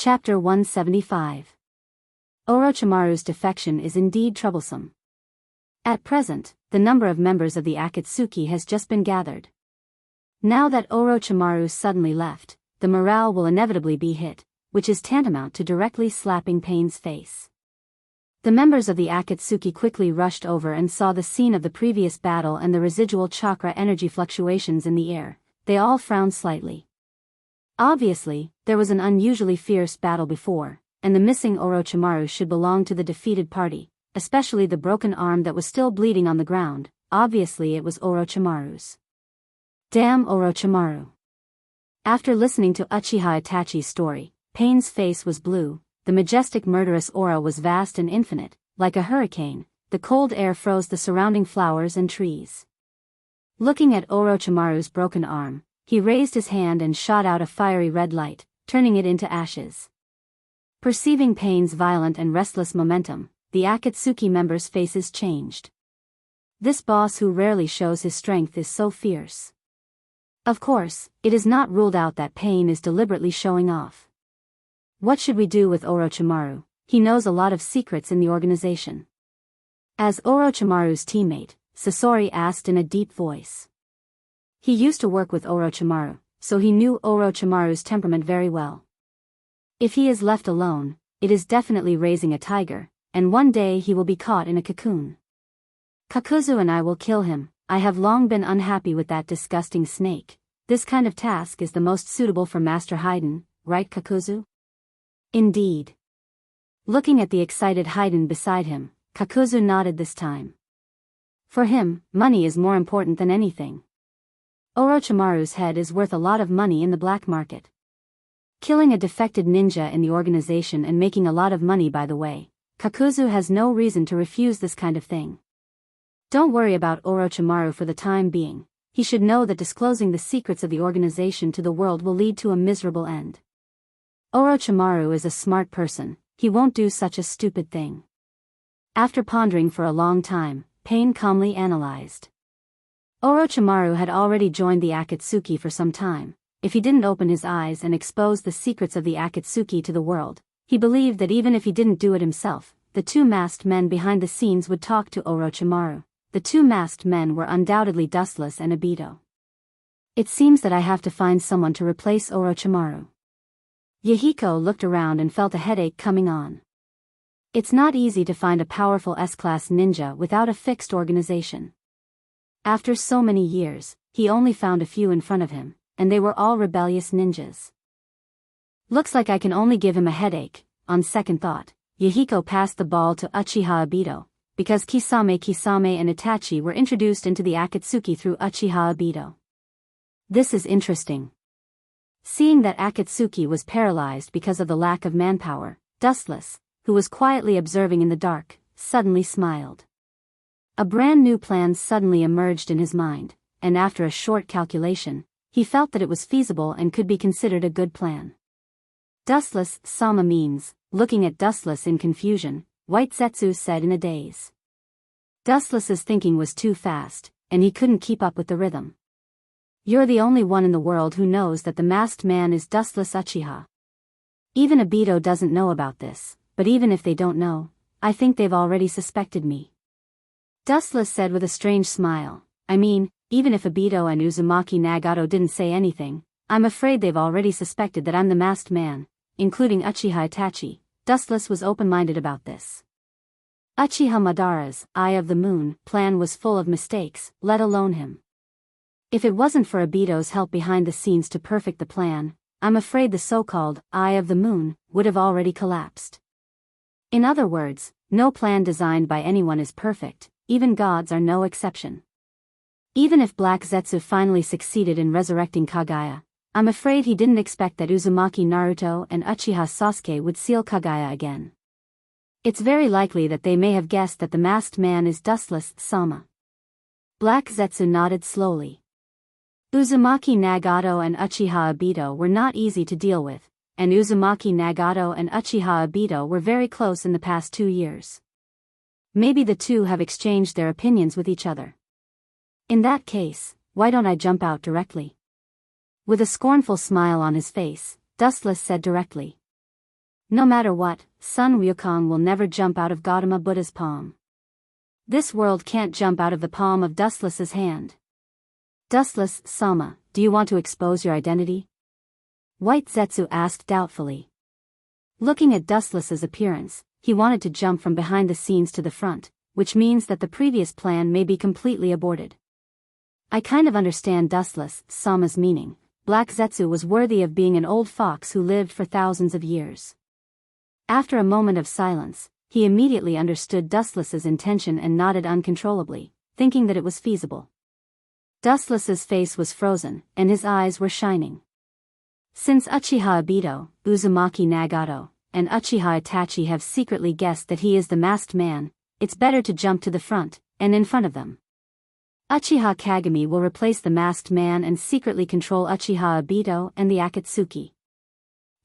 Chapter 175. Orochimaru's defection is indeed troublesome. At present, the number of members of the Akatsuki has just been gathered. Now that Orochimaru suddenly left, the morale will inevitably be hit, which is tantamount to directly slapping Pain's face. The members of the Akatsuki quickly rushed over and saw the scene of the previous battle and the residual chakra energy fluctuations in the air. They all frowned slightly. Obviously, there was an unusually fierce battle before, and the missing Orochimaru should belong to the defeated party, especially the broken arm that was still bleeding on the ground. Obviously it was Orochimaru's. Damn Orochimaru. After listening to Uchiha Itachi's story, Pain's face was blue. The majestic murderous aura was vast and infinite. Like a hurricane, the cold air froze the surrounding flowers and trees. Looking at Orochimaru's broken arm, he raised his hand and shot out a fiery red light, turning it into ashes. Perceiving Pain's violent and restless momentum, the Akatsuki members' faces changed. This boss who rarely shows his strength is so fierce. Of course, it is not ruled out that Pain is deliberately showing off. What should we do with Orochimaru? He knows a lot of secrets in the organization. As Orochimaru's teammate, Sasori asked in a deep voice. He used to work with Orochimaru, so he knew Orochimaru's temperament very well. If he is left alone, it is definitely raising a tiger, and one day he will be caught in a cocoon. Kakuzu and I will kill him. I have long been unhappy with that disgusting snake. This kind of task is the most suitable for Master Haiden, right Kakuzu? Indeed. Looking at the excited Haiden beside him, Kakuzu nodded this time. For him, money is more important than anything. Orochimaru's head is worth a lot of money in the black market. Killing a defected ninja in the organization and making a lot of money, by the way. Kakuzu has no reason to refuse this kind of thing. Don't worry about Orochimaru for the time being. He should know that disclosing the secrets of the organization to the world will lead to a miserable end. Orochimaru is a smart person. He won't do such a stupid thing. After pondering for a long time, Pain calmly analyzed. Orochimaru had already joined the Akatsuki for some time. If he didn't open his eyes and expose the secrets of the Akatsuki to the world, he believed that even if he didn't do it himself, the two masked men behind the scenes would talk to Orochimaru. The two masked men were undoubtedly Dustless and Obito. It seems that I have to find someone to replace Orochimaru. Yahiko looked around and felt a headache coming on. It's not easy to find a powerful S-class ninja without a fixed organization. After so many years, he only found a few in front of him, and they were all rebellious ninjas. Looks like I can only give him a headache. On second thought, Yahiko passed the ball to Uchiha Obito, because Kisame and Itachi were introduced into the Akatsuki through Uchiha Obito. This is interesting. Seeing that Akatsuki was paralyzed because of the lack of manpower, Dustless, who was quietly observing in the dark, suddenly smiled. A brand new plan suddenly emerged in his mind, and after a short calculation, he felt that it was feasible and could be considered a good plan. Dustless Sama means, looking at Dustless in confusion, White Zetsu said in a daze. Dustless's thinking was too fast, and he couldn't keep up with the rhythm. You're the only one in the world who knows that the masked man is Dustless Uchiha. Even Obito doesn't know about this, but even if they don't know, I think they've already suspected me. Dustless said with a strange smile. I mean, even if Obito and Uzumaki Nagato didn't say anything, I'm afraid they've already suspected that I'm the masked man, including Uchiha Itachi. Dustless was open-minded about this. Uchiha Madara's Eye of the Moon plan was full of mistakes, let alone him. If it wasn't for Obito's help behind the scenes to perfect the plan, I'm afraid the so-called Eye of the Moon would have already collapsed. In other words, no plan designed by anyone is perfect. Even gods are no exception. Even if Black Zetsu finally succeeded in resurrecting Kagaya, I'm afraid he didn't expect that Uzumaki Naruto and Uchiha Sasuke would seal Kagaya again. It's very likely that they may have guessed that the masked man is Dustless Sama. Black Zetsu nodded slowly. Uzumaki Nagato and Uchiha Obito were not easy to deal with, and Uzumaki Nagato and Uchiha Obito were very close in the past 2 years. Maybe the two have exchanged their opinions with each other. In that case, why don't I jump out directly? With a scornful smile on his face, Dustless said directly. No matter what, Sun Wukong will never jump out of Gautama Buddha's palm. This world can't jump out of the palm of Dustless's hand. Dustless, Sama, do you want to expose your identity? White Zetsu asked doubtfully. Looking at Dustless's appearance, he wanted to jump from behind the scenes to the front, which means that the previous plan may be completely aborted. I kind of understand Dustless, Sama's meaning. Black Zetsu was worthy of being an old fox who lived for thousands of years. After a moment of silence, he immediately understood Dustless's intention and nodded uncontrollably, thinking that it was feasible. Dustless's face was frozen, and his eyes were shining. Since Uchiha Obito, Uzumaki Nagato, and Uchiha Itachi have secretly guessed that he is the masked man, it's better to jump to the front, and in front of them. Uchiha Kagami will replace the masked man and secretly control Uchiha Obito and the Akatsuki.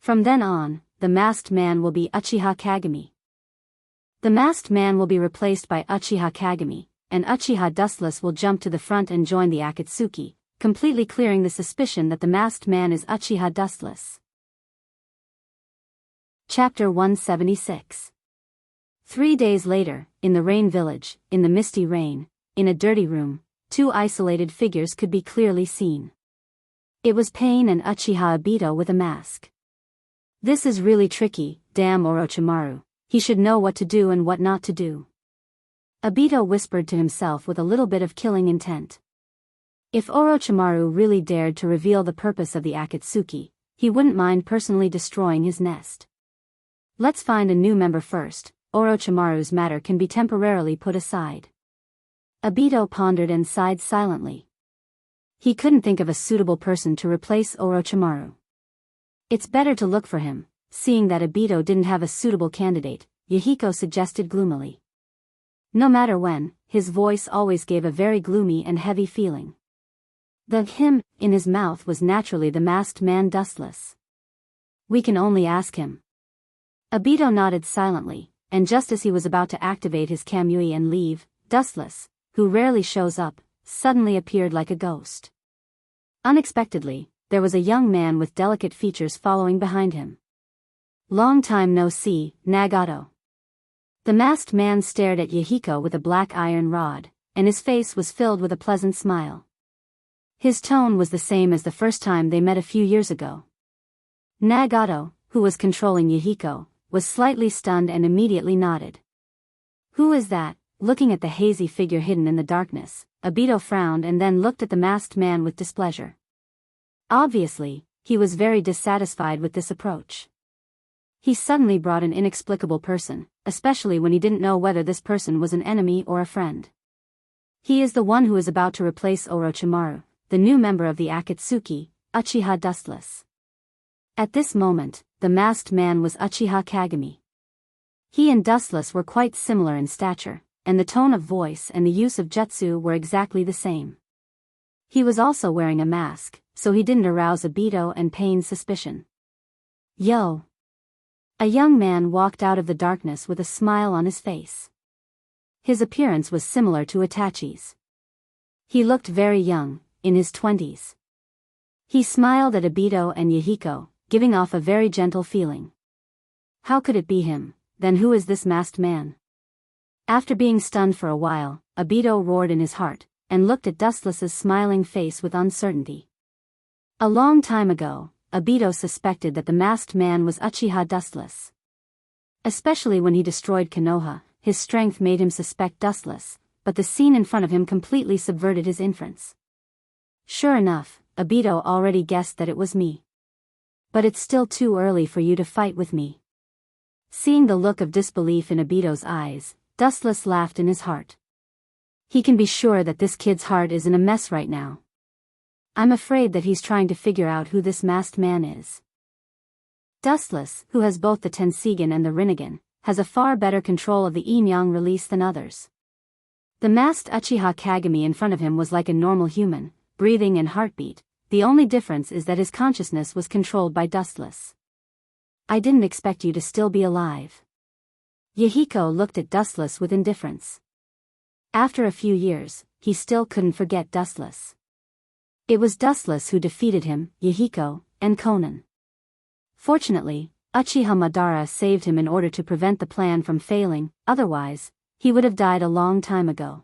From then on, the masked man will be Uchiha Kagami. The masked man will be replaced by Uchiha Kagami, and Uchiha Dustless will jump to the front and join the Akatsuki, completely clearing the suspicion that the masked man is Uchiha Dustless. Chapter 176. 3 days later, in the Rain Village, in the misty rain, in a dirty room, two isolated figures could be clearly seen. It was Pain and Uchiha Obito with a mask. This is really tricky, damn Orochimaru, he should know what to do and what not to do. Obito whispered to himself with a little bit of killing intent. If Orochimaru really dared to reveal the purpose of the Akatsuki, he wouldn't mind personally destroying his nest. Let's find a new member first. Orochimaru's matter can be temporarily put aside. Obito pondered and sighed silently. He couldn't think of a suitable person to replace Orochimaru. It's better to look for him. Seeing that Obito didn't have a suitable candidate, Yahiko suggested gloomily. No matter when, his voice always gave a very gloomy and heavy feeling. The him in his mouth was naturally the masked man Dustless. We can only ask him. Obito nodded silently, and just as he was about to activate his Kamui and leave, Dustless, who rarely shows up, suddenly appeared like a ghost. Unexpectedly, there was a young man with delicate features following behind him. Long time no see, Nagato. The masked man stared at Yahiko with a black iron rod, and his face was filled with a pleasant smile. His tone was the same as the first time they met a few years ago. Nagato, who was controlling Yahiko, was slightly stunned and immediately nodded. Who is that? Looking at the hazy figure hidden in the darkness, Obito frowned and then looked at the masked man with displeasure. Obviously, he was very dissatisfied with this approach. He suddenly brought an inexplicable person, especially when he didn't know whether this person was an enemy or a friend. He is the one who is about to replace Orochimaru, the new member of the Akatsuki, Uchiha Dustless. At this moment, the masked man was Uchiha Kagami. He and Dustless were quite similar in stature, and the tone of voice and the use of jutsu were exactly the same. He was also wearing a mask, so he didn't arouse Obito and Pain's suspicion. Yo! A young man walked out of the darkness with a smile on his face. His appearance was similar to Itachi's. He looked very young, in his 20s. He smiled at Obito and Yahiko, giving off a very gentle feeling. How could it be him? Then who is this masked man? After being stunned for a while, Obito roared in his heart, and looked at Dustless's smiling face with uncertainty. A long time ago, Obito suspected that the masked man was Uchiha Dustless. Especially when he destroyed Konoha, his strength made him suspect Dustless, but the scene in front of him completely subverted his inference. Sure enough, Obito already guessed that it was me. But it's still too early for you to fight with me. Seeing the look of disbelief in Obito's eyes, Dustless laughed in his heart. He can be sure that this kid's heart is in a mess right now. I'm afraid that he's trying to figure out who this masked man is. Dustless, who has both the Tensigen and the Rinnegan, has a far better control of the Yin-Yang release than others. The masked Uchiha Kagami in front of him was like a normal human, breathing and heartbeat. The only difference is that his consciousness was controlled by Dustless. I didn't expect you to still be alive. Yahiko looked at Dustless with indifference. After a few years, he still couldn't forget Dustless. It was Dustless who defeated him, Yahiko, and Conan. Fortunately, Uchiha Madara saved him in order to prevent the plan from failing, otherwise, he would have died a long time ago.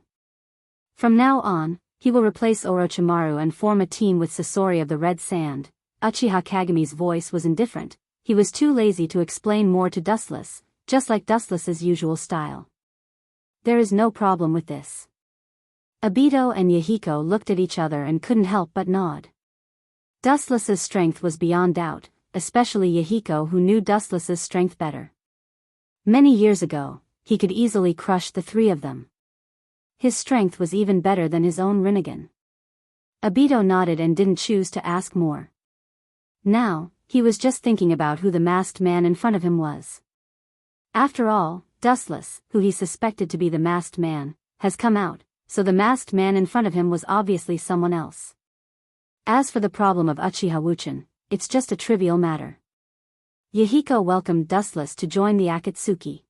From now on, he will replace Orochimaru and form a team with Sasori of the Red Sand. Uchiha Kageme's voice was indifferent. He was too lazy to explain more to Dustless, just like Dustless's usual style. There is no problem with this. Obito and Yahiko looked at each other and couldn't help but nod. Dustless's strength was beyond doubt, especially Yahiko, who knew Dustless's strength better. Many years ago, he could easily crush the three of them. His strength was even better than his own Rinnegan. Obito nodded and didn't choose to ask more. Now, he was just thinking about who the masked man in front of him was. After all, Dustless, who he suspected to be the masked man, has come out, so the masked man in front of him was obviously someone else. As for the problem of Uchiha Wuchen, it's just a trivial matter. Yahiko welcomed Dustless to join the Akatsuki.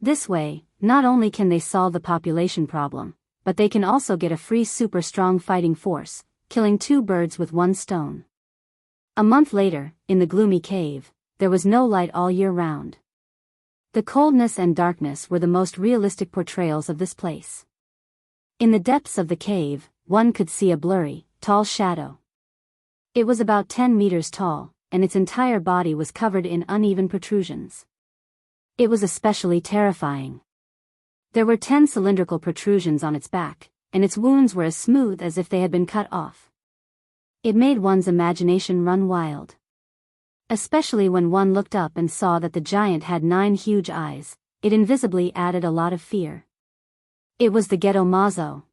This way, not only can they solve the population problem, but they can also get a free super strong fighting force, killing two birds with one stone. A month later, in the gloomy cave, there was no light all year round. The coldness and darkness were the most realistic portrayals of this place. In the depths of the cave, one could see a blurry, tall shadow. It was about 10 meters tall, and its entire body was covered in uneven protrusions. It was especially terrifying. There were 10 cylindrical protrusions on its back, and its wounds were as smooth as if they had been cut off. It made one's imagination run wild. Especially when one looked up and saw that the giant had 9 huge eyes, it invisibly added a lot of fear. It was the Geto Mazo.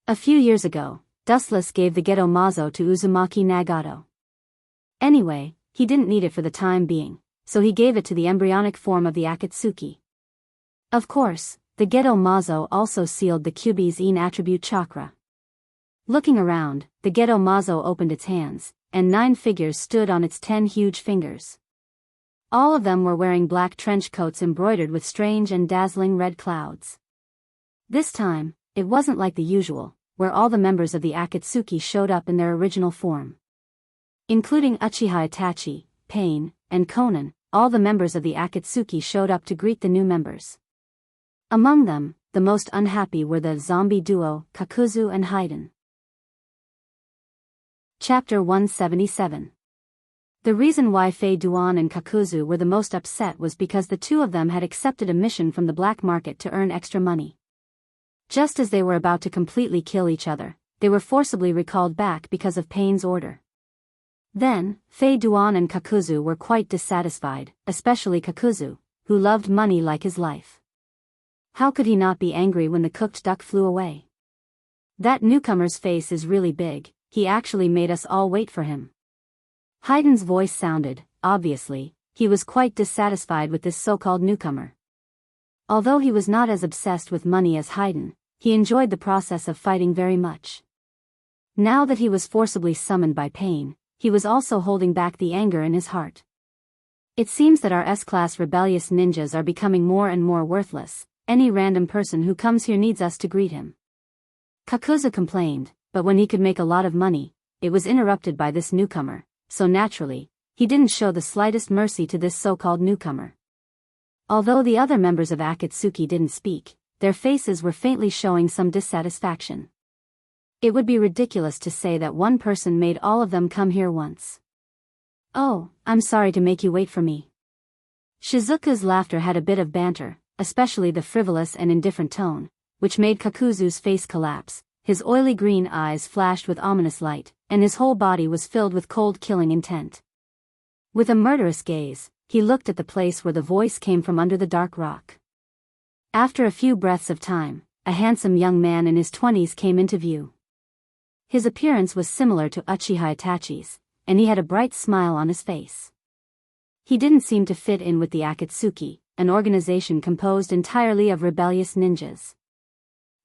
A few years ago, Dustless gave the Geto Mazo to Uzumaki Nagato. Anyway, he didn't need it for the time being, so he gave it to the embryonic form of the Akatsuki. Of course, the Geto Mazo also sealed the Kyubi's Ein attribute chakra. Looking around, the Geto Mazo opened its hands, and 9 figures stood on its 10 huge fingers. All of them were wearing black trench coats embroidered with strange and dazzling red clouds. This time, it wasn't like the usual, where all the members of the Akatsuki showed up in their original form. Including Uchiha Itachi, Pain, and Konan, all the members of the Akatsuki showed up to greet the new members. Among them, the most unhappy were the zombie duo, Kakuzu and Haiden. Chapter 177. The reason why Fei Duan and Kakuzu were the most upset was because the two of them had accepted a mission from the black market to earn extra money. Just as they were about to completely kill each other, they were forcibly recalled back because of Pain's order. Then, Fei Duan and Kakuzu were quite dissatisfied, especially Kakuzu, who loved money like his life. How could he not be angry when the cooked duck flew away? That newcomer's face is really big, he actually made us all wait for him. Haiden's voice sounded, obviously, he was quite dissatisfied with this so-called newcomer. Although he was not as obsessed with money as Haiden, he enjoyed the process of fighting very much. Now that he was forcibly summoned by Pain, he was also holding back the anger in his heart. It seems that our S-class rebellious ninjas are becoming more and more worthless. Any random person who comes here needs us to greet him. Kakuzu complained, but when he could make a lot of money, it was interrupted by this newcomer, so naturally, he didn't show the slightest mercy to this so-called newcomer. Although the other members of Akatsuki didn't speak, their faces were faintly showing some dissatisfaction. It would be ridiculous to say that one person made all of them come here once. Oh, I'm sorry to make you wait for me. Shizuka's laughter had a bit of banter, especially the frivolous and indifferent tone, which made Kakuzu's face collapse. His oily green eyes flashed with ominous light, and his whole body was filled with cold killing intent. With a murderous gaze, he looked at the place where the voice came from under the dark rock. After a few breaths of time, a handsome young man in his 20s came into view. His appearance was similar to Uchiha Itachi's, and he had a bright smile on his face. He didn't seem to fit in with the Akatsuki, an organization composed entirely of rebellious ninjas.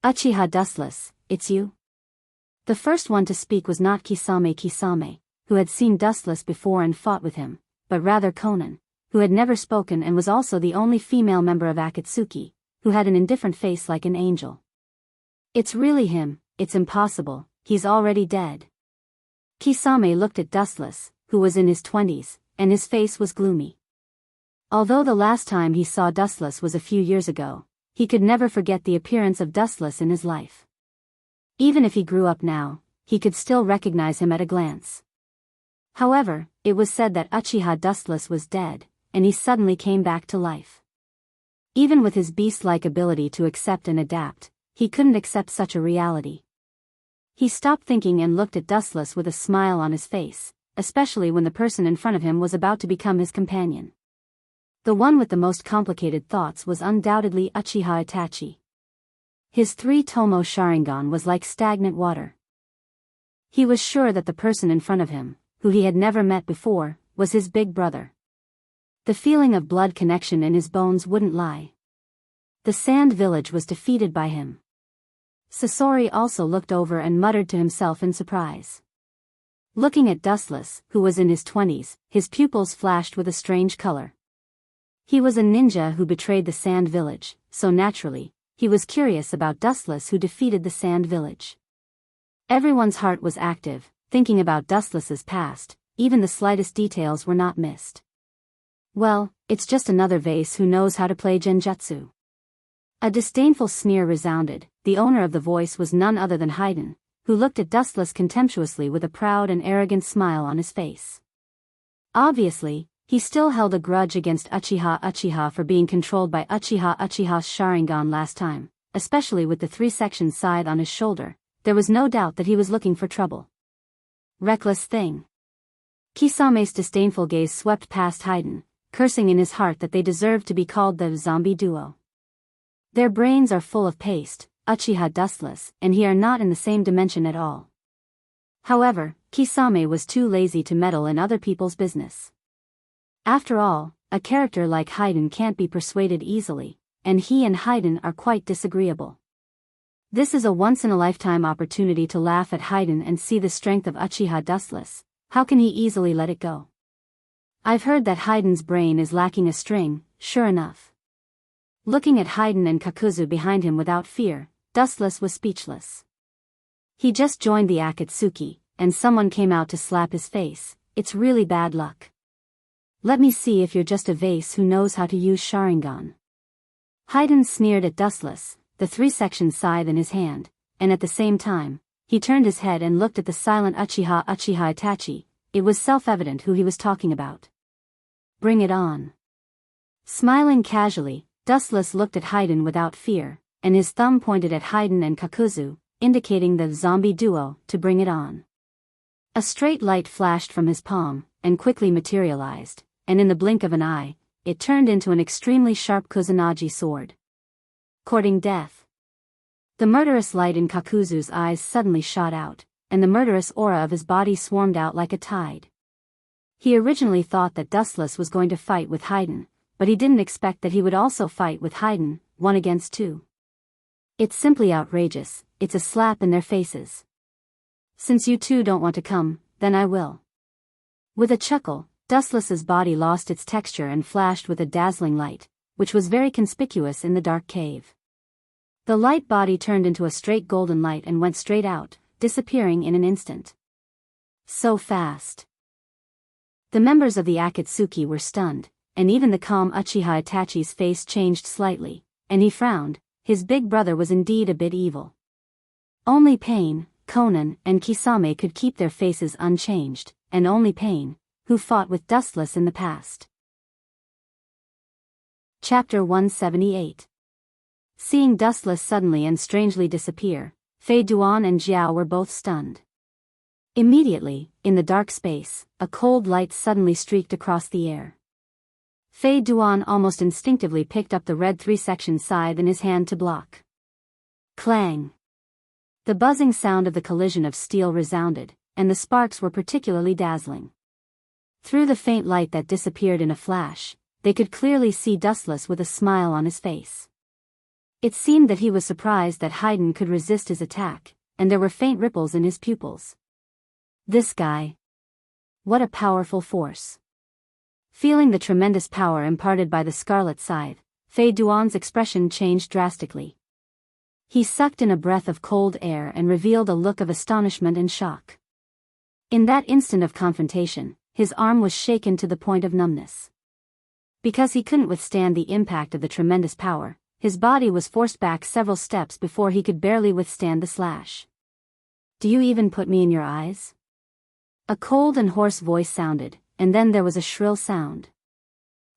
Uchiha Dustless, it's you? The first one to speak was not Kisame, who had seen Dustless before and fought with him, but rather Konan, who had never spoken and was also the only female member of Akatsuki, who had an indifferent face like an angel. It's really him, it's impossible, he's already dead. Kisame looked at Dustless, who was in his 20s, and his face was gloomy. Although the last time he saw Dustless was a few years ago, he could never forget the appearance of Dustless in his life. Even if he grew up now, he could still recognize him at a glance. However, it was said that Uchiha Dustless was dead, and he suddenly came back to life. Even with his beast-like ability to accept and adapt, he couldn't accept such a reality. He stopped thinking and looked at Dustless with a smile on his face, especially when the person in front of him was about to become his companion. The one with the most complicated thoughts was undoubtedly Uchiha Itachi. His 3-tomo Sharingan was like stagnant water. He was sure that the person in front of him, who he had never met before, was his big brother. The feeling of blood connection in his bones wouldn't lie. The Sand Village was defeated by him. Sasori also looked over and muttered to himself in surprise. Looking at Dustless, who was in his 20s, his pupils flashed with a strange color. He was a ninja who betrayed the Sand Village, so naturally, he was curious about Dustless who defeated the Sand Village. Everyone's heart was active, thinking about Dustless's past, even the slightest details were not missed. Well, it's just another vase who knows how to play genjutsu. A disdainful sneer resounded. The owner of the voice was none other than Haydn, who looked at Dustless contemptuously with a proud and arrogant smile on his face. Obviously, he still held a grudge against Uchiha for being controlled by Uchiha's Sharingan last time, especially with the 3-section scythe on his shoulder. There was no doubt that he was looking for trouble. Reckless thing. Kisame's disdainful gaze swept past Haydn, cursing in his heart that they deserved to be called the zombie duo. Their brains are full of paste, Uchiha Dustless and he are not in the same dimension at all. However, Kisame was too lazy to meddle in other people's business. After all, a character like Haydn can't be persuaded easily, and he and Haydn are quite disagreeable. This is a once-in-a-lifetime opportunity to laugh at Haydn and see the strength of Uchiha Dustless. How can he easily let it go? I've heard that Haydn's brain is lacking a string, sure enough. Looking at Haydn and Kakuzu behind him without fear, Dustless was speechless. He just joined the Akatsuki, and someone came out to slap his face. It's really bad luck. Let me see if you're just a vase who knows how to use Sharingan. Haydn sneered at Dustless, the 3-section scythe in his hand, and at the same time, he turned his head and looked at the silent Uchiha Itachi. It was self-evident who he was talking about. Bring it on. Smiling casually, Dustless looked at Haydn without fear, and his thumb pointed at Haydn and Kakuzu, indicating the zombie duo to bring it on. A straight light flashed from his palm, and quickly materialized, and in the blink of an eye, it turned into an extremely sharp Kusanagi sword. Courting death. The murderous light in Kakuzu's eyes suddenly shot out, and the murderous aura of his body swarmed out like a tide. He originally thought that Dustless was going to fight with Haydn, but he didn't expect that he would also fight with Haydn, 1 against 2. It's simply outrageous, it's a slap in their faces. Since you two don't want to come, then I will. With a chuckle, Dustless's body lost its texture and flashed with a dazzling light, which was very conspicuous in the dark cave. The light body turned into a straight golden light and went straight out, disappearing in an instant. So fast. The members of the Akatsuki were stunned, and even the calm Uchiha Itachi's face changed slightly, and he frowned. His big brother was indeed a bit evil. Only Pain, Conan, and Kisame could keep their faces unchanged, and only Pain, who fought with Dustless in the past. Chapter 178. Seeing Dustless suddenly and strangely disappear, Fei Duan and Jiao were both stunned. Immediately, in the dark space, a cold light suddenly streaked across the air. Fei Duan almost instinctively picked up the red 3-section scythe in his hand to block. Clang! The buzzing sound of the collision of steel resounded, and the sparks were particularly dazzling. Through the faint light that disappeared in a flash, they could clearly see Dustless with a smile on his face. It seemed that he was surprised that Haydn could resist his attack, and there were faint ripples in his pupils. This guy. What a powerful force. Feeling the tremendous power imparted by the scarlet scythe, Fei Duan's expression changed drastically. He sucked in a breath of cold air and revealed a look of astonishment and shock. In that instant of confrontation, his arm was shaken to the point of numbness. Because he couldn't withstand the impact of the tremendous power, his body was forced back several steps before he could barely withstand the slash. "Do you even put me in your eyes?" A cold and hoarse voice sounded, and then there was a shrill sound.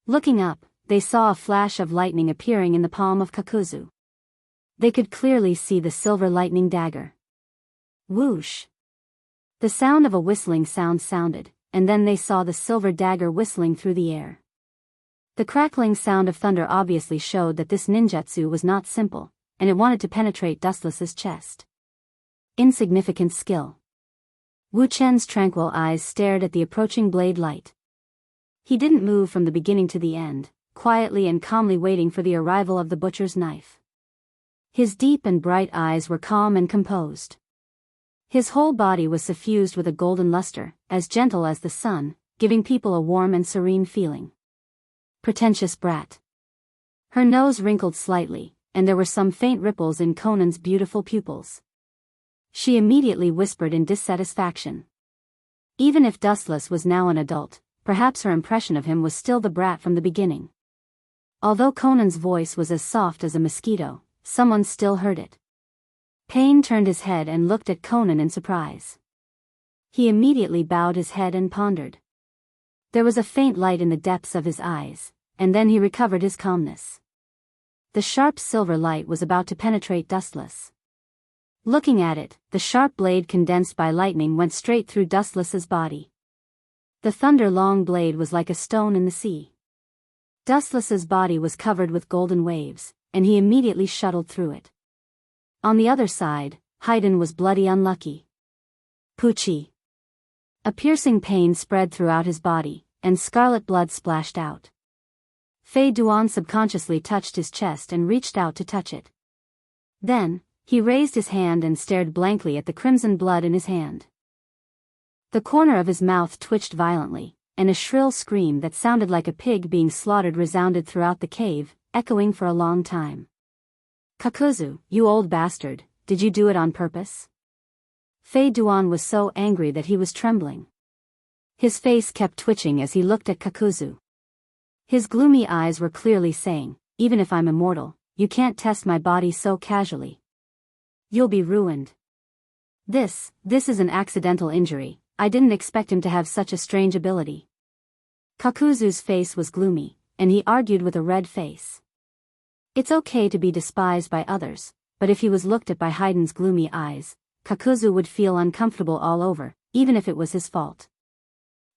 Looking up, they saw a flash of lightning appearing in the palm of Kakuzu. They could clearly see the silver lightning dagger. Whoosh! The sound of a whistling sound sounded, and then they saw the silver dagger whistling through the air. The crackling sound of thunder obviously showed that this ninjutsu was not simple, and it wanted to penetrate Dustless's chest. Insignificant skill. Wu Chen's tranquil eyes stared at the approaching blade light. He didn't move from the beginning to the end, quietly and calmly waiting for the arrival of the butcher's knife. His deep and bright eyes were calm and composed. His whole body was suffused with a golden luster, as gentle as the sun, giving people a warm and serene feeling. Pretentious brat. Her nose wrinkled slightly, and there were some faint ripples in Conan's beautiful pupils. She immediately whispered in dissatisfaction. Even if Dustless was now an adult, perhaps her impression of him was still the brat from the beginning. Although Conan's voice was as soft as a mosquito, someone still heard it. Pain turned his head and looked at Conan in surprise. He immediately bowed his head and pondered. There was a faint light in the depths of his eyes, and then he recovered his calmness. The sharp silver light was about to penetrate Dustless. Looking at it, the sharp blade condensed by lightning went straight through Dustless's body. The thunder-long blade was like a stone in the sea. Dustless's body was covered with golden waves, and he immediately shuttled through it. On the other side, Haydn was bloody unlucky. Poochie. A piercing pain spread throughout his body, and scarlet blood splashed out. Fei Duan subconsciously touched his chest and reached out to touch it. Then, he raised his hand and stared blankly at the crimson blood in his hand. The corner of his mouth twitched violently, and a shrill scream that sounded like a pig being slaughtered resounded throughout the cave, echoing for a long time. "Kakuzu, you old bastard, did you do it on purpose?" Fei Duan was so angry that he was trembling. His face kept twitching as he looked at Kakuzu. His gloomy eyes were clearly saying, "Even if I'm immortal, you can't test my body so casually. You'll be ruined. This is an accidental injury, I didn't expect him to have such a strange ability." Kakuzu's face was gloomy, and he argued with a red face. It's okay to be despised by others, but if he was looked at by Haydn's gloomy eyes, Kakuzu would feel uncomfortable all over, even if it was his fault.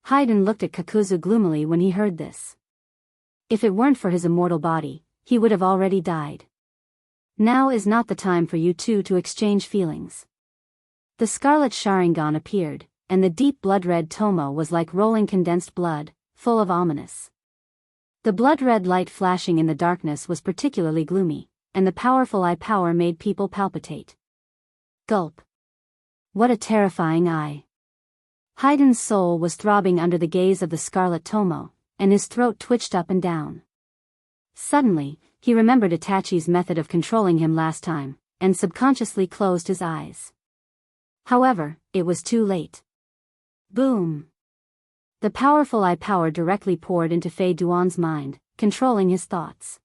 Haydn looked at Kakuzu gloomily when he heard this. If it weren't for his immortal body, he would have already died. Now is not the time for you two to exchange feelings. The scarlet Sharingan appeared, and the deep blood-red tomo was like rolling condensed blood, full of ominous. The blood-red light flashing in the darkness was particularly gloomy, and the powerful eye power made people palpitate. Gulp. What a terrifying eye. Haydn's soul was throbbing under the gaze of the scarlet tomo, and his throat twitched up and down. Suddenly, he remembered Itachi's method of controlling him last time, and subconsciously closed his eyes. However, it was too late. Boom! The powerful eye power directly poured into Fei Duan's mind, controlling his thoughts.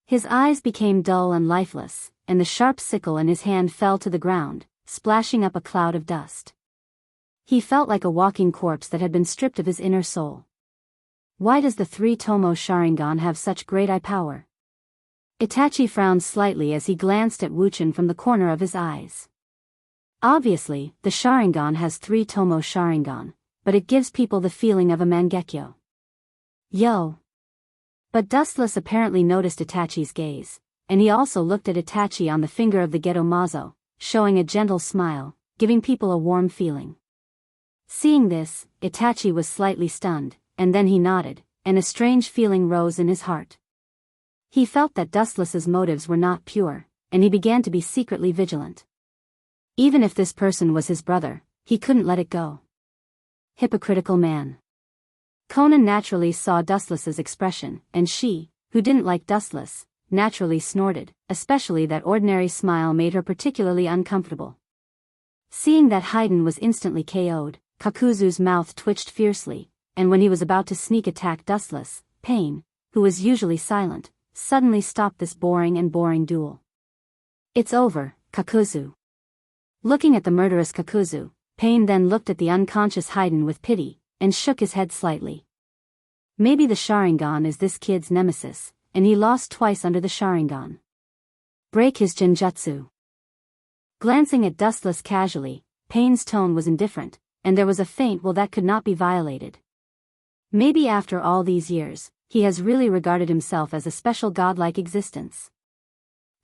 His eyes became dull and lifeless, and the sharp sickle in his hand fell to the ground, splashing up a cloud of dust. He felt like a walking corpse that had been stripped of his inner soul. Why does the three-tomo Sharingan have such great eye power? Itachi frowned slightly as he glanced at Wuchen from the corner of his eyes. Obviously, the Sharingan has three-tomo Sharingan, but it gives people the feeling of a Mangekyo. Yo! But Dustless apparently noticed Itachi's gaze, and he also looked at Itachi on the finger of the Geto Mazo, showing a gentle smile, giving people a warm feeling. Seeing this, Itachi was slightly stunned, and then he nodded, and a strange feeling rose in his heart. He felt that Dustless's motives were not pure, and he began to be secretly vigilant. Even if this person was his brother, he couldn't let it go. Hypocritical man. Conan naturally saw Dustless's expression, and she, who didn't like Dustless, naturally snorted, especially that ordinary smile made her particularly uncomfortable. Seeing that Haydn was instantly KO'd, Kakuzu's mouth twitched fiercely, and when he was about to sneak attack Dustless, pain, who was usually silent, suddenly stopped this boring duel. "It's over, Kakuzu." Looking at the murderous Kakuzu, Pain then looked at the unconscious Haiden with pity, and shook his head slightly. Maybe the Sharingan is this kid's nemesis, and he lost twice under the Sharingan. Break his Genjutsu. Glancing at Dustless casually, Pain's tone was indifferent, and there was a faint will that could not be violated. Maybe after all these years, he has really regarded himself as a special godlike existence.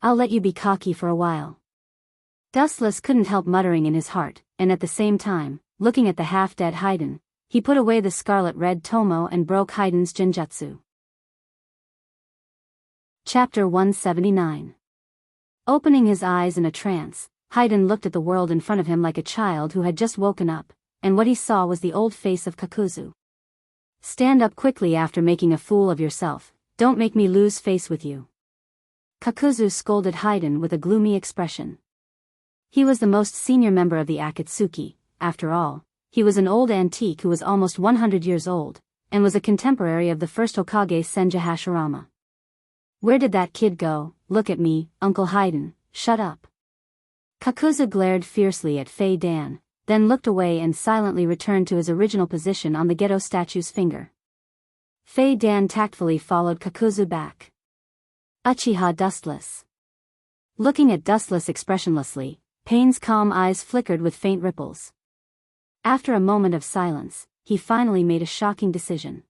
"I'll let you be cocky for a while." Dustless couldn't help muttering in his heart, and at the same time, looking at the half-dead Haiden, he put away the scarlet-red Tomo and broke Haiden's Genjutsu. Chapter 179. Opening his eyes in a trance, Haiden looked at the world in front of him like a child who had just woken up, and what he saw was the old face of Kakuzu. "Stand up quickly after making a fool of yourself, don't make me lose face with you." Kakuzu scolded Haiden with a gloomy expression. He was the most senior member of the Akatsuki. After all, he was an old antique who was almost 100 years old, and was a contemporary of the first Hokage Senja Hashirama. "Where did that kid go? Look at me, Uncle Haiden, shut up." Kakuzu glared fiercely at Fei Dan, then looked away and silently returned to his original position on the Geto statue's finger. Fei Dan tactfully followed Kakuzu back. Uchiha Dustless. Looking at Dustless expressionlessly, Pain's calm eyes flickered with faint ripples. After a moment of silence, he finally made a shocking decision.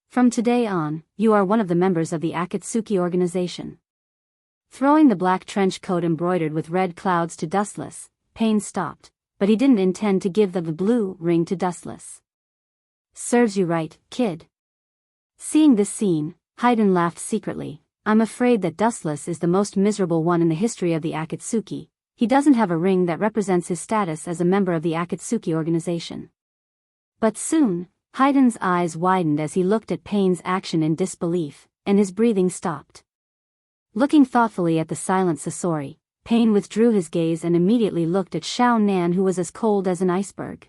"From today on, you are one of the members of the Akatsuki organization." Throwing the black trench coat embroidered with red clouds to Dustless, Pain stopped, but he didn't intend to give the blue ring to Dustless. "Serves you right, kid." Seeing this scene, Haiden laughed secretly. "I'm afraid that Dustless is the most miserable one in the history of the Akatsuki. He doesn't have a ring that represents his status as a member of the Akatsuki organization." But soon, Haiden's eyes widened as he looked at Pain's action in disbelief, and his breathing stopped. Looking thoughtfully at the silent Sasori, Pain withdrew his gaze and immediately looked at Xiao Nan, who was as cold as an iceberg.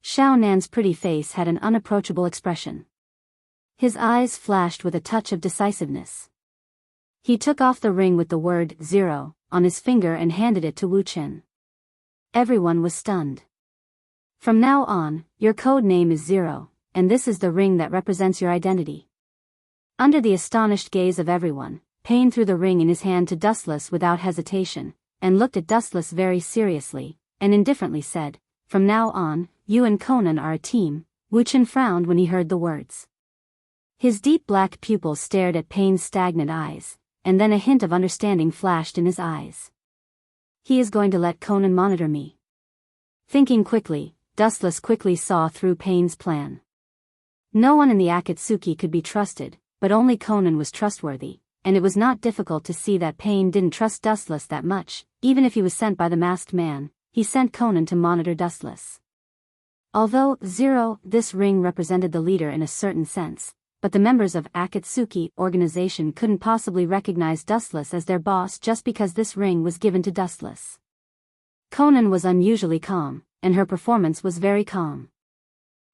Xiao Nan's pretty face had an unapproachable expression. His eyes flashed with a touch of decisiveness. He took off the ring with the word 0 on his finger and handed it to Wu Chen. Everyone was stunned. "From now on, your code name is 0, and this is the ring that represents your identity." Under the astonished gaze of everyone, Pain threw the ring in his hand to Dustless without hesitation, and looked at Dustless very seriously, and indifferently said, "From now on, you and Conan are a team." Wu Chen frowned when he heard the words. His deep black pupils stared at Pain's stagnant eyes, and then a hint of understanding flashed in his eyes. "He is going to let Conan monitor me." Thinking quickly, Dustless quickly saw through Pain's plan. No one in the Akatsuki could be trusted, but only Conan was trustworthy, and it was not difficult to see that Pain didn't trust Dustless that much. Even if he was sent by the masked man, he sent Conan to monitor Dustless. Although 0, this ring represented the leader in a certain sense, but the members of Akatsuki organization couldn't possibly recognize Dustless as their boss just because this ring was given to Dustless. Conan was unusually calm, and her performance was very calm.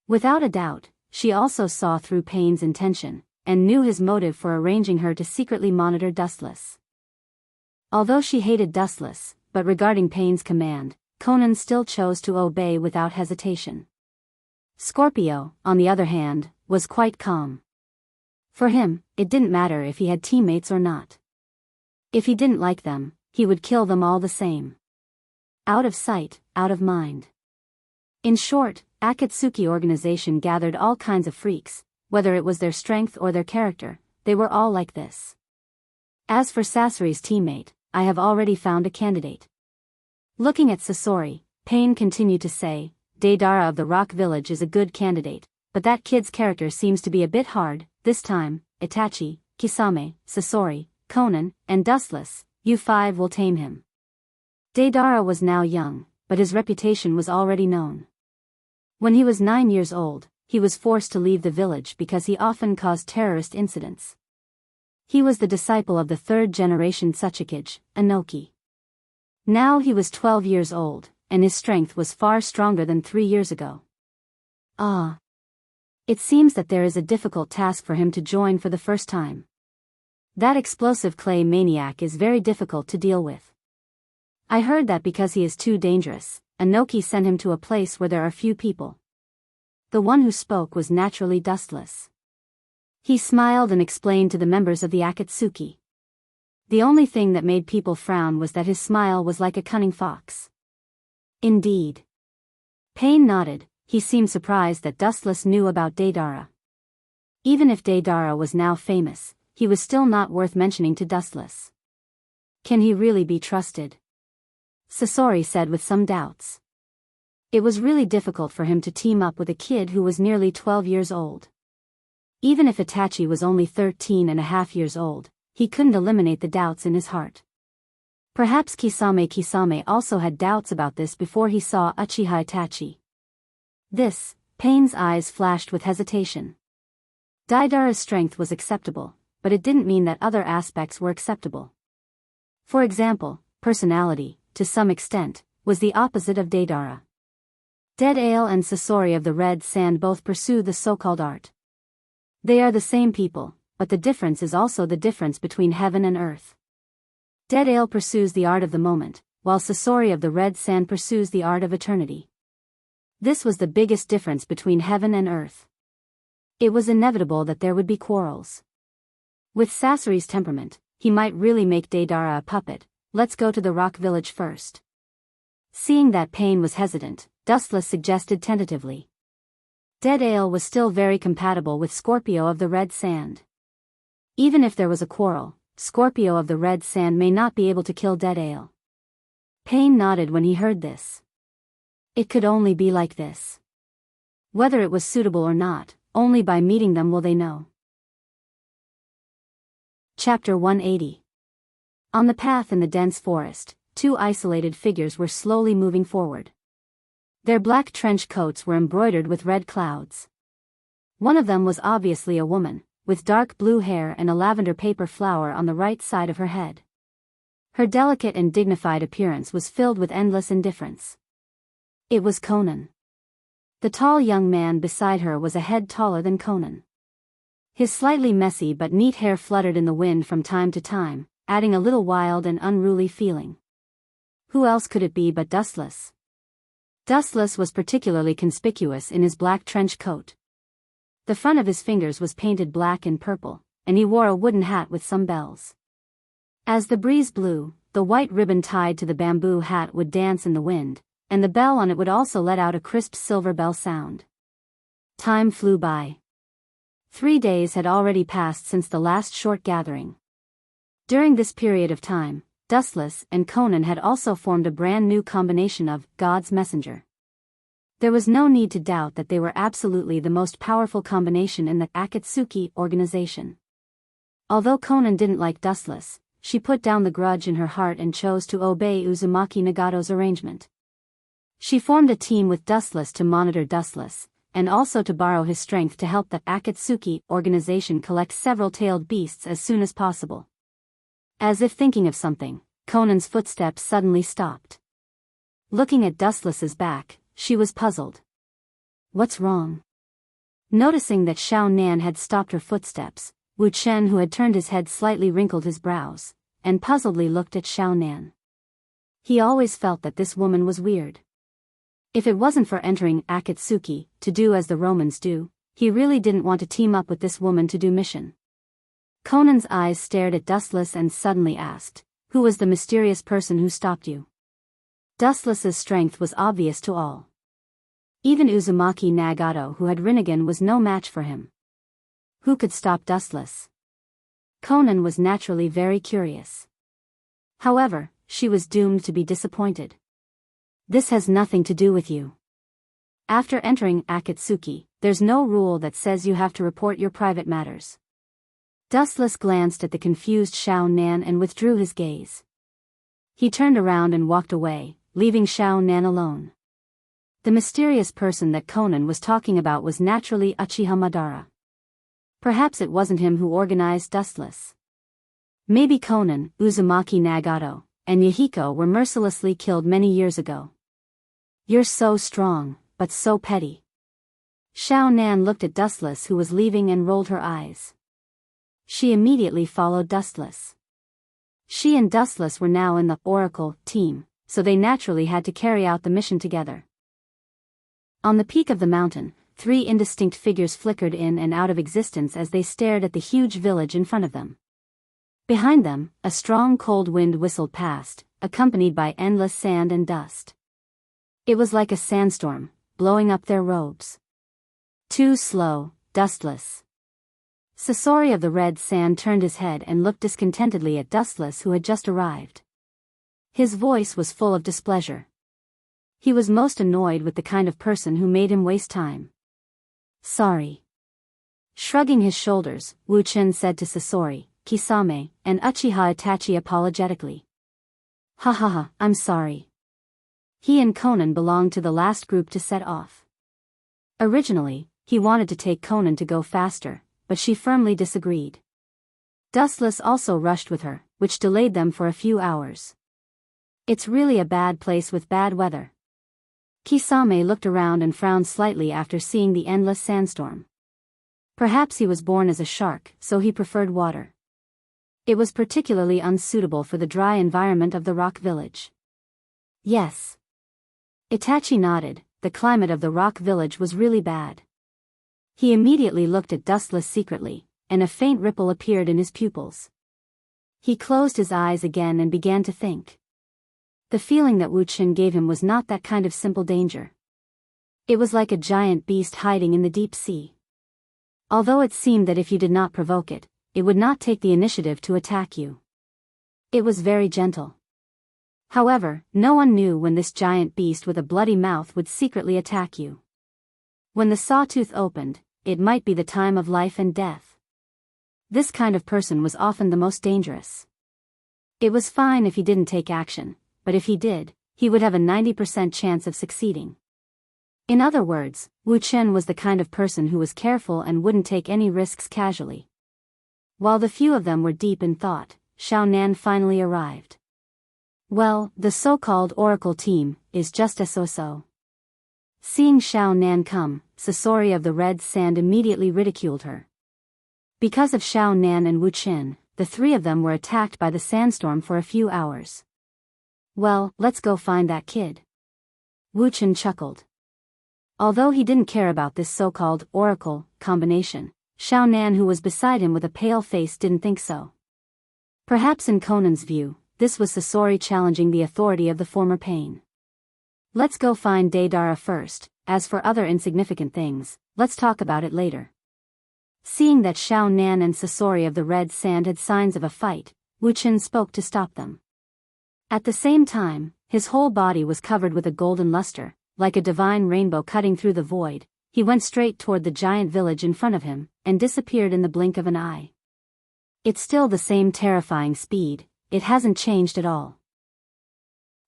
Without a doubt, she also saw through Pain's intention, and knew his motive for arranging her to secretly monitor Dustless. Although she hated Dustless, but regarding Pain's command, Conan still chose to obey without hesitation. Scorpio, on the other hand, was quite calm. For him, it didn't matter if he had teammates or not. If he didn't like them, he would kill them all the same. Out of sight, out of mind. In short, Akatsuki organization gathered all kinds of freaks, whether it was their strength or their character, they were all like this. As for Sasori's teammate, I have already found a candidate. Looking at Sasori, Pain continued to say, Deidara of the Rock Village is a good candidate, but that kid's character seems to be a bit hard. This time, Itachi, Kisame, Sasori, Conan, and Dustless, you 5 will tame him. Deidara was now young, but his reputation was already known. When he was 9 years old, he was forced to leave the village because he often caused terrorist incidents. He was the disciple of the 3rd generation Tsuchikage, Inoki. Now he was 12 years old, and his strength was far stronger than 3 years ago. Ah! It seems that there is a difficult task for him to join for the first time. That explosive clay maniac is very difficult to deal with. I heard that because he is too dangerous, Anoki sent him to a place where there are few people. The one who spoke was naturally dustless. He smiled and explained to the members of the Akatsuki. The only thing that made people frown was that his smile was like a cunning fox. Indeed. Pain nodded. He seemed surprised that Dustless knew about Deidara. Even if Deidara was now famous, he was still not worth mentioning to Dustless. Can he really be trusted? Sasori said with some doubts. It was really difficult for him to team up with a kid who was nearly 12 years old. Even if Itachi was only 13.5 years old, he couldn't eliminate the doubts in his heart. Perhaps Kisame also had doubts about this before he saw Uchiha Itachi. Pain's eyes flashed with hesitation. Deidara's strength was acceptable, but it didn't mean that other aspects were acceptable. For example, personality, to some extent, was the opposite of Deidara. Dead Ale and Sasori of the Red Sand both pursue the so-called art. They are the same people, but the difference is also the difference between heaven and earth. Dead Ale pursues the art of the moment, while Sasori of the Red Sand pursues the art of eternity. This was the biggest difference between heaven and earth. It was inevitable that there would be quarrels. With Sasori's temperament, he might really make Deidara a puppet. Let's go to the rock village first. Seeing that Pain was hesitant, Dustless suggested tentatively. Dead Ale was still very compatible with Scorpio of the Red Sand. Even if there was a quarrel, Scorpio of the Red Sand may not be able to kill Dead Ale. Pain nodded when he heard this. It could only be like this. Whether it was suitable or not, only by meeting them will they know. Chapter 180. On the path in the dense forest, two isolated figures were slowly moving forward. Their black trench coats were embroidered with red clouds. One of them was obviously a woman, with dark blue hair and a lavender paper flower on the right side of her head. Her delicate and dignified appearance was filled with endless indifference. It was Conan. The tall young man beside her was a head taller than Conan. His slightly messy but neat hair fluttered in the wind from time to time, adding a little wild and unruly feeling. Who else could it be but Dustless? Dustless was particularly conspicuous in his black trench coat. The front of his fingers was painted black and purple, and he wore a wooden hat with some bells. As the breeze blew, the white ribbon tied to the bamboo hat would dance in the wind, and the bell on it would also let out a crisp silver bell sound. Time flew by. 3 days had already passed since the last short gathering. During this period of time, Dustless and Conan had also formed a brand new combination of God's Messenger. There was no need to doubt that they were absolutely the most powerful combination in the Akatsuki organization. Although Conan didn't like Dustless, she put down the grudge in her heart and chose to obey Uzumaki Nagato's arrangement. She formed a team with Dustless to monitor Dustless, and also to borrow his strength to help the Akatsuki organization collect several tailed beasts as soon as possible. As if thinking of something, Conan's footsteps suddenly stopped. Looking at Dustless's back, she was puzzled. What's wrong? Noticing that Xiao Nan had stopped her footsteps, Wu Chen, who had turned his head slightly, wrinkled his brows, and puzzledly looked at Xiao Nan. He always felt that this woman was weird. If it wasn't for entering Akatsuki, to do as the Romans do, he really didn't want to team up with this woman to do mission. Conan's eyes stared at Dustless and suddenly asked, "Who was the mysterious person who stopped you?" Dustless's strength was obvious to all. Even Uzumaki Nagato, who had Rinnegan, was no match for him. Who could stop Dustless? Conan was naturally very curious. However, she was doomed to be disappointed. This has nothing to do with you. After entering Akatsuki, there's no rule that says you have to report your private matters. Dustless glanced at the confused Xiao Nan and withdrew his gaze. He turned around and walked away, leaving Xiao Nan alone. The mysterious person that Conan was talking about was naturally Uchiha Madara. Perhaps it wasn't him who organized Dustless. Maybe Conan, Uzumaki Nagato, and Yahiko were mercilessly killed many years ago. You're so strong, but so petty. Xiao Nan looked at Dustless, who was leaving, and rolled her eyes. She immediately followed Dustless. She and Dustless were now in the Oracle team, so they naturally had to carry out the mission together. On the peak of the mountain, 3 indistinct figures flickered in and out of existence as they stared at the huge village in front of them. Behind them, a strong cold wind whistled past, accompanied by endless sand and dust. It was like a sandstorm, blowing up their robes. Too slow, Dustless. Sasori of the red sand turned his head and looked discontentedly at Dustless, who had just arrived. His voice was full of displeasure. He was most annoyed with the kind of person who made him waste time. Sorry. Shrugging his shoulders, Wu Chen said to Sasori, Kisame, and Uchiha Itachi apologetically. Ha ha ha, I'm sorry. He and Conan belonged to the last group to set off. Originally, he wanted to take Conan to go faster, but she firmly disagreed. Dustless also rushed with her, which delayed them for a few hours. It's really a bad place with bad weather. Kisame looked around and frowned slightly after seeing the endless sandstorm. Perhaps he was born as a shark, so he preferred water. It was particularly unsuitable for the dry environment of the rock village. Yes. Itachi nodded. The climate of the rock village was really bad. He immediately looked at Dustless secretly, and a faint ripple appeared in his pupils. He closed his eyes again and began to think. The feeling that Wu Chen gave him was not that kind of simple danger. It was like a giant beast hiding in the deep sea. Although it seemed that if you did not provoke it, it would not take the initiative to attack you. It was very gentle. However, no one knew when this giant beast with a bloody mouth would secretly attack you. When the sawtooth opened, it might be the time of life and death. This kind of person was often the most dangerous. It was fine if he didn't take action, but if he did, he would have a 90% chance of succeeding. In other words, Wu Chen was the kind of person who was careful and wouldn't take any risks casually. While the few of them were deep in thought, Xiao Nan finally arrived. Well, the so-called Oracle team is just a so-so. Seeing Xiao Nan come, Sasori of the red sand immediately ridiculed her. Because of Xiao Nan and Wu Chen, the 3 of them were attacked by the sandstorm for a few hours. Well, let's go find that kid. Wu Chen chuckled. Although he didn't care about this so-called Oracle combination, Xiao Nan, who was beside him with a pale face, didn't think so. Perhaps in Conan's view, this was Sasori challenging the authority of the former pain. Let's go find Deidara first. As for other insignificant things, let's talk about it later. Seeing that Xiao Nan and Sasori of the red sand had signs of a fight, Wu Chen spoke to stop them. At the same time, his whole body was covered with a golden luster, like a divine rainbow cutting through the void. He went straight toward the giant village in front of him, and disappeared in the blink of an eye. It's still the same terrifying speed, it hasn't changed at all.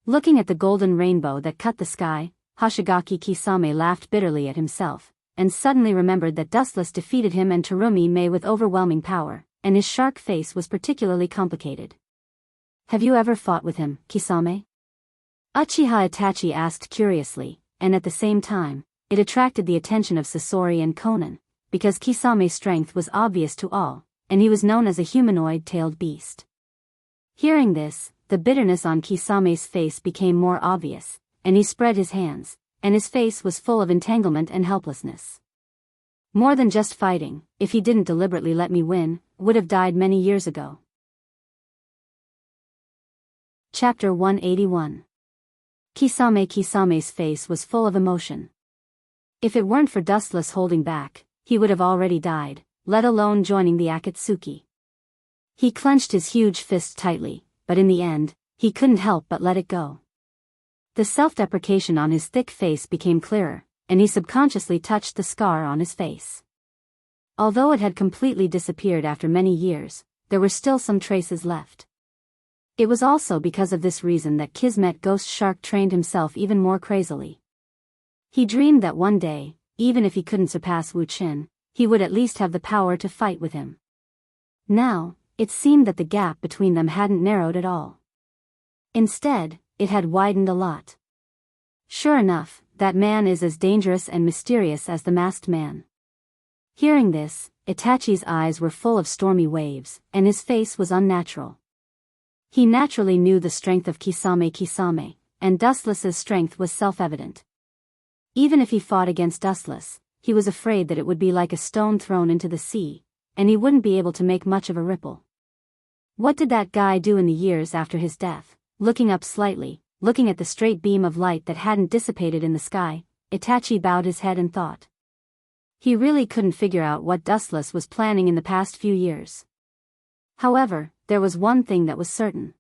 Looking at the golden rainbow that cut the sky, Hoshigaki Kisame laughed bitterly at himself, and suddenly remembered that Dustless defeated him and Terumi Mei with overwhelming power, and his shark face was particularly complicated. Have you ever fought with him, Kisame? Uchiha Itachi asked curiously, and at the same time, it attracted the attention of Sasori and Conan, because Kisame's strength was obvious to all, and he was known as a humanoid-tailed beast. Hearing this, the bitterness on Kisame's face became more obvious, and he spread his hands, and his face was full of entanglement and helplessness. More than just fighting, if he didn't deliberately let me win, would have died many years ago. Chapter 181. Kisame's face was full of emotion. If it weren't for Dustless holding back, he would have already died, let alone joining the Akatsuki. He clenched his huge fist tightly, but in the end, he couldn't help but let it go. The self-deprecation on his thick face became clearer, and he subconsciously touched the scar on his face. Although it had completely disappeared after many years, there were still some traces left. It was also because of this reason that Kismet Ghost Shark trained himself even more crazily. He dreamed that one day, even if he couldn't surpass Wu Chen, he would at least have the power to fight with him. Now, it seemed that the gap between them hadn't narrowed at all. Instead, it had widened a lot. Sure enough, that man is as dangerous and mysterious as the masked man." Hearing this, Itachi's eyes were full of stormy waves, and his face was unnatural. He naturally knew the strength of Kisame, and Dustless's strength was self-evident. Even if he fought against Dustless, he was afraid that it would be like a stone thrown into the sea, and he wouldn't be able to make much of a ripple. What did that guy do in the years after his death? Looking up slightly, looking at the straight beam of light that hadn't dissipated in the sky, Itachi bowed his head and thought. He really couldn't figure out what Dustless was planning in the past few years. However, there was one thing that was certain.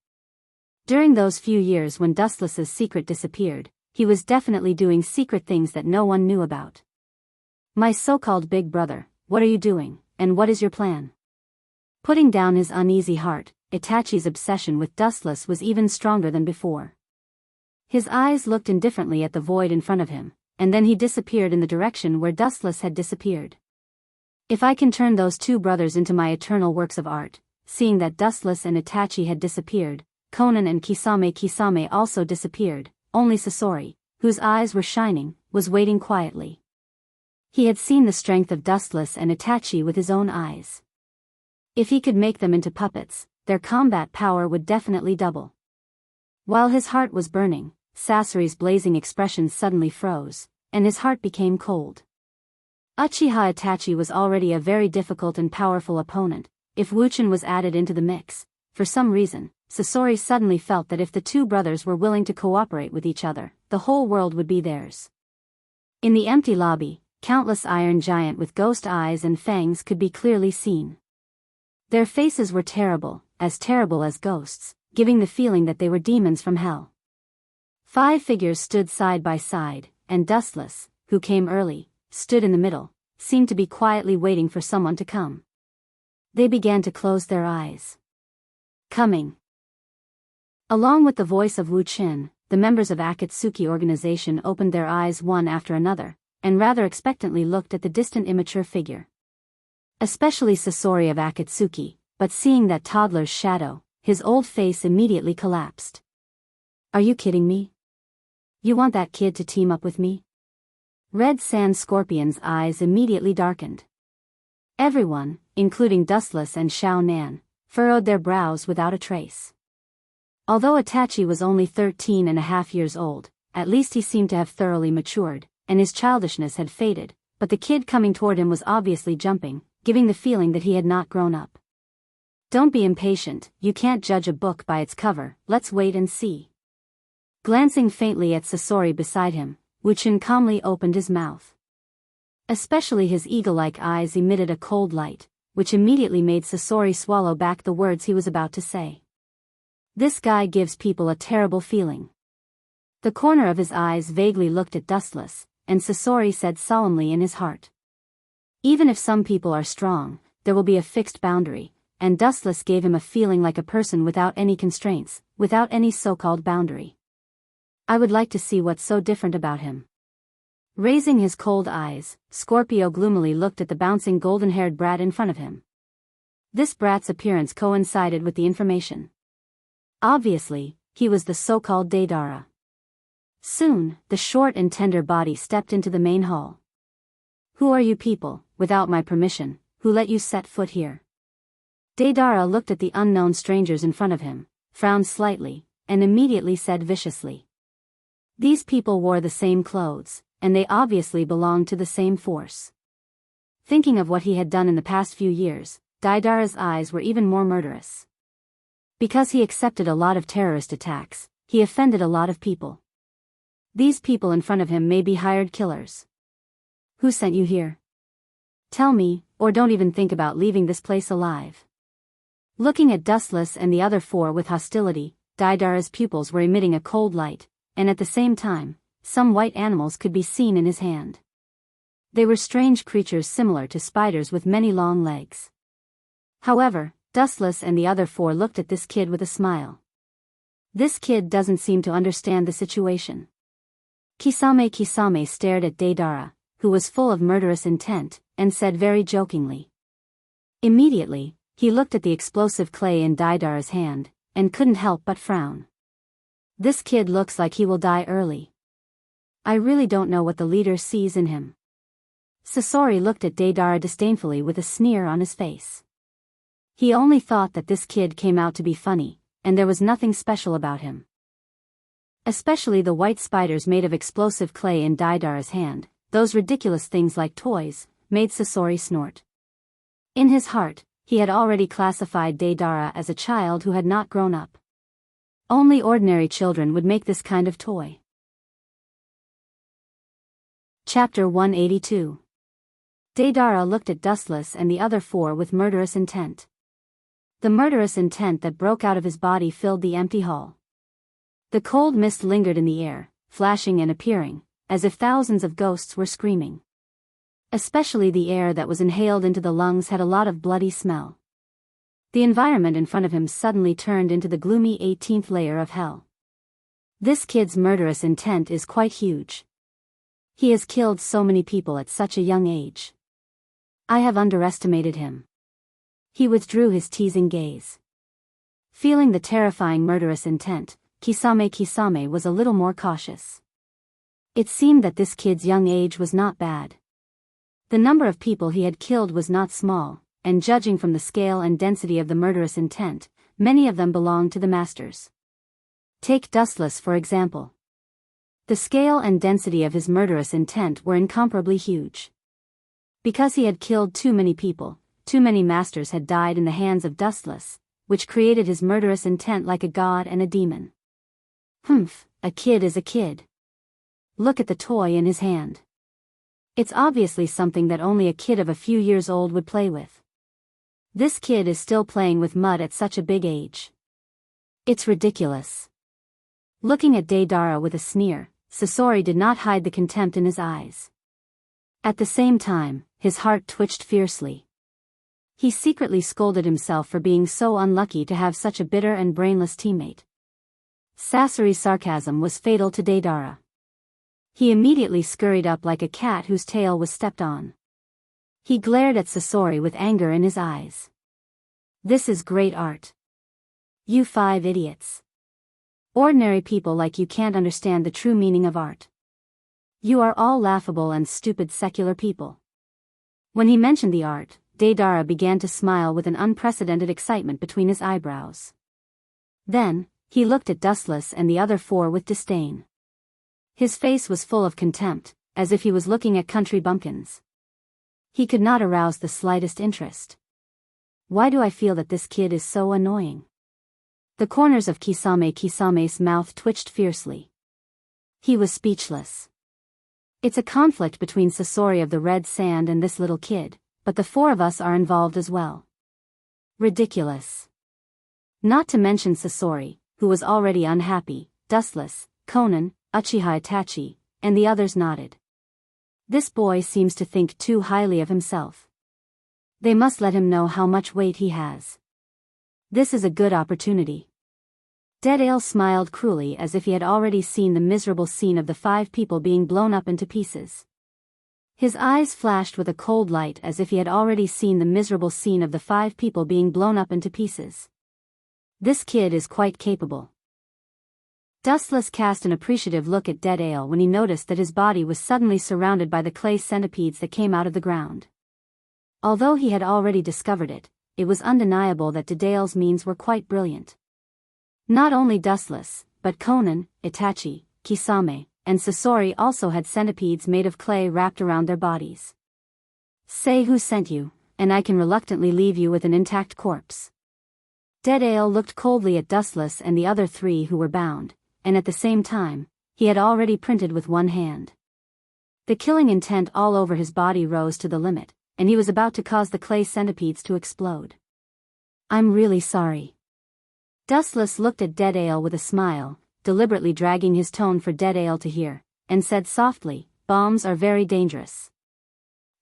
During those few years when Dustless's secret disappeared, he was definitely doing secret things that no one knew about. "My so-called big brother, what are you doing, and what is your plan?" Putting down his uneasy heart, Itachi's obsession with Dustless was even stronger than before. His eyes looked indifferently at the void in front of him, and then he disappeared in the direction where Dustless had disappeared. If I can turn those two brothers into my eternal works of art. Seeing that Dustless and Itachi had disappeared, Konan and Kisame also disappeared. Only Sasori, whose eyes were shining, was waiting quietly. He had seen the strength of Dustless and Itachi with his own eyes. If he could make them into puppets, their combat power would definitely double. While his heart was burning, Sasori's blazing expression suddenly froze, and his heart became cold. Uchiha Itachi was already a very difficult and powerful opponent. If Wuchen was added into the mix, for some reason, Sasori suddenly felt that if the two brothers were willing to cooperate with each other, the whole world would be theirs. In the empty lobby, countless iron giants with ghost eyes and fangs could be clearly seen. Their faces were terrible as ghosts, giving the feeling that they were demons from hell. 5 figures stood side by side, and Dustless, who came early, stood in the middle, seemed to be quietly waiting for someone to come. They began to close their eyes. "Coming." Along with the voice of Wu Qin, the members of Akatsuki organization opened their eyes one after another, and rather expectantly looked at the distant immature figure. Especially Sasori of Akatsuki, but seeing that toddler's shadow, his old face immediately collapsed. "Are you kidding me? You want that kid to team up with me?" Red Sand Scorpion's eyes immediately darkened. Everyone, including Dustless and Xiao Nan, furrowed their brows without a trace. Although Itachi was only 13.5 years old, at least he seemed to have thoroughly matured, and his childishness had faded, but the kid coming toward him was obviously jumping, giving the feeling that he had not grown up. "Don't be impatient, you can't judge a book by its cover, let's wait and see." Glancing faintly at Sasori beside him, Wuchen calmly opened his mouth. Especially his eagle-like eyes emitted a cold light, which immediately made Sasori swallow back the words he was about to say. This guy gives people a terrible feeling. The corner of his eyes vaguely looked at Dustless, and Sasori said solemnly in his heart. "Even if some people are strong, there will be a fixed boundary," and Dustless gave him a feeling like a person without any constraints, without any so-called boundary. "I would like to see what's so different about him." Raising his cold eyes, Scorpio gloomily looked at the bouncing golden-haired brat in front of him. This brat's appearance coincided with the information. Obviously, he was the so-called Deidara. Soon, the short and tender body stepped into the main hall. "Who are you people, without my permission, who let you set foot here?" Deidara looked at the unknown strangers in front of him, frowned slightly, and immediately said viciously. These people wore the same clothes, and they obviously belonged to the same force. Thinking of what he had done in the past few years, Deidara's eyes were even more murderous. Because he accepted a lot of terrorist attacks, he offended a lot of people. These people in front of him may be hired killers. "Who sent you here? Tell me, or don't even think about leaving this place alive." Looking at Dustless and the other 4 with hostility, Deidara's pupils were emitting a cold light, and at the same time, some white animals could be seen in his hand. They were strange creatures similar to spiders with many long legs. However, Dustless and the other 4 looked at this kid with a smile. This kid doesn't seem to understand the situation. Kisame stared at Deidara, who was full of murderous intent, and said very jokingly. Immediately, he looked at the explosive clay in Deidara's hand, and couldn't help but frown. This kid looks like he will die early. I really don't know what the leader sees in him. Sasori looked at Deidara disdainfully with a sneer on his face. He only thought that this kid came out to be funny, and there was nothing special about him. Especially the white spiders made of explosive clay in Deidara's hand, those ridiculous things like toys, made Sasori snort. In his heart, he had already classified Deidara as a child who had not grown up. Only ordinary children would make this kind of toy. Chapter 182. Deidara looked at Dustless and the other four with murderous intent. The murderous intent that broke out of his body filled the empty hall. The cold mist lingered in the air, flashing and appearing, as if thousands of ghosts were screaming. Especially the air that was inhaled into the lungs had a lot of bloody smell. The environment in front of him suddenly turned into the gloomy 18th layer of hell. This kid's murderous intent is quite huge. He has killed so many people at such a young age. I have underestimated him. He withdrew his teasing gaze. Feeling the terrifying murderous intent, Kisame was a little more cautious. It seemed that this kid's young age was not bad. The number of people he had killed was not small, and judging from the scale and density of the murderous intent, many of them belonged to the masters. Take Dustless for example. The scale and density of his murderous intent were incomparably huge. Because he had killed too many people, too many masters had died in the hands of Dustless, which created his murderous intent like a god and a demon. A kid is a kid. Look at the toy in his hand. It's obviously something that only a kid of a few years old would play with. This kid is still playing with mud at such a big age. It's ridiculous. Looking at Deidara with a sneer, Sasori did not hide the contempt in his eyes. At the same time, his heart twitched fiercely. He secretly scolded himself for being so unlucky to have such a bitter and brainless teammate. Sasori's sarcasm was fatal to Deidara. He immediately scurried up like a cat whose tail was stepped on. He glared at Sasori with anger in his eyes. This is great art. You 5 idiots. Ordinary people like you can't understand the true meaning of art. You are all laughable and stupid secular people. When he mentioned the art, Deidara began to smile with an unprecedented excitement between his eyebrows. Then, he looked at Dustless and the other four with disdain. His face was full of contempt, as if he was looking at country bumpkins. He could not arouse the slightest interest. Why do I feel that this kid is so annoying? The corners of Kisame's mouth twitched fiercely. He was speechless. It's a conflict between Sasori of the Red Sand and this little kid, but the 4 of us are involved as well. Ridiculous. Not to mention Sasori, who was already unhappy, Dustless, Conan, Uchiha Itachi, and the others nodded. This boy seems to think too highly of himself. They must let him know how much weight he has. This is a good opportunity. Deadale smiled cruelly as if he had already seen the miserable scene of the 5 people being blown up into pieces. His eyes flashed with a cold light as if he had already seen the miserable scene of the 5 people being blown up into pieces. This kid is quite capable. Dustless cast an appreciative look at Deadale when he noticed that his body was suddenly surrounded by the clay centipedes that came out of the ground. Although he had already discovered it, it was undeniable that Deadale's means were quite brilliant. Not only Dustless, but Conan, Itachi, Kisame, and Sasori also had centipedes made of clay wrapped around their bodies. Say who sent you, and I can reluctantly leave you with an intact corpse. Deadale looked coldly at Dustless and the other 3 who were bound, and at the same time, he had already printed with one hand. The killing intent all over his body rose to the limit, and he was about to cause the clay centipedes to explode. I'm really sorry. Dustless looked at Deadale with a smile, deliberately dragging his tone for Deadale to hear, and said softly, bombs are very dangerous.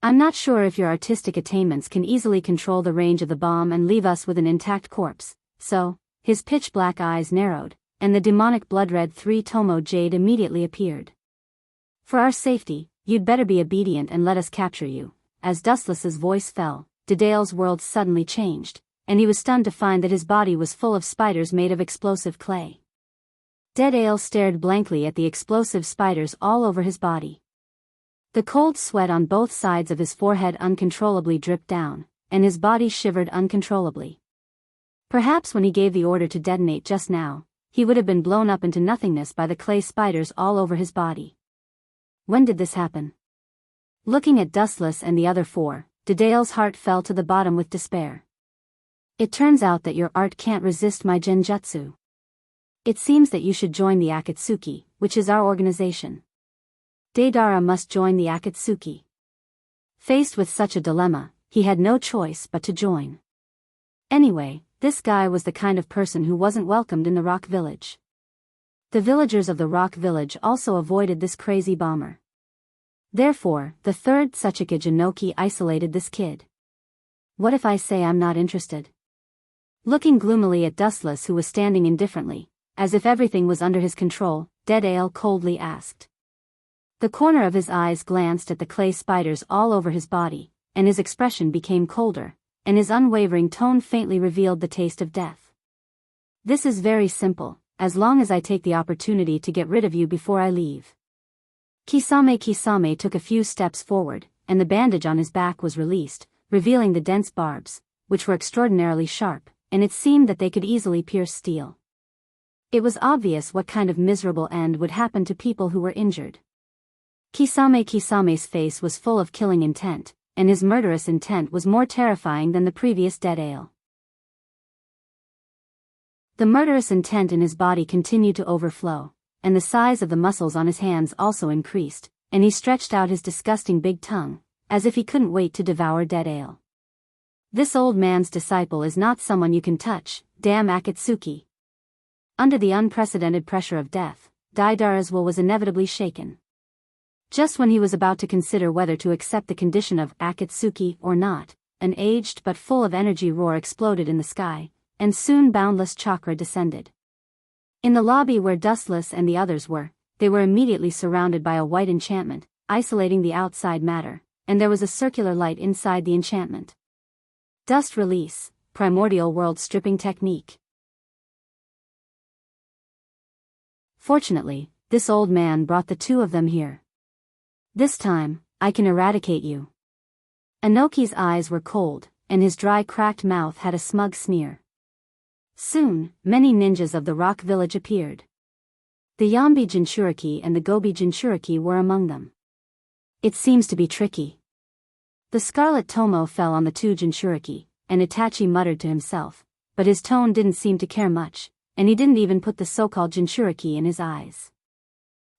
I'm not sure if your artistic attainments can easily control the range of the bomb and leave us with an intact corpse, so, his pitch-black eyes narrowed, and the demonic blood-red 3-tomo jade immediately appeared. For our safety, you'd better be obedient and let us capture you. As Dustless's voice fell, Deadale's world suddenly changed, and he was stunned to find that his body was full of spiders made of explosive clay. Dead Ale stared blankly at the explosive spiders all over his body. The cold sweat on both sides of his forehead uncontrollably dripped down, and his body shivered uncontrollably. Perhaps when he gave the order to detonate just now, he would have been blown up into nothingness by the clay spiders all over his body. When did this happen? Looking at Dustless and the other four, Dedale's heart fell to the bottom with despair. It turns out that your art can't resist my genjutsu. It seems that you should join the Akatsuki, which is our organization. Deidara must join the Akatsuki. Faced with such a dilemma, he had no choice but to join. Anyway, this guy was the kind of person who wasn't welcomed in the Rock Village. The villagers of the Rock Village also avoided this crazy bomber. Therefore, the third Tsuchika Jinoki isolated this kid. What if I say I'm not interested? Looking gloomily at Dustless, who was standing indifferently, as if everything was under his control, Dead Ale coldly asked. The corner of his eyes glanced at the clay spiders all over his body, and his expression became colder, and his unwavering tone faintly revealed the taste of death. This is very simple, as long as I take the opportunity to get rid of you before I leave. Kisame took a few steps forward, and the bandage on his back was released, revealing the dense barbs, which were extraordinarily sharp, and it seemed that they could easily pierce steel. It was obvious what kind of miserable end would happen to people who were injured. Kisame's face was full of killing intent, and his murderous intent was more terrifying than the previous Dead Ale. The murderous intent in his body continued to overflow, and the size of the muscles on his hands also increased, and he stretched out his disgusting big tongue, as if he couldn't wait to devour Dead Ale. This old man's disciple is not someone you can touch, damn Akatsuki. Under the unprecedented pressure of death, Deidara's will was inevitably shaken. Just when he was about to consider whether to accept the condition of Akatsuki or not, an aged but full of energy roar exploded in the sky, and soon boundless chakra descended. In the lobby where Dustless and the others were, they were immediately surrounded by a white enchantment, isolating the outside matter, and there was a circular light inside the enchantment. Dust release, primordial world stripping technique. Fortunately, this old man brought the two of them here. This time, I can eradicate you. Inoki's eyes were cold, and his dry cracked mouth had a smug sneer. Soon, many ninjas of the Rock Village appeared. The Yambi Jinchuriki and the Gobi Jinchuriki were among them. It seems to be tricky. The Scarlet Tomo fell on the two Jinchuriki, and Itachi muttered to himself, but his tone didn't seem to care much, and he didn't even put the so-called Jinchuriki in his eyes.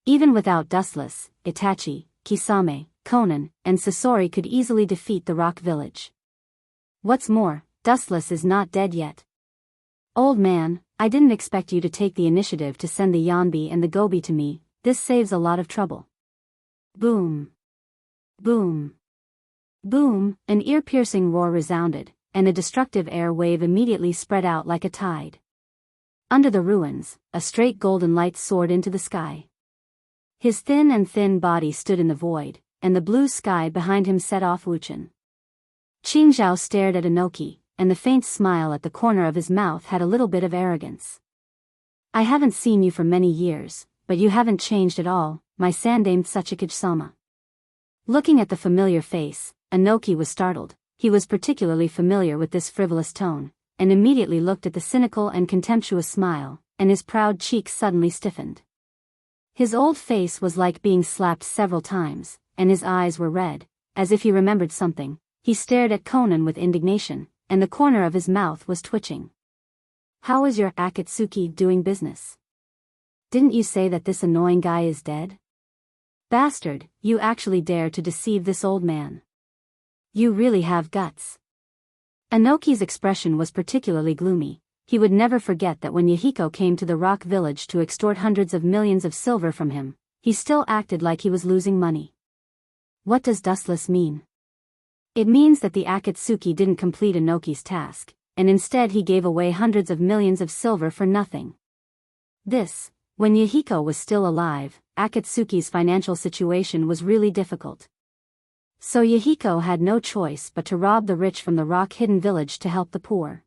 Even without Dustless, Itachi, Kisame, Konan, and Sasori could easily defeat the Rock Village. What's more, Dustless is not dead yet. Old man, I didn't expect you to take the initiative to send the Yanbi and the Gobi to me, this saves a lot of trouble. Boom. Boom. Boom, an ear-piercing roar resounded, and a destructive air wave immediately spread out like a tide. Under the ruins, a straight golden light soared into the sky. His thin body stood in the void, and the blue sky behind him set off Wuchen. Qingzhao stared at Inoki, and the faint smile at the corner of his mouth had a little bit of arrogance. I haven't seen you for many years, but you haven't changed at all, my sandaime Tsuchikage-sama. Looking at the familiar face, Inoki was startled. He was particularly familiar with this frivolous tone, and immediately looked at the cynical and contemptuous smile, and his proud cheeks suddenly stiffened. His old face was like being slapped several times, and his eyes were red, as if he remembered something. He stared at Konan with indignation, and the corner of his mouth was twitching. How is your Akatsuki doing business? Didn't you say that this annoying guy is dead? Bastard, you actually dare to deceive this old man. You really have guts. Inoki's expression was particularly gloomy. He would never forget that when Yahiko came to the Rock Village to extort hundreds of millions of silver from him, he still acted like he was losing money. What does Dustless mean? It means that the Akatsuki didn't complete Inoki's task, and instead he gave away hundreds of millions of silver for nothing. This, when Yahiko was still alive, Akatsuki's financial situation was really difficult. So Yahiko had no choice but to rob the rich from the rock-hidden village to help the poor.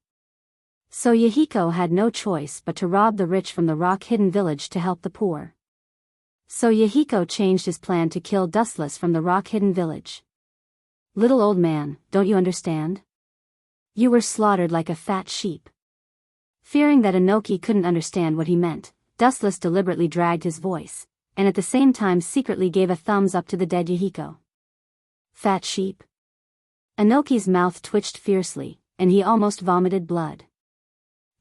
So Yahiko had no choice but to rob the rich from the rock-hidden village to help the poor. So Yahiko changed his plan to kill Dustless from the rock-hidden village. Little old man, don't you understand? You were slaughtered like a fat sheep. Fearing that Inoki couldn't understand what he meant, Dustless deliberately dragged his voice, and at the same time secretly gave a thumbs up to the dead Yahiko. Fat sheep? Inoki's mouth twitched fiercely, and he almost vomited blood.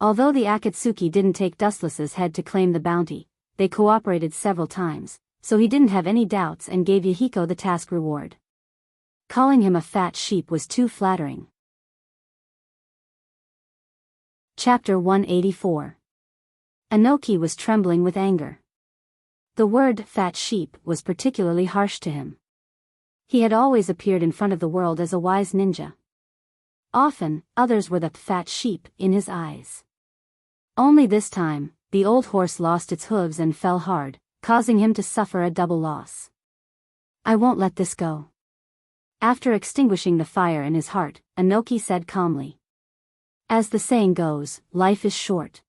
Although the Akatsuki didn't take Dustless's head to claim the bounty, they cooperated several times, so he didn't have any doubts and gave Yahiko the task reward. Calling him a fat sheep was too flattering. Chapter 184. Inoki was trembling with anger. The word fat sheep was particularly harsh to him. He had always appeared in front of the world as a wise ninja. Often, others were the fat sheep in his eyes. Only this time, the old horse lost its hooves and fell hard, causing him to suffer a double loss. I won't let this go. After extinguishing the fire in his heart, Inoki said calmly. As the saying goes, life is short.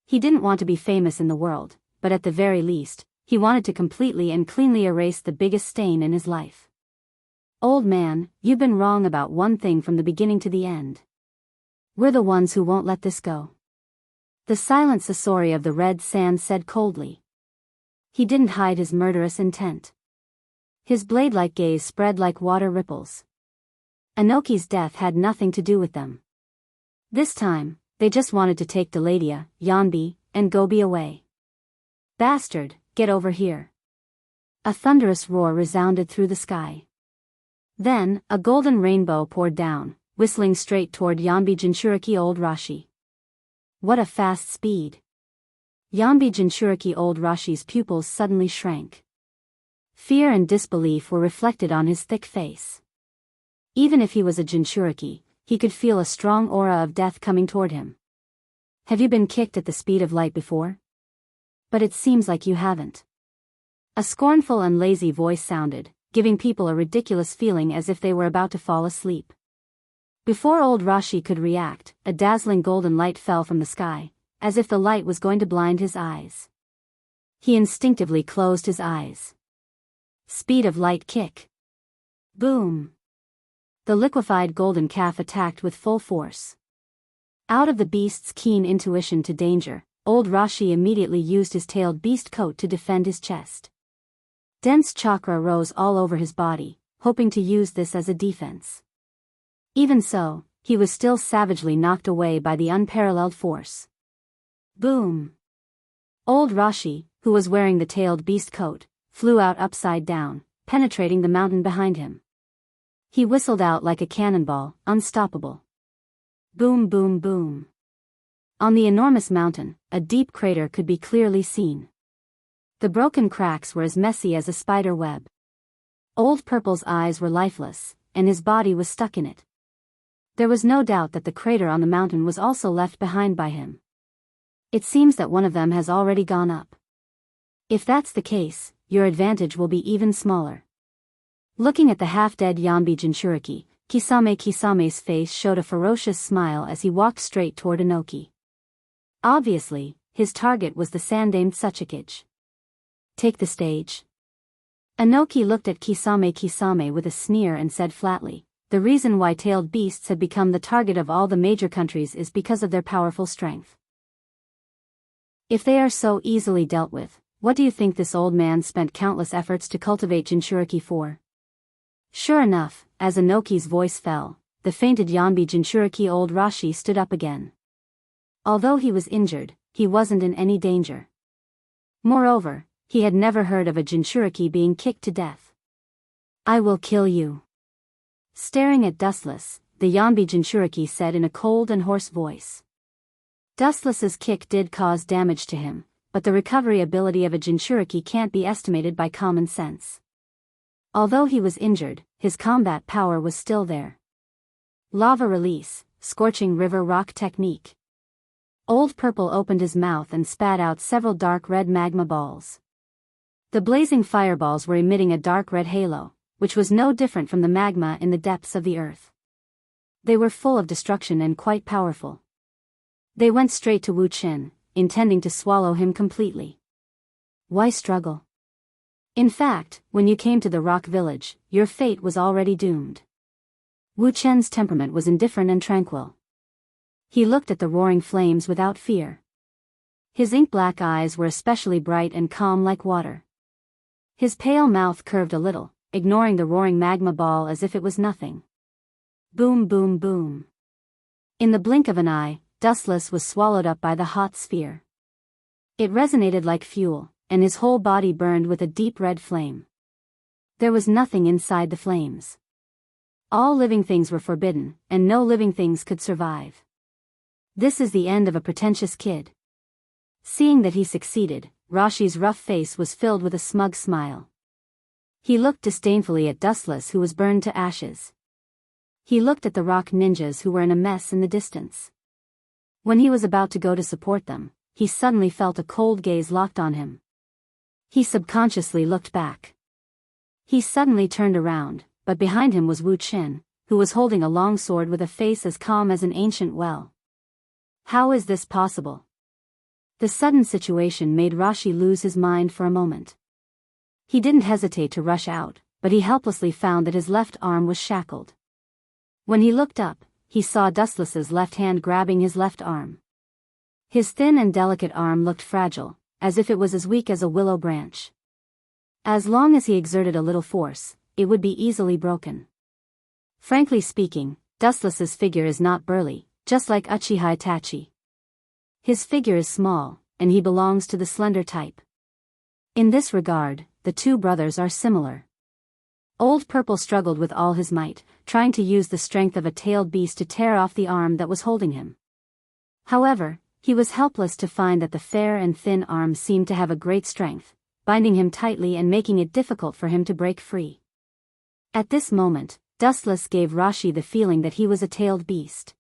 He didn't want to be famous in the world, but at the very least, he wanted to completely and cleanly erase the biggest stain in his life. Old man, you've been wrong about one thing from the beginning to the end. We're the ones who won't let this go. The silent Sasori of the Red Sand said coldly. He didn't hide his murderous intent. His blade-like gaze spread like water ripples. Inoki's death had nothing to do with them. This time, they just wanted to take Deladia, Yanbi, and Gobi away. Bastard, get over here. A thunderous roar resounded through the sky. Then, a golden rainbow poured down, whistling straight toward Yanbi Jinchuriki Old Rashi. What a fast speed! Yanbi Jinchuriki Old Rashi's pupils suddenly shrank. Fear and disbelief were reflected on his thick face. Even if he was a Jinchuriki, he could feel a strong aura of death coming toward him. Have you been kicked at the speed of light before? But it seems like you haven't. A scornful and lazy voice sounded, giving people a ridiculous feeling as if they were about to fall asleep. Before old Rashi could react, a dazzling golden light fell from the sky, as if the light was going to blind his eyes. He instinctively closed his eyes. Speed of light kick. Boom! The liquefied golden calf attacked with full force. Out of the beast's keen intuition to danger, old Rashi immediately used his tailed beast coat to defend his chest. Dense chakra rose all over his body, hoping to use this as a defense. Even so, he was still savagely knocked away by the unparalleled force. Boom! Old Rashi, who was wearing the tailed beast coat, flew out upside down, penetrating the mountain behind him. He whistled out like a cannonball, unstoppable. Boom boom boom. On the enormous mountain, a deep crater could be clearly seen. The broken cracks were as messy as a spider web. Old Purple's eyes were lifeless, and his body was stuck in it. There was no doubt that the crater on the mountain was also left behind by him. It seems that one of them has already gone up. If that's the case, your advantage will be even smaller. Looking at the half-dead Yanbi Jinchuriki, Kisame's face showed a ferocious smile as he walked straight toward Inoki. Obviously, his target was the Sandamed Tsuchikage. Take the stage. Inoki looked at Kisame with a sneer and said flatly, the reason why tailed beasts had become the target of all the major countries is because of their powerful strength. If they are so easily dealt with, what do you think this old man spent countless efforts to cultivate Jinchuriki for? Sure enough, as Inoki's voice fell, the fainted Yanbi Jinchuriki Old Rashi stood up again. Although he was injured, he wasn't in any danger. Moreover, he had never heard of a Jinchuriki being kicked to death. I will kill you. Staring at Dustless, the Yanbi Jinchuriki said in a cold and hoarse voice. Dustless's kick did cause damage to him, but the recovery ability of a Jinchuriki can't be estimated by common sense. Although he was injured, his combat power was still there. Lava release, scorching river rock technique. Old Purple opened his mouth and spat out several dark red magma balls. The blazing fireballs were emitting a dark red halo, which was no different from the magma in the depths of the earth. They were full of destruction and quite powerful. They went straight to Wu Chen, intending to swallow him completely. Why struggle? In fact, when you came to the rock village, your fate was already doomed. Wu Chen's temperament was indifferent and tranquil. He looked at the roaring flames without fear. His ink-black eyes were especially bright and calm like water. His pale mouth curved a little, ignoring the roaring magma ball as if it was nothing. Boom, boom, boom. In the blink of an eye, Dustless was swallowed up by the hot sphere. It resonated like fuel, and his whole body burned with a deep red flame. There was nothing inside the flames. All living things were forbidden, and no living things could survive. This is the end of a pretentious kid. Seeing that he succeeded, Rashi's rough face was filled with a smug smile. He looked disdainfully at Dustless, who was burned to ashes. He looked at the rock ninjas who were in a mess in the distance. When he was about to go to support them, he suddenly felt a cold gaze locked on him. He subconsciously looked back. He suddenly turned around, but behind him was Wu Chen, who was holding a long sword with a face as calm as an ancient well. How is this possible? The sudden situation made Rashi lose his mind for a moment. He didn't hesitate to rush out, but he helplessly found that his left arm was shackled. When he looked up, he saw Dustless's left hand grabbing his left arm. His thin and delicate arm looked fragile, as if it was as weak as a willow branch. As long as he exerted a little force, it would be easily broken. Frankly speaking, Dustless's figure is not burly, just like Uchiha Itachi. His figure is small, and he belongs to the slender type. In this regard, the two brothers are similar. Old Purple struggled with all his might, trying to use the strength of a tailed beast to tear off the arm that was holding him. However, he was helpless to find that the fair and thin arm seemed to have a great strength, binding him tightly and making it difficult for him to break free. At this moment, Dustless gave Rashi the feeling that he was a tailed beast.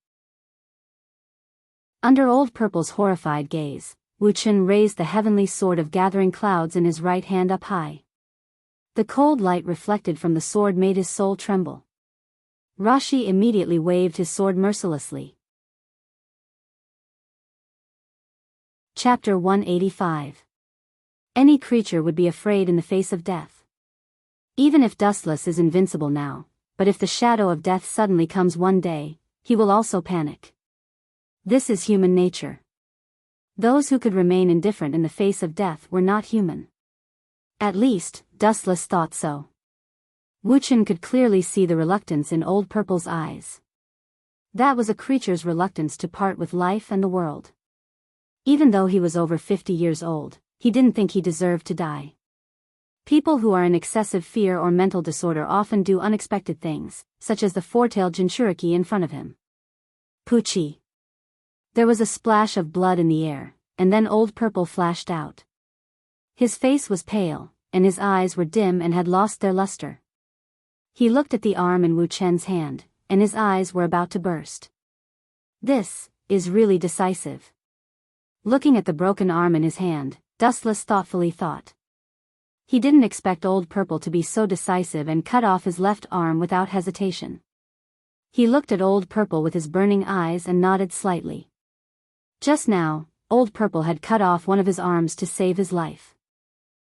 Under Old Purple's horrified gaze, Wu Chen raised the heavenly sword of gathering clouds in his right hand up high. The cold light reflected from the sword made his soul tremble. Rashi immediately waved his sword mercilessly. Chapter 185. Any creature would be afraid in the face of death. Even if Dustless is invincible now, but if the shadow of death suddenly comes one day, he will also panic. This is human nature. Those who could remain indifferent in the face of death were not human. At least, Dustless thought so. Wu Chen could clearly see the reluctance in Old Purple's eyes. That was a creature's reluctance to part with life and the world. Even though he was over 50 years old, he didn't think he deserved to die. People who are in excessive fear or mental disorder often do unexpected things, such as the four-tailed Jinchuriki in front of him. Poochie. There was a splash of blood in the air, and then Old Purple flashed out. His face was pale, and his eyes were dim and had lost their luster. He looked at the arm in Wu Chen's hand, and his eyes were about to burst. This is really decisive. Looking at the broken arm in his hand, Dustless thoughtfully thought. He didn't expect Old Purple to be so decisive and cut off his left arm without hesitation. He looked at Old Purple with his burning eyes and nodded slightly. Just now, Old Purple had cut off one of his arms to save his life.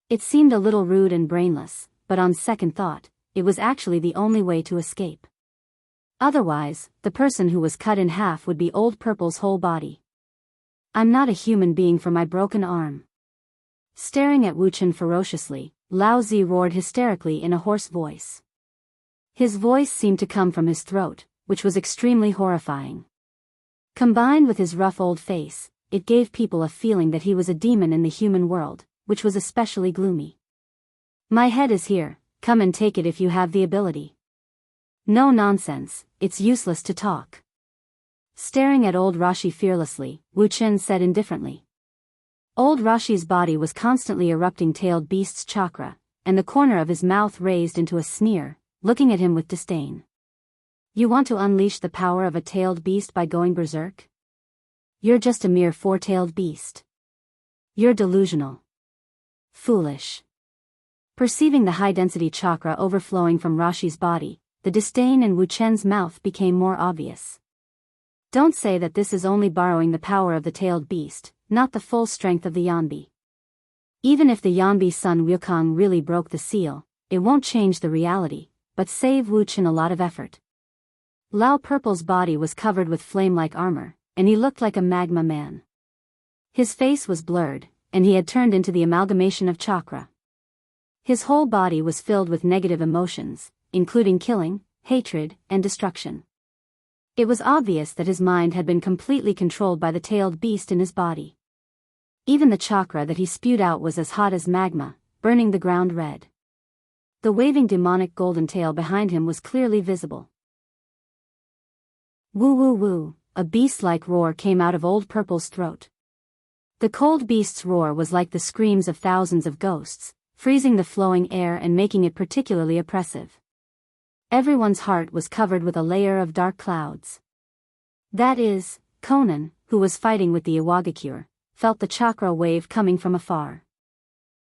It seemed a little rude and brainless, but on second thought, it was actually the only way to escape. Otherwise, the person who was cut in half would be Old Purple's whole body. I'm not a human being for my broken arm. Staring at Wu Chen ferociously, Lao Zi roared hysterically in a hoarse voice. His voice seemed to come from his throat, which was extremely horrifying. Combined with his rough old face, it gave people a feeling that he was a demon in the human world, which was especially gloomy. My head is here, come and take it if you have the ability. No nonsense, it's useless to talk. Staring at old Rashi fearlessly, Wu Chen said indifferently. Old Rashi's body was constantly erupting tailed beast's chakra, and the corner of his mouth raised into a sneer, looking at him with disdain. You want to unleash the power of a tailed beast by going berserk? You're just a mere four-tailed beast. You're delusional. Foolish. Perceiving the high-density chakra overflowing from Rashi's body, the disdain in Wu Chen's mouth became more obvious. Don't say that this is only borrowing the power of the tailed beast, not the full strength of the Yanbi. Even if the Yanbi Sun Wukong really broke the seal, it won't change the reality, but save Wu Chen a lot of effort. Lao Purple's body was covered with flame-like armor, and he looked like a magma man. His face was blurred, and he had turned into the amalgamation of chakra. His whole body was filled with negative emotions, including killing, hatred, and destruction. It was obvious that his mind had been completely controlled by the tailed beast in his body. Even the chakra that he spewed out was as hot as magma, burning the ground red. The waving demonic golden tail behind him was clearly visible. Woo woo woo, a beast-like roar came out of Old Purple's throat. The cold beast's roar was like the screams of thousands of ghosts, freezing the flowing air and making it particularly oppressive. Everyone's heart was covered with a layer of dark clouds. That is, Conan, who was fighting with the Iwagakure, felt the chakra wave coming from afar.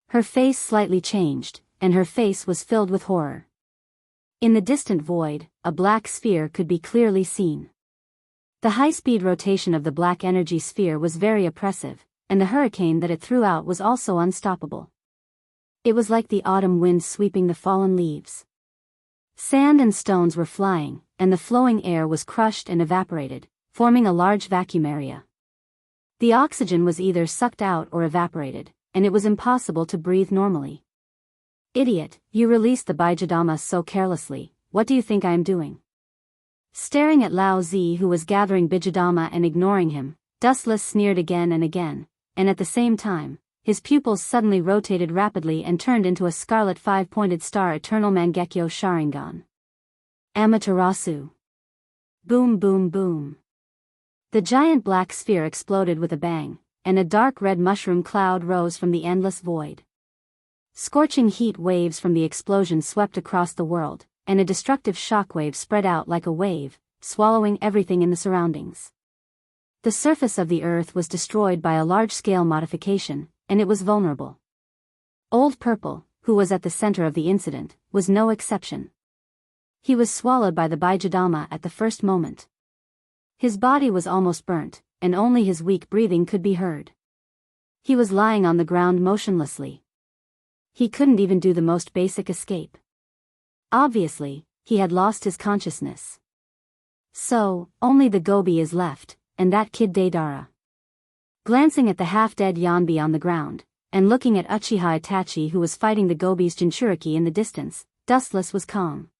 Her face slightly changed, and her face was filled with horror. In the distant void, a black sphere could be clearly seen. The high-speed rotation of the black energy sphere was very oppressive, and the hurricane that it threw out was also unstoppable. It was like the autumn wind sweeping the fallen leaves. Sand and stones were flying, and the flowing air was crushed and evaporated, forming a large vacuum area. The oxygen was either sucked out or evaporated, and it was impossible to breathe normally. Idiot, you released the Bijadama so carelessly, what do you think I am doing? Staring at Lao Zi, who was gathering Bijadama and ignoring him, Dustless sneered again, and at the same time, his pupils suddenly rotated rapidly and turned into a scarlet five-pointed star Eternal Mangekyo Sharingan. Amaterasu. Boom boom boom. The giant black sphere exploded with a bang, and a dark red mushroom cloud rose from the endless void. Scorching heat waves from the explosion swept across the world, and a destructive shockwave spread out like a wave, swallowing everything in the surroundings. The surface of the earth was destroyed by a large-scale modification, and it was vulnerable. Old Purple, who was at the center of the incident, was no exception. He was swallowed by the Bijadama at the first moment. His body was almost burnt, and only his weak breathing could be heard. He was lying on the ground motionlessly. He couldn't even do the most basic escape. Obviously, he had lost his consciousness. So, only the Gobi is left, and that kid Deidara. Glancing at the half-dead Yanbi on the ground, and looking at Uchiha Itachi who was fighting the Gobi's Jinchuriki in the distance, Dustless was calm.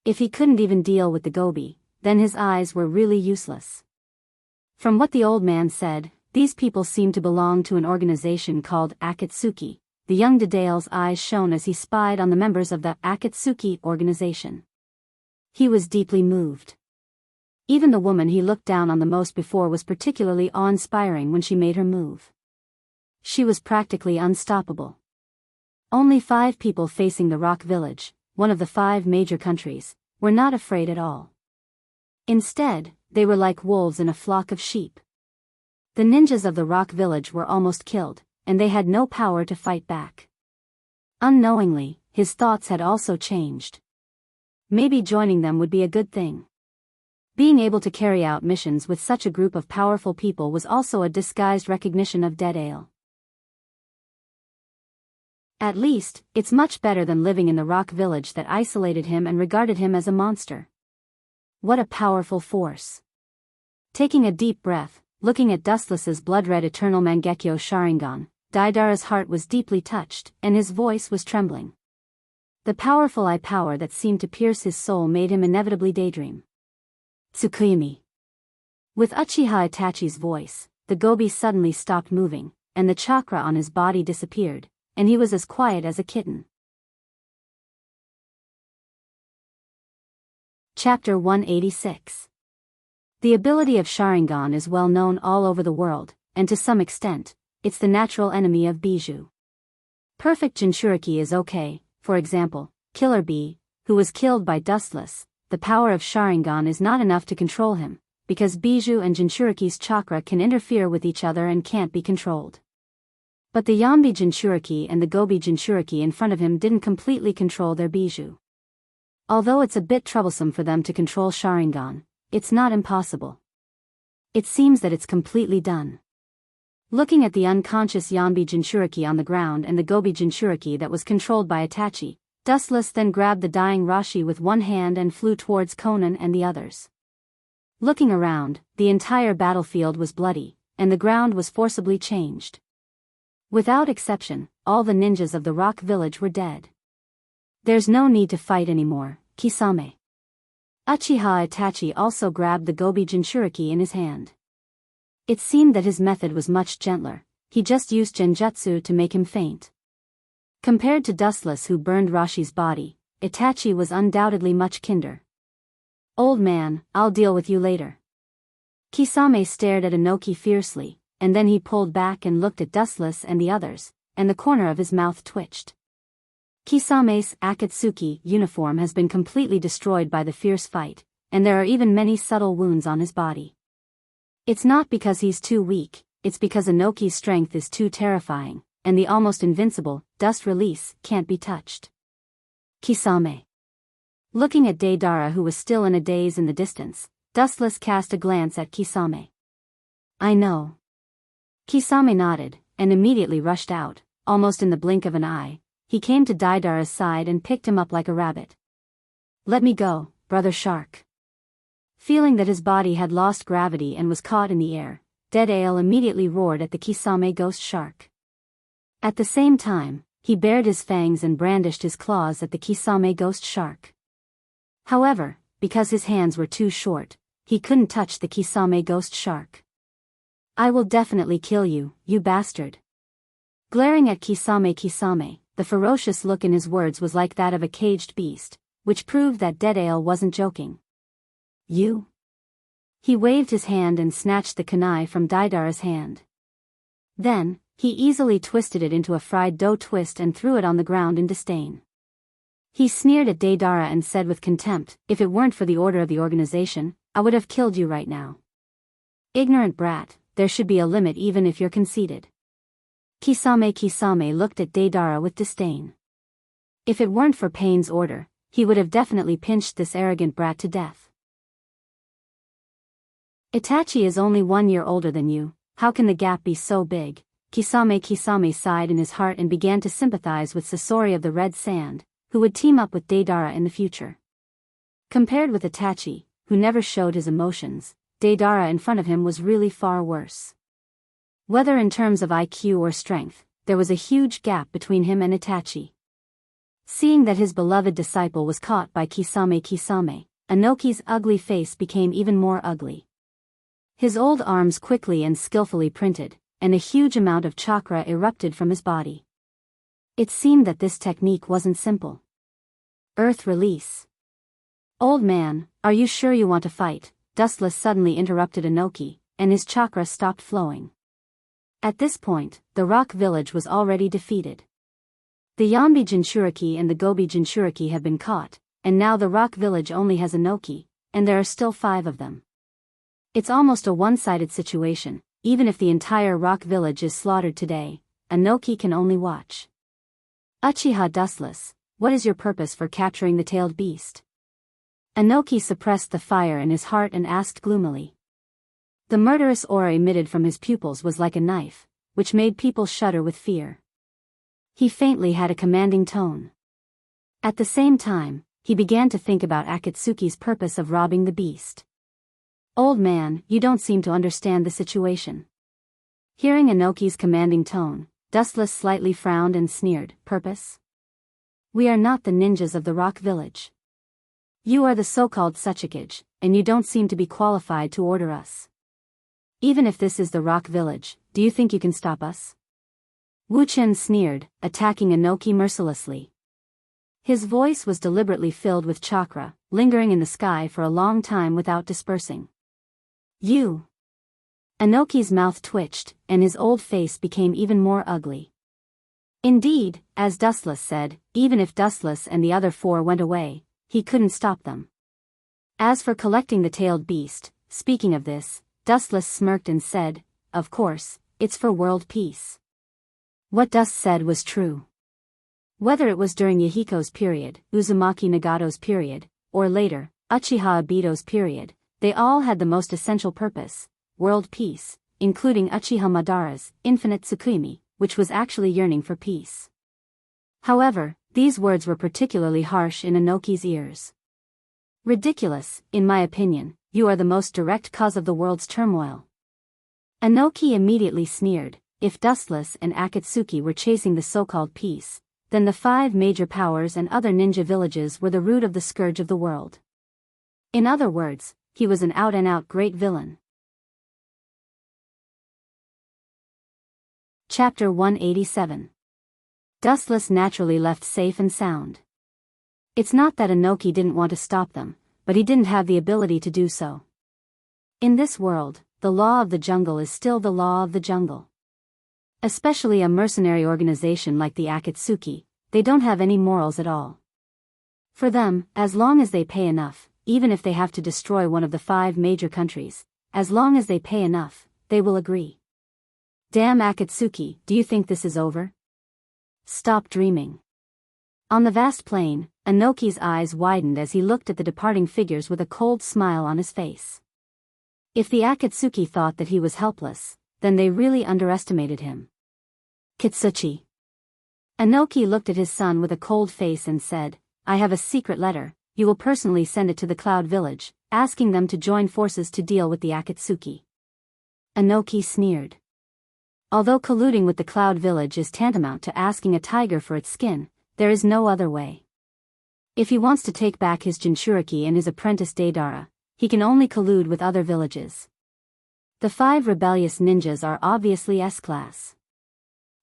If he couldn't even deal with the Gobi, then his eyes were really useless. From what the old man said, these people seemed to belong to an organization called Akatsuki. The young Dedale's eyes shone as he spied on the members of the Akatsuki organization. He was deeply moved. Even the woman he looked down on the most before was particularly awe-inspiring when she made her move. She was practically unstoppable. Only 5 people facing the Rock Village, one of the 5 major countries, were not afraid at all. Instead, they were like wolves in a flock of sheep. The ninjas of the Rock Village were almost killed, and they had no power to fight back. Unknowingly, his thoughts had also changed. Maybe joining them would be a good thing. Being able to carry out missions with such a group of powerful people was also a disguised recognition of Dedale. At least, it's much better than living in the Rock Village that isolated him and regarded him as a monster. What a powerful force. Taking a deep breath, looking at Dustless's blood-red Eternal Mangekyo Sharingan, Deidara's heart was deeply touched, and his voice was trembling. The powerful eye power that seemed to pierce his soul made him inevitably daydream. Tsukuyami. With Uchiha Itachi's voice, the Gobi suddenly stopped moving, and the chakra on his body disappeared, and he was as quiet as a kitten. Chapter 186. The ability of Sharingan is well known all over the world, and to some extent, it's the natural enemy of Bijou. Perfect Jinchuriki is okay, for example, Killer Bee, who was killed by Dustless. The power of Sharingan is not enough to control him, because Bijou and Jinchuriki's chakra can interfere with each other and can't be controlled. But the Yanbi Jinchuriki and the Gobi Jinchuriki in front of him didn't completely control their Bijou. Although it's a bit troublesome for them to control Sharingan, it's not impossible. It seems that it's completely done. Looking at the unconscious Yanbi Jinchuriki on the ground and the Gobi Jinchuriki that was controlled by Itachi, Dustless then grabbed the dying Rashi with one hand and flew towards Conan and the others. Looking around, the entire battlefield was bloody, and the ground was forcibly changed. Without exception, all the ninjas of the rock village were dead. There's no need to fight anymore, Kisame. Uchiha Itachi also grabbed the Gobi Jinchuriki in his hand. It seemed that his method was much gentler, he just used genjutsu to make him faint. Compared to Dustless who burned Rashi's body, Itachi was undoubtedly much kinder. Old man, I'll deal with you later. Kisame stared at Inoki fiercely, and then he pulled back and looked at Dustless and the others, and the corner of his mouth twitched. Kisame's Akatsuki uniform has been completely destroyed by the fierce fight, and there are even many subtle wounds on his body. It's not because he's too weak, it's because Inoki's strength is too terrifying, and the almost invincible, dust release, can't be touched. Kisame. Looking at Deidara who was still in a daze in the distance, Dustless cast a glance at Kisame. I know. Kisame nodded, and immediately rushed out, almost in the blink of an eye. He came to Deidara's side and picked him up like a rabbit. Let me go, brother shark. Feeling that his body had lost gravity and was caught in the air, Dead Ale immediately roared at the Kisame ghost shark. At the same time, he bared his fangs and brandished his claws at the Kisame ghost shark. However, because his hands were too short, he couldn't touch the Kisame ghost shark. I will definitely kill you, you bastard. Glaring at Kisame, the ferocious look in his words was like that of a caged beast, which proved that Dead Ale wasn't joking. You? He waved his hand and snatched the kunai from Deidara's hand. Then, he easily twisted it into a fried dough twist and threw it on the ground in disdain. He sneered at Deidara and said with contempt, if it weren't for the order of the organization, I would have killed you right now. Ignorant brat, there should be a limit even if you're conceited. Kisame looked at Deidara with disdain. If it weren't for Pain's order, he would have definitely pinched this arrogant brat to death. Itachi is only 1 year older than you, how can the gap be so big? Kisame sighed in his heart and began to sympathize with Sasori of the Red Sand, who would team up with Deidara in the future. Compared with Itachi, who never showed his emotions, Deidara in front of him was really far worse. Whether in terms of IQ or strength, there was a huge gap between him and Itachi. Seeing that his beloved disciple was caught by Kisame, Inoki's ugly face became even more ugly. His old arms quickly and skillfully printed, and a huge amount of chakra erupted from his body. It seemed that this technique wasn't simple. Earth release. Old man, are you sure you want to fight? Dustless suddenly interrupted Inoki, and his chakra stopped flowing. At this point, the rock village was already defeated. The Yanbi Jinchuriki and the Gobi Jinchuriki have been caught, and now the rock village only has Inoki, and there are still 5 of them. It's almost a one-sided situation. Even if the entire rock village is slaughtered today, Inoki can only watch. Uchiha Dustless, what is your purpose for capturing the tailed beast? Inoki suppressed the fire in his heart and asked gloomily. The murderous aura emitted from his pupils was like a knife, which made people shudder with fear. He faintly had a commanding tone. At the same time, he began to think about Akatsuki's purpose of robbing the beast. Old man, you don't seem to understand the situation. Hearing Inoki's commanding tone, Dustless slightly frowned and sneered, purpose? We are not the ninjas of the rock village. You are the so-called Tsuchikage, and you don't seem to be qualified to order us. Even if this is the rock village, do you think you can stop us? Wu Chen sneered, attacking Inoki mercilessly. His voice was deliberately filled with chakra, lingering in the sky for a long time without dispersing. You! Inoki's mouth twitched, and his old face became even more ugly. Indeed, as Dustless said, even if Dustless and the other 4 went away, he couldn't stop them. As for collecting the tailed beast, speaking of this, Dustless smirked and said, of course, it's for world peace. What Dust said was true. Whether it was during Yahiko's period, Uzumaki Nagato's period, or later, Uchiha Obito's period, they all had the most essential purpose, world peace, including Uchiha Madara's infinite Tsukimi, which was actually yearning for peace. However, these words were particularly harsh in Inoki's ears. Ridiculous, in my opinion, you are the most direct cause of the world's turmoil. Inoki immediately sneered. If Dustless and Akatsuki were chasing the so-called peace, then the 5 major powers and other ninja villages were the root of the scourge of the world. In other words, he was an out-and-out great villain. Chapter 187. Dustless naturally left safe and sound. It's not that Inoki didn't want to stop them, but he didn't have the ability to do so. In this world, the law of the jungle is still the law of the jungle. Especially a mercenary organization like the Akatsuki, they don't have any morals at all. For them, as long as they pay enough, even if they have to destroy one of the 5 major countries, as long as they pay enough, they will agree. Damn Akatsuki, do you think this is over? Stop dreaming. On the vast plain, Inoki's eyes widened as he looked at the departing figures with a cold smile on his face. If the Akatsuki thought that he was helpless, then they really underestimated him. Kitsuchi. Inoki looked at his son with a cold face and said, I have a secret letter, you will personally send it to the Cloud Village, asking them to join forces to deal with the Akatsuki. Inoki sneered. Although colluding with the Cloud Village is tantamount to asking a tiger for its skin, there is no other way. If he wants to take back his Jinchuriki and his apprentice Deidara, he can only collude with other villages. The 5 rebellious ninjas are obviously S-class.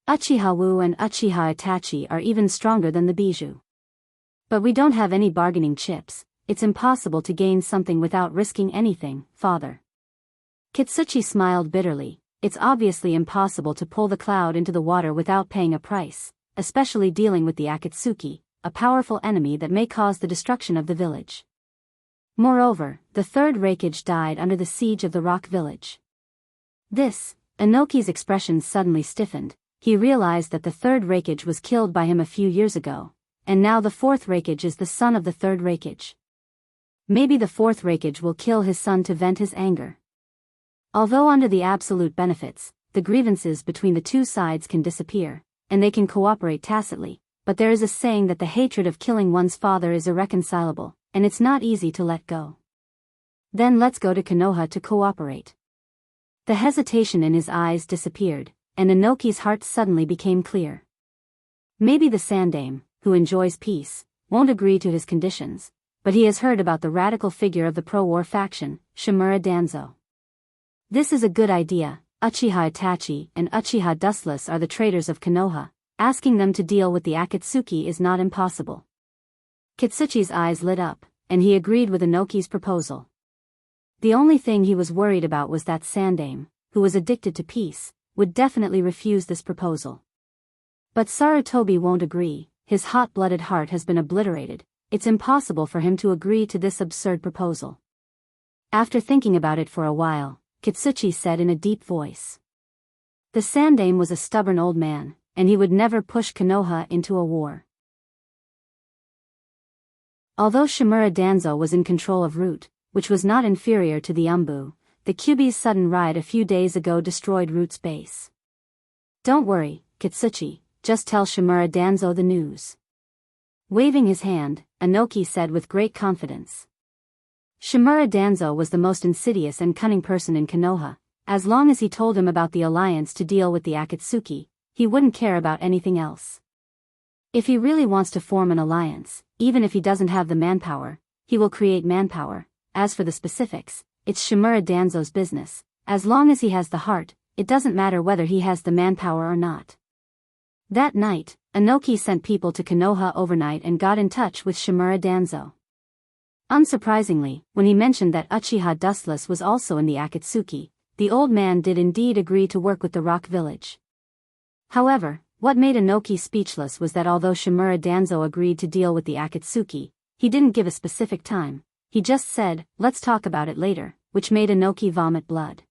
Uchiha Wu and Uchiha Itachi are even stronger than the Bijou. But we don't have any bargaining chips, it's impossible to gain something without risking anything, father. Kitsuchi smiled bitterly. It's obviously impossible to pull the cloud into the water without paying a price, especially dealing with the Akatsuki, a powerful enemy that may cause the destruction of the village. Moreover, the 3rd Reikage died under the siege of the rock village. Inoki's expression suddenly stiffened. He realized that the 3rd Reikage was killed by him a few years ago, and now the 4th Reikage is the son of the 3rd Reikage. Maybe the 4th Reikage will kill his son to vent his anger. Although under the absolute benefits, the grievances between the 2 sides can disappear, and they can cooperate tacitly, but there is a saying that the hatred of killing one's father is irreconcilable, and it's not easy to let go. Then let's go to Konoha to cooperate. The hesitation in his eyes disappeared, and Inoki's heart suddenly became clear. Maybe the Sandame, who enjoys peace, won't agree to his conditions, but he has heard about the radical figure of the pro-war faction, Shimura Danzo. This is a good idea. Uchiha Itachi and Uchiha Dustless are the traitors of Konoha. Asking them to deal with the Akatsuki is not impossible. Kitsuchi's eyes lit up, and he agreed with Inoki's proposal. The only thing he was worried about was that Sandame, who was addicted to peace, would definitely refuse this proposal. But Sarutobi won't agree. His hot-blooded heart has been obliterated. It's impossible for him to agree to this absurd proposal. After thinking about it for a while, Kitsuchi said in a deep voice. The Sandame was a stubborn old man, and he would never push Konoha into a war. Although Shimura Danzo was in control of Root, which was not inferior to the Umbu, the Kyuubi's sudden ride a few days ago destroyed Root's base. Don't worry, Kitsuchi, just tell Shimura Danzo the news. Waving his hand, Inoki said with great confidence. Shimura Danzo was the most insidious and cunning person in Konoha. As long as he told him about the alliance to deal with the Akatsuki, he wouldn't care about anything else. If he really wants to form an alliance, even if he doesn't have the manpower, he will create manpower. As for the specifics, it's Shimura Danzo's business. As long as he has the heart, it doesn't matter whether he has the manpower or not. That night, Inoki sent people to Konoha overnight and got in touch with Shimura Danzo. Unsurprisingly, when he mentioned that Uchiha Dustless was also in the Akatsuki, the old man did indeed agree to work with the rock village. However, what made Inoki speechless was that although Shimura Danzo agreed to deal with the Akatsuki, he didn't give a specific time. He just said, let's talk about it later, which made Inoki vomit blood.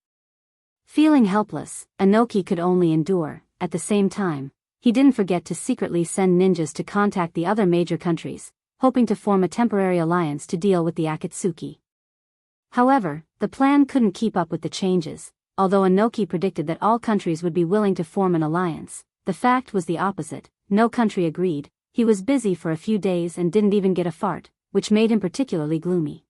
Feeling helpless, Inoki could only endure. At the same time, he didn't forget to secretly send ninjas to contact the other major countries, hoping to form a temporary alliance to deal with the Akatsuki. However, the plan couldn't keep up with the changes. although Inoki predicted that all countries would be willing to form an alliance, the fact was the opposite. No country agreed. He was busy for a few days and didn't even get a fart, which made him particularly gloomy.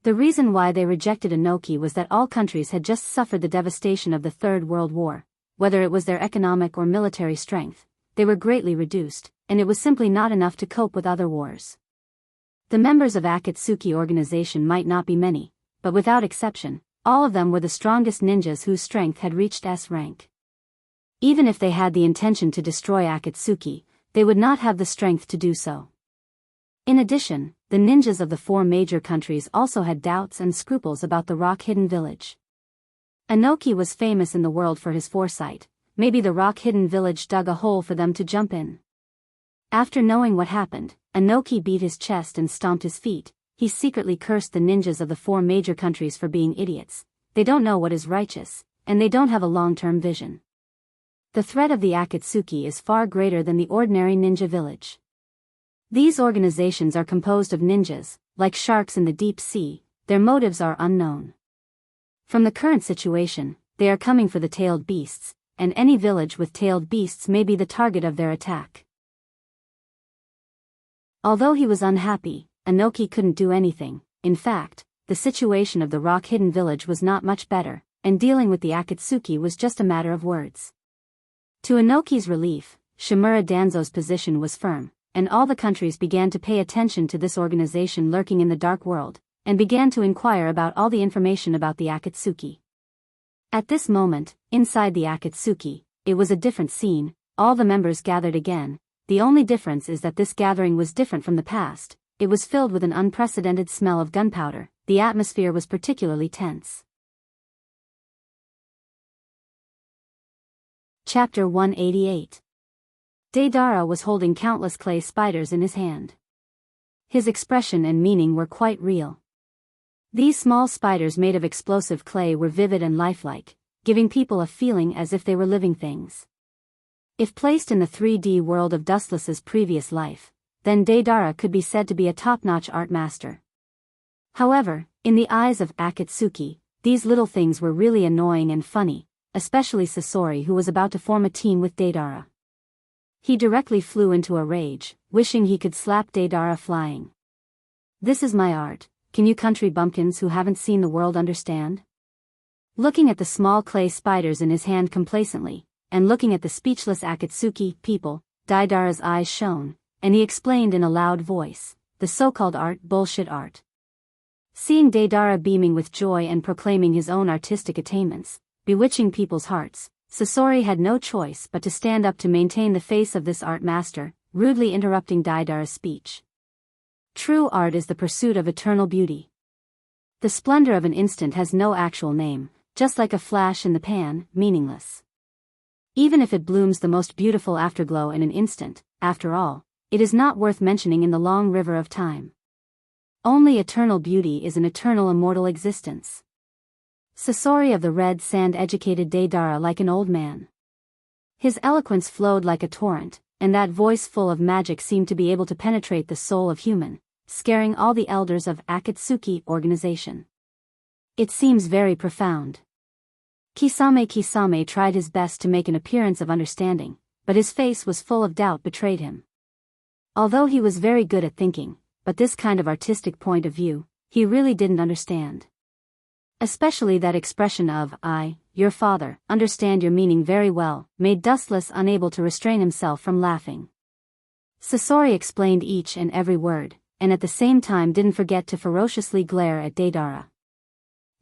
The reason why they rejected Inoki was that all countries had just suffered the devastation of the Third World War. Whether it was their economic or military strength, they were greatly reduced, and it was simply not enough to cope with other wars. The members of Akatsuki organization might not be many, but without exception, all of them were the strongest ninjas whose strength had reached S rank. Even if they had the intention to destroy Akatsuki, they would not have the strength to do so. In addition, the ninjas of the four major countries also had doubts and scruples about the rock-hidden village. Inoki was famous in the world for his foresight. Maybe the rock-hidden village dug a hole for them to jump in. After knowing what happened, Inoki beat his chest and stomped his feet. He secretly cursed the ninjas of the four major countries for being idiots. They don't know what is righteous, and they don't have a long-term vision. The threat of the Akatsuki is far greater than the ordinary ninja village. These organizations are composed of ninjas, like sharks in the deep sea. Their motives are unknown. From the current situation, they are coming for the tailed beasts, and any village with tailed beasts may be the target of their attack. Although he was unhappy, Inoki couldn't do anything. In fact, the situation of the rock-hidden village was not much better, and dealing with the Akatsuki was just a matter of words. To Inoki's relief, Shimura Danzo's position was firm, and all the countries began to pay attention to this organization lurking in the dark world, and began to inquire about all the information about the Akatsuki. At this moment, inside the Akatsuki, it was a different scene. All the members gathered again. The only difference is that this gathering was different from the past. It was filled with an unprecedented smell of gunpowder. The atmosphere was particularly tense. Chapter 188. Deidara was holding countless clay spiders in his hand. His expression and meaning were quite real. These small spiders made of explosive clay were vivid and lifelike, giving people a feeling as if they were living things. If placed in the 3D world of Dustless's previous life, then Deidara could be said to be a top-notch art master. However, in the eyes of Akatsuki, these little things were really annoying and funny, especially Sasori, who was about to form a team with Deidara. He directly flew into a rage, wishing he could slap Deidara flying. "This is my art. Can you country bumpkins who haven't seen the world understand?" Looking at the small clay spiders in his hand complacently, and looking at the speechless Akatsuki people, Deidara's eyes shone, and he explained in a loud voice, "The so-called art, bullshit art." Seeing Deidara beaming with joy and proclaiming his own artistic attainments, bewitching people's hearts, Sasori had no choice but to stand up to maintain the face of this art master, rudely interrupting Deidara's speech. True art is the pursuit of eternal beauty. The splendor of an instant has no actual name, just like a flash in the pan, meaningless. Even if it blooms the most beautiful afterglow in an instant, after all, it is not worth mentioning in the long river of time. Only eternal beauty is an eternal immortal existence. Sasori of the red sand educated Deidara like an old man. His eloquence flowed like a torrent, and that voice full of magic seemed to be able to penetrate the soul of human, scaring all the elders of Akatsuki organization. It seems very profound. Kisame tried his best to make an appearance of understanding, but his face was full of doubt betrayed him. Although he was very good at thinking, but this kind of artistic point of view, he really didn't understand. Especially that expression of, "I, your father, understand your meaning very well," made Dustless unable to restrain himself from laughing. Sasori explained each and every word, and at the same time didn't forget to ferociously glare at Deidara.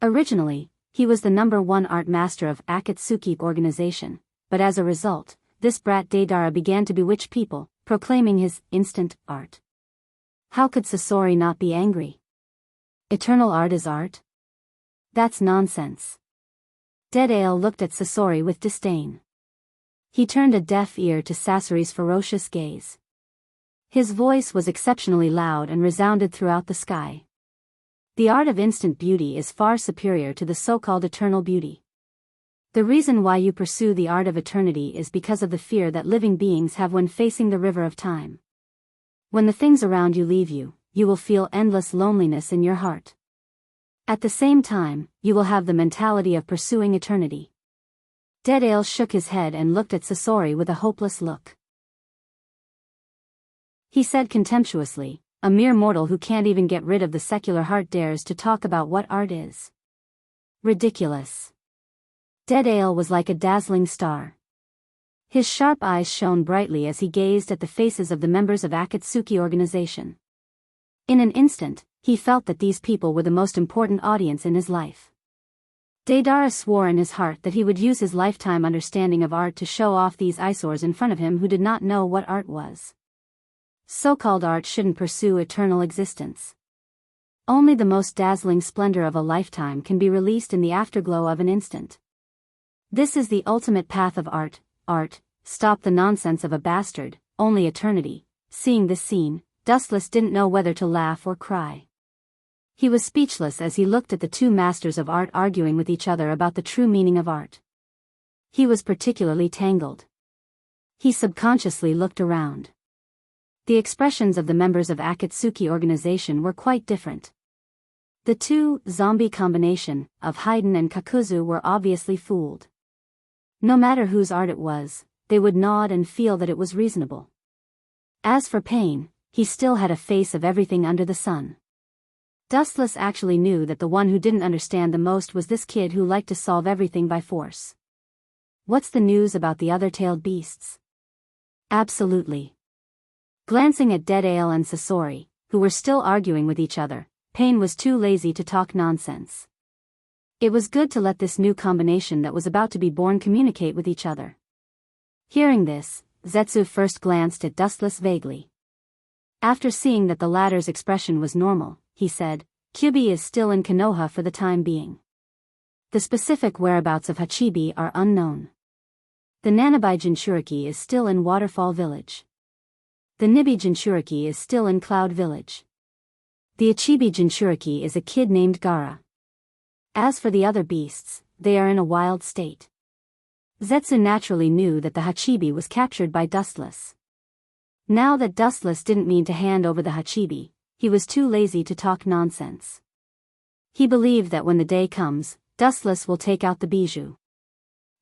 Originally, he was the #1 art master of Akatsuki organization, but as a result, this brat Deidara began to bewitch people, proclaiming his instant art. How could Sasori not be angry? Eternal art is art? That's nonsense. Deidara looked at Sasori with disdain. He turned a deaf ear to Sasori's ferocious gaze. His voice was exceptionally loud and resounded throughout the sky. The art of instant beauty is far superior to the so-called eternal beauty. The reason why you pursue the art of eternity is because of the fear that living beings have when facing the river of time. When the things around you leave you, you will feel endless loneliness in your heart. At the same time, you will have the mentality of pursuing eternity. Deadale shook his head and looked at Sasori with a hopeless look. He said contemptuously, "A mere mortal who can't even get rid of the secular heart dares to talk about what art is. Ridiculous." Deadale was like a dazzling star. His sharp eyes shone brightly as he gazed at the faces of the members of Akatsuki organization. In an instant, he felt that these people were the most important audience in his life. Deidara swore in his heart that he would use his lifetime understanding of art to show off these eyesores in front of him who did not know what art was. So-called art shouldn't pursue eternal existence. Only the most dazzling splendor of a lifetime can be released in the afterglow of an instant. This is the ultimate path of art. Art, stop the nonsense of a bastard, only eternity. Seeing this scene, Dustless didn't know whether to laugh or cry. He was speechless as he looked at the two masters of art arguing with each other about the true meaning of art. He was particularly tangled. He subconsciously looked around. The expressions of the members of Akatsuki organization were quite different. The two zombie combination of Haydn and Kakuzu were obviously fooled. No matter whose art it was, they would nod and feel that it was reasonable. As for Pain, he still had a face of everything under the sun. Dustless actually knew that the one who didn't understand the most was this kid who liked to solve everything by force. What's the news about the other tailed beasts? Absolutely. Glancing at Deadale and Sasori, who were still arguing with each other, Pain was too lazy to talk nonsense. It was good to let this new combination that was about to be born communicate with each other. Hearing this, Zetsu first glanced at Dustless vaguely. After seeing that the latter's expression was normal, he said, "Kyubi is still in Konoha for the time being. The specific whereabouts of Hachibi are unknown. The Nanabai Jinchuriki is still in Waterfall Village. The Nibi Jinchuriki is still in Cloud Village. The Ichibi Jinchuriki is a kid named Gara. As for the other beasts, they are in a wild state." Zetsu naturally knew that the Hachibi was captured by Dustless. Now that Dustless didn't mean to hand over the Hachibi, he was too lazy to talk nonsense. He believed that when the day comes, Dustless will take out the bijou.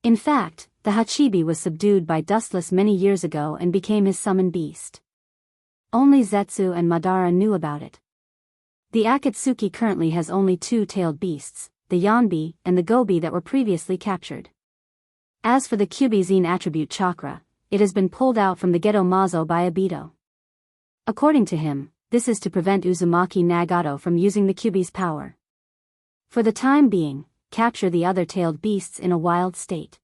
In fact, the Hachibi was subdued by Dustless many years ago and became his summoned beast. Only Zetsu and Madara knew about it. The Akatsuki currently has only two tailed beasts, the Yanbi and the Gobi that were previously captured. As for the Kyubi-Zen attribute chakra, it has been pulled out from the Geto Mazo by Obito. According to him, this is to prevent Uzumaki Nagato from using the Kyubi's power. For the time being, capture the other tailed beasts in a wild state.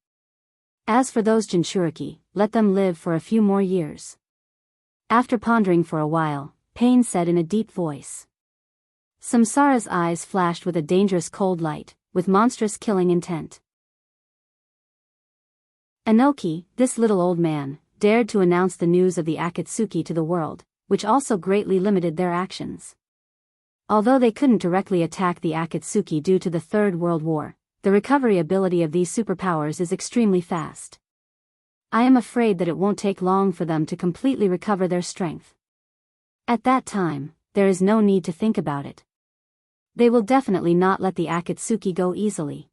As for those Jinchuriki, let them live for a few more years. After pondering for a while, Pain said in a deep voice. Samsara's eyes flashed with a dangerous cold light, with monstrous killing intent. Inoki, this little old man, dared to announce the news of the Akatsuki to the world, which also greatly limited their actions. Although they couldn't directly attack the Akatsuki due to the Third World War, the recovery ability of these superpowers is extremely fast. I am afraid that it won't take long for them to completely recover their strength. At that time, there is no need to think about it. They will definitely not let the Akatsuki go easily.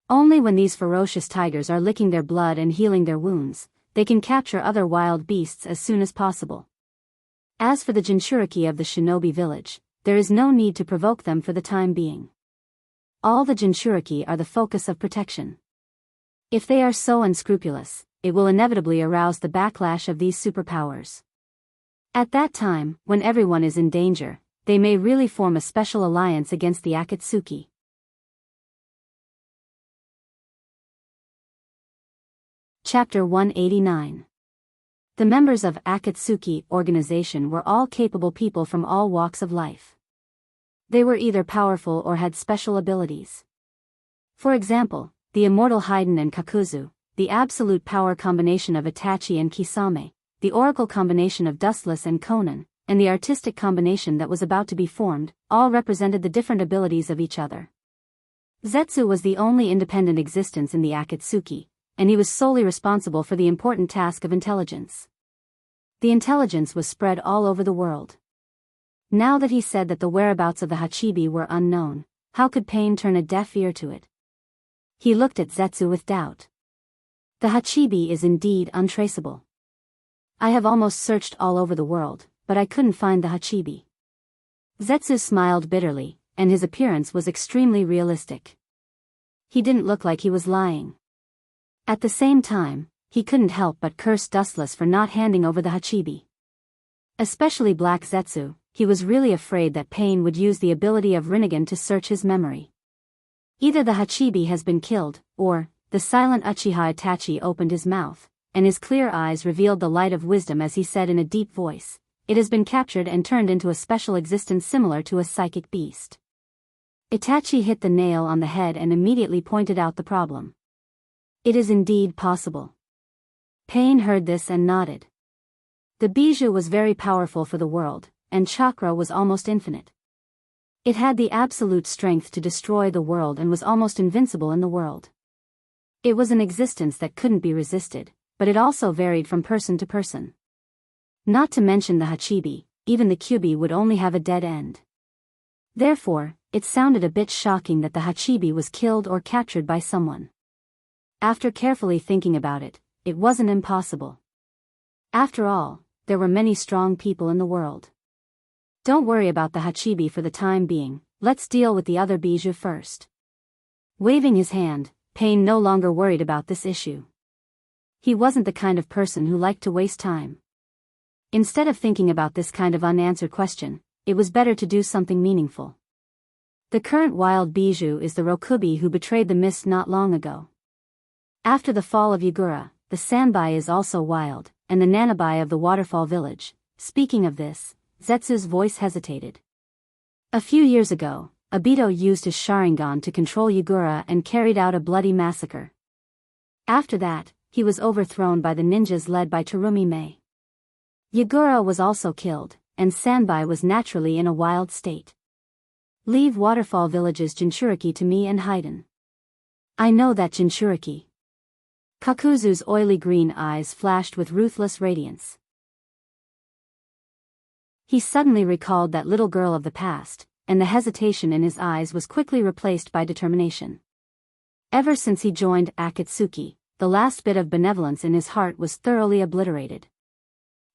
Only when these ferocious tigers are licking their blood and healing their wounds, they can capture other wild beasts as soon as possible. As for the Jinchuriki of the Shinobi village, there is no need to provoke them for the time being. All the Jinchuriki are the focus of protection. If they are so unscrupulous, it will inevitably arouse the backlash of these superpowers. At that time, when everyone is in danger, they may really form a special alliance against the Akatsuki. Chapter 189. The members of Akatsuki organization were all capable people from all walks of life. They were either powerful or had special abilities. For example, the immortal Haydn and Kakuzu, the absolute power combination of Itachi and Kisame, the oracle combination of Dustless and Conan, and the artistic combination that was about to be formed, all represented the different abilities of each other. Zetsu was the only independent existence in the Akatsuki, and he was solely responsible for the important task of intelligence. The intelligence was spread all over the world. Now that he said that the whereabouts of the Hachibi were unknown, How could Pain turn a deaf ear to it? He looked at Zetsu with doubt. The Hachibi is indeed untraceable. I have almost searched all over the world, but I couldn't find the Hachibi. Zetsu smiled bitterly, and his appearance was extremely realistic. He didn't look like he was lying. At the same time, he couldn't help but curse Dustless for not handing over the Hachibi. Especially Black Zetsu, he was really afraid that Pain would use the ability of Rinnegan to search his memory. Either the Hachibi has been killed, or, the silent Uchiha Itachi opened his mouth, and his clear eyes revealed the light of wisdom as he said in a deep voice, "It has been captured and turned into a special existence similar to a psychic beast." Itachi hit the nail on the head and immediately pointed out the problem. It is indeed possible. Pain heard this and nodded. The bijou was very powerful for the world, and chakra was almost infinite. It had the absolute strength to destroy the world and was almost invincible in the world. It was an existence that couldn't be resisted, but it also varied from person to person. Not to mention the Hachibi, even the Kyubi would only have a dead end. Therefore, it sounded a bit shocking that the Hachibi was killed or captured by someone. After carefully thinking about it, it wasn't impossible. After all, there were many strong people in the world. Don't worry about the Hachibi for the time being, let's deal with the other bijou first. Waving his hand, Pain no longer worried about this issue. He wasn't the kind of person who liked to waste time. Instead of thinking about this kind of unanswered question, it was better to do something meaningful. The current wild bijou is the Rokubi who betrayed the mist not long ago. After the fall of Yagura, the Sanbai is also wild, and the Nanabai of the waterfall village. Speaking of this, Zetsu's voice hesitated. A few years ago, Obito used his Sharingan to control Yagura and carried out a bloody massacre. After that, he was overthrown by the ninjas led by Terumi Mei. Yagura was also killed, and Sanbai was naturally in a wild state. Leave waterfall village's Jinchuriki to me and Haiden. I know that Jinchuriki. Kakuzu's oily green eyes flashed with ruthless radiance. He suddenly recalled that little girl of the past, and the hesitation in his eyes was quickly replaced by determination. Ever since he joined Akatsuki, the last bit of benevolence in his heart was thoroughly obliterated.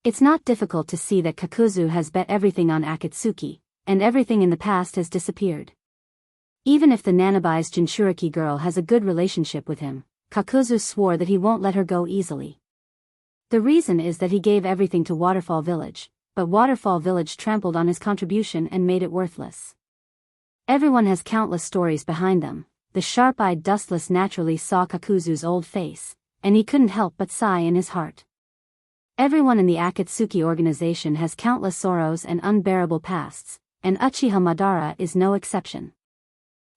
It's not difficult to see that Kakuzu has bet everything on Akatsuki, and everything in the past has disappeared. Even if the Nanabai's Jinchuriki girl has a good relationship with him, Kakuzu swore that he won't let her go easily. The reason is that he gave everything to Waterfall Village, but Waterfall Village trampled on his contribution and made it worthless. Everyone has countless stories behind them. The sharp-eyed Dustless naturally saw Kakuzu's old face, and he couldn't help but sigh in his heart. Everyone in the Akatsuki organization has countless sorrows and unbearable pasts, and Uchiha Madara is no exception.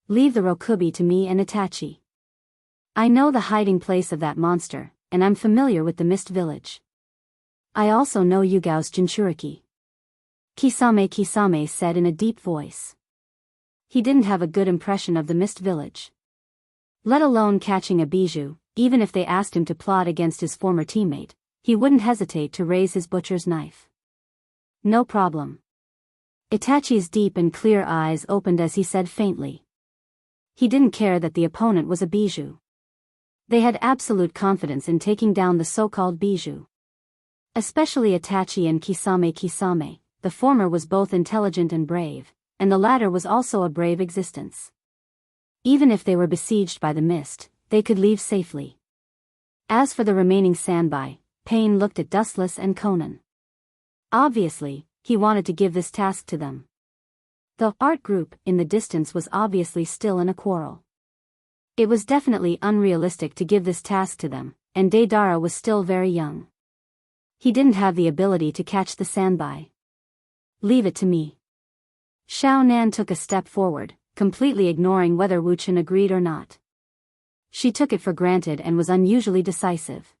Leave the Rokubi to me and Itachi. I know the hiding place of that monster, and I'm familiar with the Mist Village. I also know Yugao's Jinchuriki. Kisame said in a deep voice. He didn't have a good impression of the Mist Village. Let alone catching a bijou, even if they asked him to plot against his former teammate, he wouldn't hesitate to raise his butcher's knife. No problem. Itachi's deep and clear eyes opened as he said faintly. He didn't care that the opponent was a bijou. They had absolute confidence in taking down the so-called bijou. Especially Itachi and Kisame. The former was both intelligent and brave, and the latter was also a brave existence. Even if they were besieged by the mist, they could leave safely. As for the remaining Sanbai, Pain looked at Dustless and Conan. Obviously, he wanted to give this task to them. The art group in the distance was obviously still in a quarrel. It was definitely unrealistic to give this task to them, and Deidara was still very young. He didn't have the ability to catch the Sanbai. Leave it to me. Xiao Nan took a step forward, completely ignoring whether Wu Chen agreed or not. She took it for granted and was unusually decisive.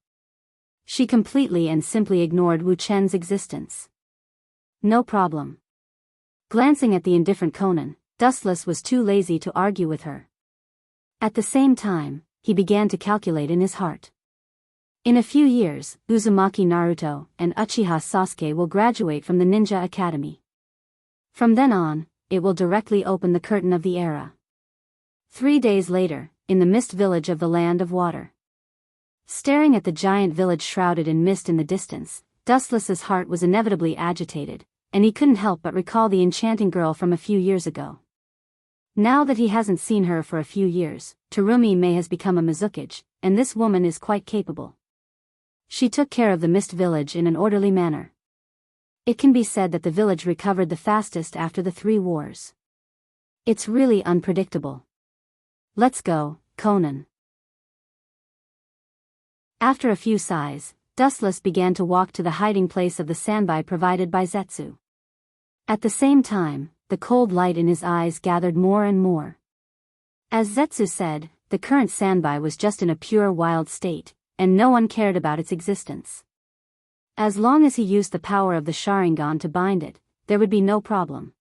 She completely and simply ignored Wu Chen's existence. No problem. Glancing at the indifferent Conan, Dustless was too lazy to argue with her. At the same time, he began to calculate in his heart. In a few years, Uzumaki Naruto and Uchiha Sasuke will graduate from the Ninja Academy. From then on, it will directly open the curtain of the era. 3 days later, in the mist village of the Land of Water. Staring at the giant village shrouded in mist in the distance, Dustless's heart was inevitably agitated, and he couldn't help but recall the enchanting girl from a few years ago. Now that he hasn't seen her for a few years, Terumi May has become a Mizukage, and this woman is quite capable. She took care of the mist village in an orderly manner. It can be said that the village recovered the fastest after the 3 wars. It's really unpredictable. Let's go, Conan. After a few sighs, Dustless began to walk to the hiding place of the sandbai provided by Zetsu. At the same time, the cold light in his eyes gathered more and more. As Zetsu said, the current sandbai was just in a pure wild state, and no one cared about its existence. As long as he used the power of the Sharingan to bind it, there would be no problem.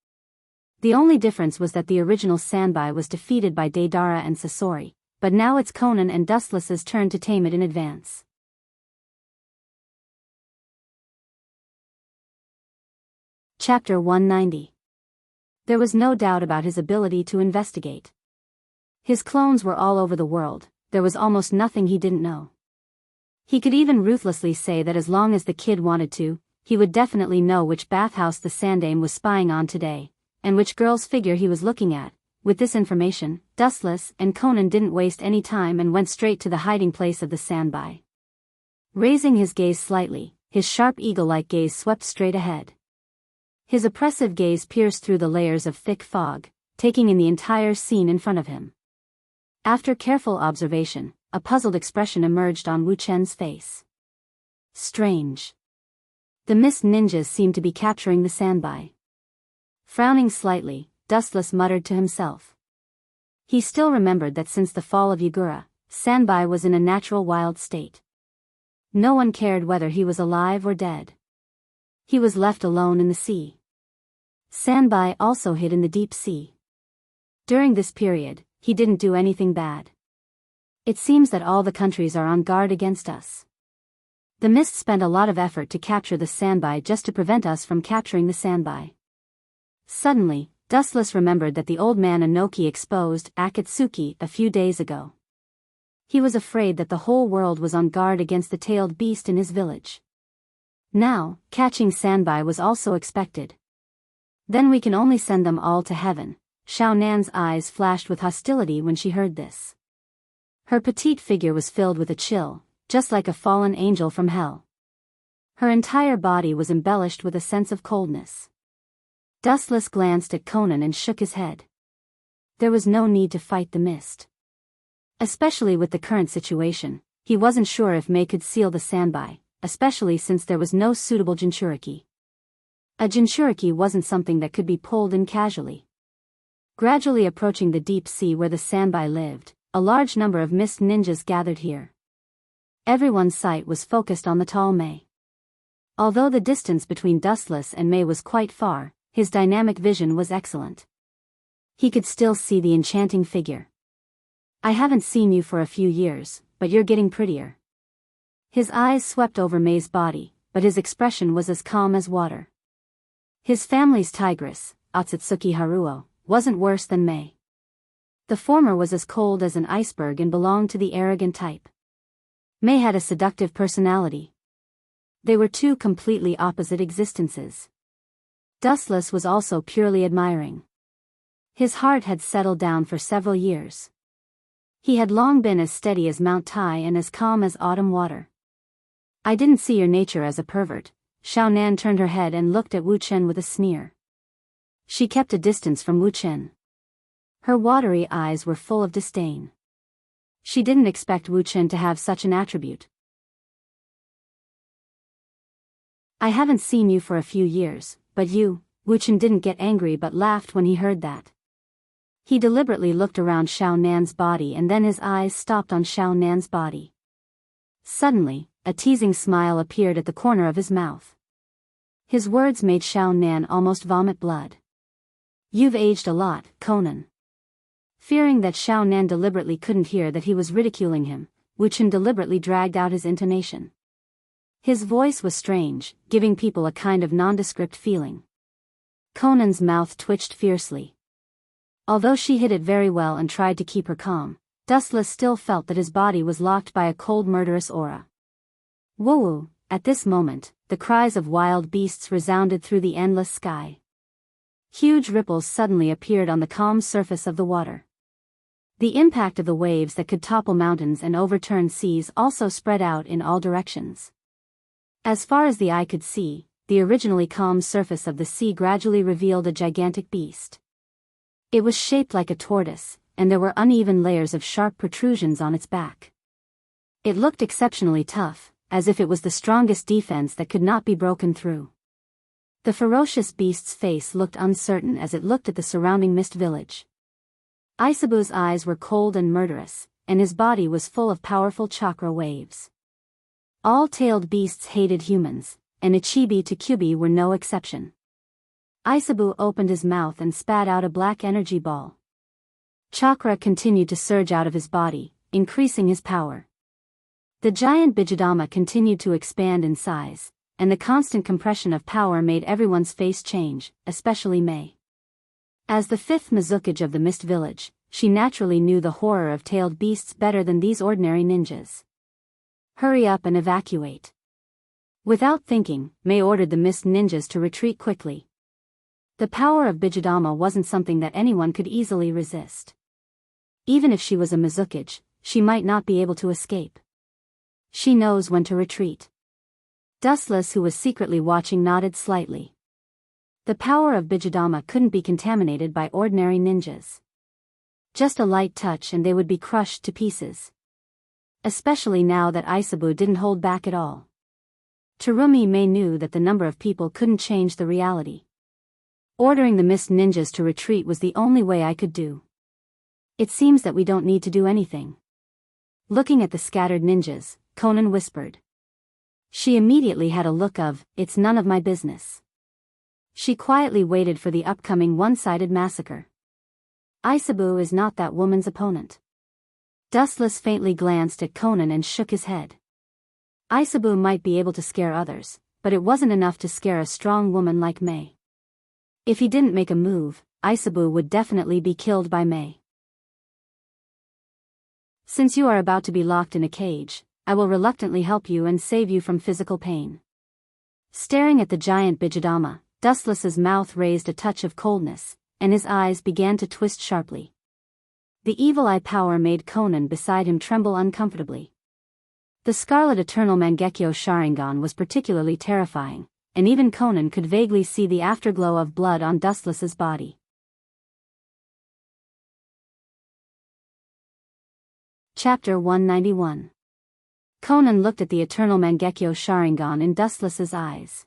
The only difference was that the original sandbai was defeated by Deidara and Sasori, but now it's Conan and Dustless's turn to tame it in advance. Chapter 190. There was no doubt about his ability to investigate. His clones were all over the world, there was almost nothing he didn't know. He could even ruthlessly say that as long as the kid wanted to, he would definitely know which bathhouse the Sandame was spying on today, and which girl's figure he was looking at. With this information, Dustless and Conan didn't waste any time and went straight to the hiding place of the sandbai. Raising his gaze slightly, his sharp eagle-like gaze swept straight ahead. His oppressive gaze pierced through the layers of thick fog, taking in the entire scene in front of him. After careful observation, a puzzled expression emerged on Wu Chen's face. Strange. The mist ninjas seemed to be capturing the sandbai. Frowning slightly, Dustless muttered to himself. He still remembered that since the fall of Yagura, sandbai was in a natural wild state. No one cared whether he was alive or dead. He was left alone in the sea. Sandbai also hid in the deep sea. During this period, he didn't do anything bad. It seems that all the countries are on guard against us. The mist spent a lot of effort to capture the sandbai just to prevent us from capturing the sandbai. Suddenly, Dustless remembered that the old man Inoki exposed Akatsuki a few days ago. He was afraid that the whole world was on guard against the tailed beast in his village. Now, catching sandbai was also expected. Then we can only send them all to heaven. Xiao Nan's eyes flashed with hostility when she heard this. Her petite figure was filled with a chill, just like a fallen angel from hell. Her entire body was embellished with a sense of coldness. Dustless glanced at Conan and shook his head. There was no need to fight the mist. Especially with the current situation, he wasn't sure if May could seal the sandbai, especially since there was no suitable Jinchuriki. A Jinchuriki wasn't something that could be pulled in casually. Gradually approaching the deep sea where the sandbai lived, a large number of mist ninjas gathered here. Everyone's sight was focused on the tall May. Although the distance between Dustless and May was quite far, his dynamic vision was excellent. He could still see the enchanting figure. I haven't seen you for a few years, but you're getting prettier. His eyes swept over May's body, but his expression was as calm as water. His family's tigress, Otsutsuki Haruo, wasn't worse than May. The former was as cold as an iceberg and belonged to the arrogant type. May had a seductive personality. They were two completely opposite existences. Dustless was also purely admiring. His heart had settled down for several years. He had long been as steady as Mount Tai and as calm as autumn water. I didn't see your nature as a pervert. Xiao Nan turned her head and looked at Wu Chen with a sneer. She kept a distance from Wu Chen. Her watery eyes were full of disdain. She didn't expect Wu Chen to have such an attribute. I haven't seen you for a few years, but you, Wu Chen didn't get angry but laughed when he heard that. He deliberately looked around Xiao Nan's body and then his eyes stopped on Xiao Nan's body. Suddenly, a teasing smile appeared at the corner of his mouth. His words made Xiao Nan almost vomit blood. You've aged a lot, Conan. Fearing that Xiao Nan deliberately couldn't hear that he was ridiculing him, Wu Chen deliberately dragged out his intonation. His voice was strange, giving people a kind of nondescript feeling. Conan's mouth twitched fiercely. Although she hid it very well and tried to keep her calm, Dustless still felt that his body was locked by a cold murderous aura. Woo-woo! At this moment, the cries of wild beasts resounded through the endless sky. Huge ripples suddenly appeared on the calm surface of the water. The impact of the waves that could topple mountains and overturn seas also spread out in all directions. As far as the eye could see, the originally calm surface of the sea gradually revealed a gigantic beast. It was shaped like a tortoise, and there were uneven layers of sharp protrusions on its back. It looked exceptionally tough, as if it was the strongest defense that could not be broken through. The ferocious beast's face looked uncertain as it looked at the surrounding mist village. Isabu's eyes were cold and murderous, and his body was full of powerful chakra waves. All tailed beasts hated humans, and Ichibi to Kyubi were no exception. Isabu opened his mouth and spat out a black energy ball. Chakra continued to surge out of his body, increasing his power. The giant Bijidama continued to expand in size, and the constant compression of power made everyone's face change, especially Mei. As the fifth Mizukage of the Mist Village, she naturally knew the horror of tailed beasts better than these ordinary ninjas. Hurry up and evacuate. Without thinking, Mei ordered the mist ninjas to retreat quickly. The power of Bijidama wasn't something that anyone could easily resist. Even if she was a Mizukage, she might not be able to escape. She knows when to retreat. Dustless, who was secretly watching, nodded slightly. The power of Bijidama couldn't be contaminated by ordinary ninjas. Just a light touch and they would be crushed to pieces. Especially now that Isabu didn't hold back at all. Terumi Mei knew that the number of people couldn't change the reality. Ordering the mist ninjas to retreat was the only way I could do. It seems that we don't need to do anything. Looking at the scattered ninjas, Conan whispered. She immediately had a look of, it's none of my business. She quietly waited for the upcoming one-sided massacre. Isabu is not that woman's opponent. Dustless faintly glanced at Conan and shook his head. Isabu might be able to scare others, but it wasn't enough to scare a strong woman like Mei. If he didn't make a move, Isabu would definitely be killed by Mei. Since you are about to be locked in a cage, I will reluctantly help you and save you from physical pain. Staring at the giant Bijidama, Dustless's mouth raised a touch of coldness, and his eyes began to twist sharply. The evil eye power made Conan beside him tremble uncomfortably. The Scarlet Eternal Mangekyo Sharingan was particularly terrifying, and even Conan could vaguely see the afterglow of blood on Dustless's body. Chapter 191. Conan looked at the Eternal Mangekyo Sharingan in Dustless's eyes.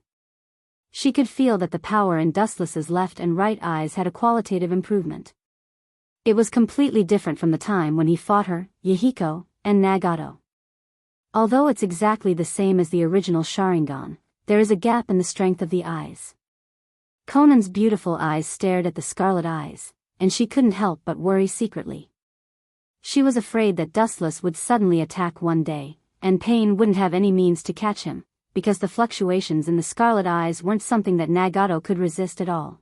She could feel that the power in Dustless's left and right eyes had a qualitative improvement. It was completely different from the time when he fought her, Yahiko, and Nagato. Although it's exactly the same as the original Sharingan, there is a gap in the strength of the eyes. Conan's beautiful eyes stared at the scarlet eyes, and she couldn't help but worry secretly. She was afraid that Dustless would suddenly attack one day, and Pain wouldn't have any means to catch him, because the fluctuations in the scarlet eyes weren't something that Nagato could resist at all.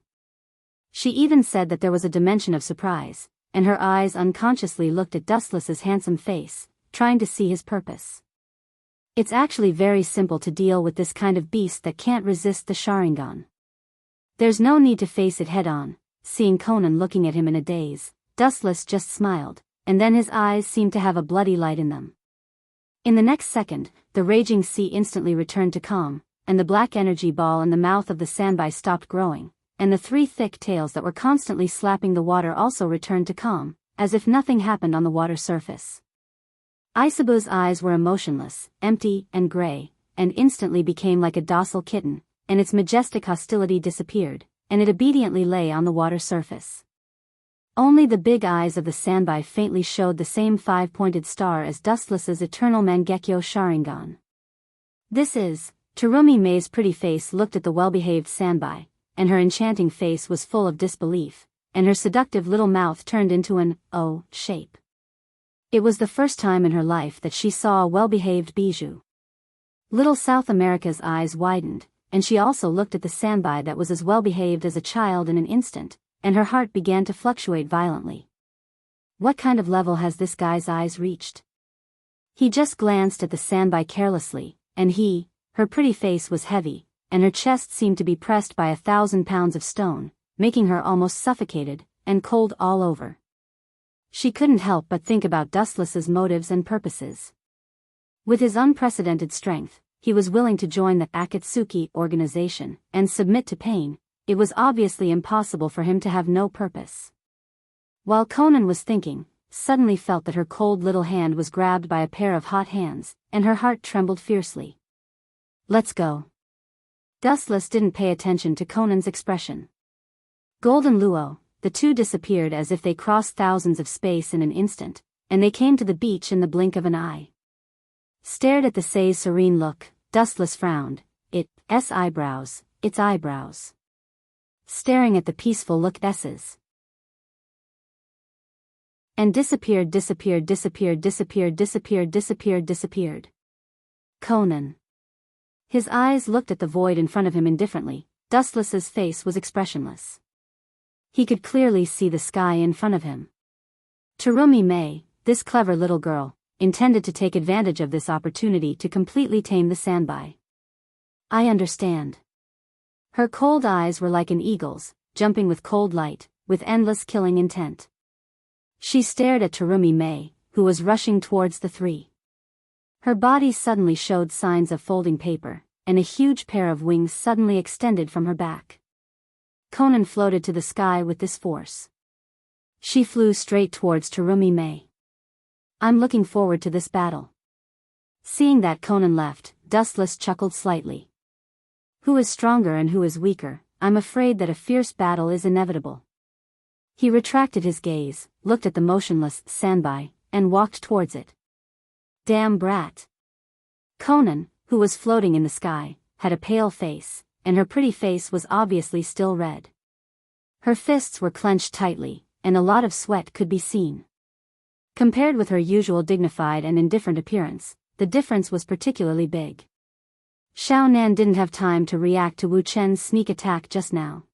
She even said that there was a dimension of surprise, and her eyes unconsciously looked at Dustless's handsome face, trying to see his purpose. It's actually very simple to deal with this kind of beast that can't resist the Sharingan. There's no need to face it head-on. Seeing Conan looking at him in a daze, Dustless just smiled, and then his eyes seemed to have a bloody light in them. In the next second, the raging sea instantly returned to calm, and the black energy ball in the mouth of the sandbai stopped growing, and the three thick tails that were constantly slapping the water also returned to calm, as if nothing happened on the water surface. Isabu's eyes were emotionless, empty, and gray, and instantly became like a docile kitten, and its majestic hostility disappeared, and it obediently lay on the water surface. Only the big eyes of the sandbai faintly showed the same five-pointed star as Dustless's Eternal Mangekyo Sharingan. This is, Terumi Mei's pretty face looked at the well-behaved sandbai, and her enchanting face was full of disbelief, and her seductive little mouth turned into an O shape. It was the first time in her life that she saw a well-behaved bijou. Little South America's eyes widened, and she also looked at the sandbai that was as well-behaved as a child in an instant, and her heart began to fluctuate violently. What kind of level has this guy's eyes reached? He just glanced at the sandby carelessly, and her pretty face was heavy, and her chest seemed to be pressed by 1,000 pounds of stone, making her almost suffocated, and cold all over. She couldn't help but think about Dustless's motives and purposes. With his unprecedented strength, he was willing to join the Akatsuki organization and submit to pain. It was obviously impossible for him to have no purpose. While Conan was thinking, suddenly felt that her cold little hand was grabbed by a pair of hot hands, and her heart trembled fiercely. "Let's go." Dustless didn't pay attention to Conan's expression. Golden Luo, the two disappeared as if they crossed thousands of space in an instant, and they came to the beach in the blink of an eye. Stared at the Sei's serene look, Dustless frowned, its eyebrows. Staring at the peaceful look S's. And disappeared. Conan. His eyes looked at the void in front of him indifferently. Dustless's face was expressionless. He could clearly see the sky in front of him. Terumi Mei, this clever little girl, intended to take advantage of this opportunity to completely tame the sandby. I understand. Her cold eyes were like an eagle's, jumping with cold light, with endless killing intent. She stared at Terumi Mei, who was rushing towards the three. Her body suddenly showed signs of folding paper, and a huge pair of wings suddenly extended from her back. Conan floated to the sky with this force. She flew straight towards Terumi Mei. I'm looking forward to this battle. Seeing that Conan left, Dustless chuckled slightly. Who is stronger and who is weaker? I'm afraid that a fierce battle is inevitable. He retracted his gaze, looked at the motionless sandby, and walked towards it. Damn brat. Conan, who was floating in the sky, had a pale face, and her pretty face was obviously still red. Her fists were clenched tightly, and a lot of sweat could be seen. Compared with her usual dignified and indifferent appearance, the difference was particularly big. Xiao Nan didn't have time to react to Wu Chen's sneak attack just now.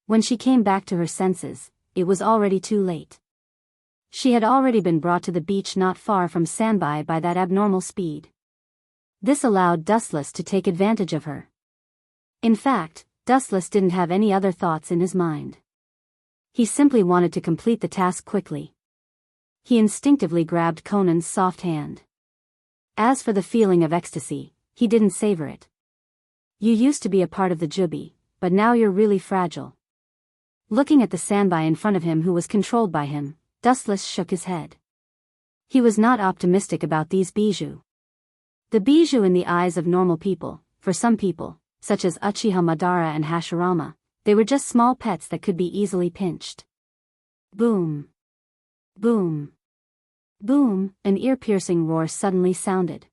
When she came back to her senses, it was already too late. She had already been brought to the beach not far from Sandbai by that abnormal speed. This allowed Dustless to take advantage of her. In fact, Dustless didn't have any other thoughts in his mind. He simply wanted to complete the task quickly. He instinctively grabbed Conan's soft hand. As for the feeling of ecstasy, he didn't savor it. You used to be a part of the Jubi, but now you're really fragile. Looking at the sandby in front of him who was controlled by him, Dustless shook his head. He was not optimistic about these bijou. The bijou in the eyes of normal people, for some people, such as Uchiha Madara and Hashirama, they were just small pets that could be easily pinched. Boom. Boom. Boom, an ear-piercing roar suddenly sounded.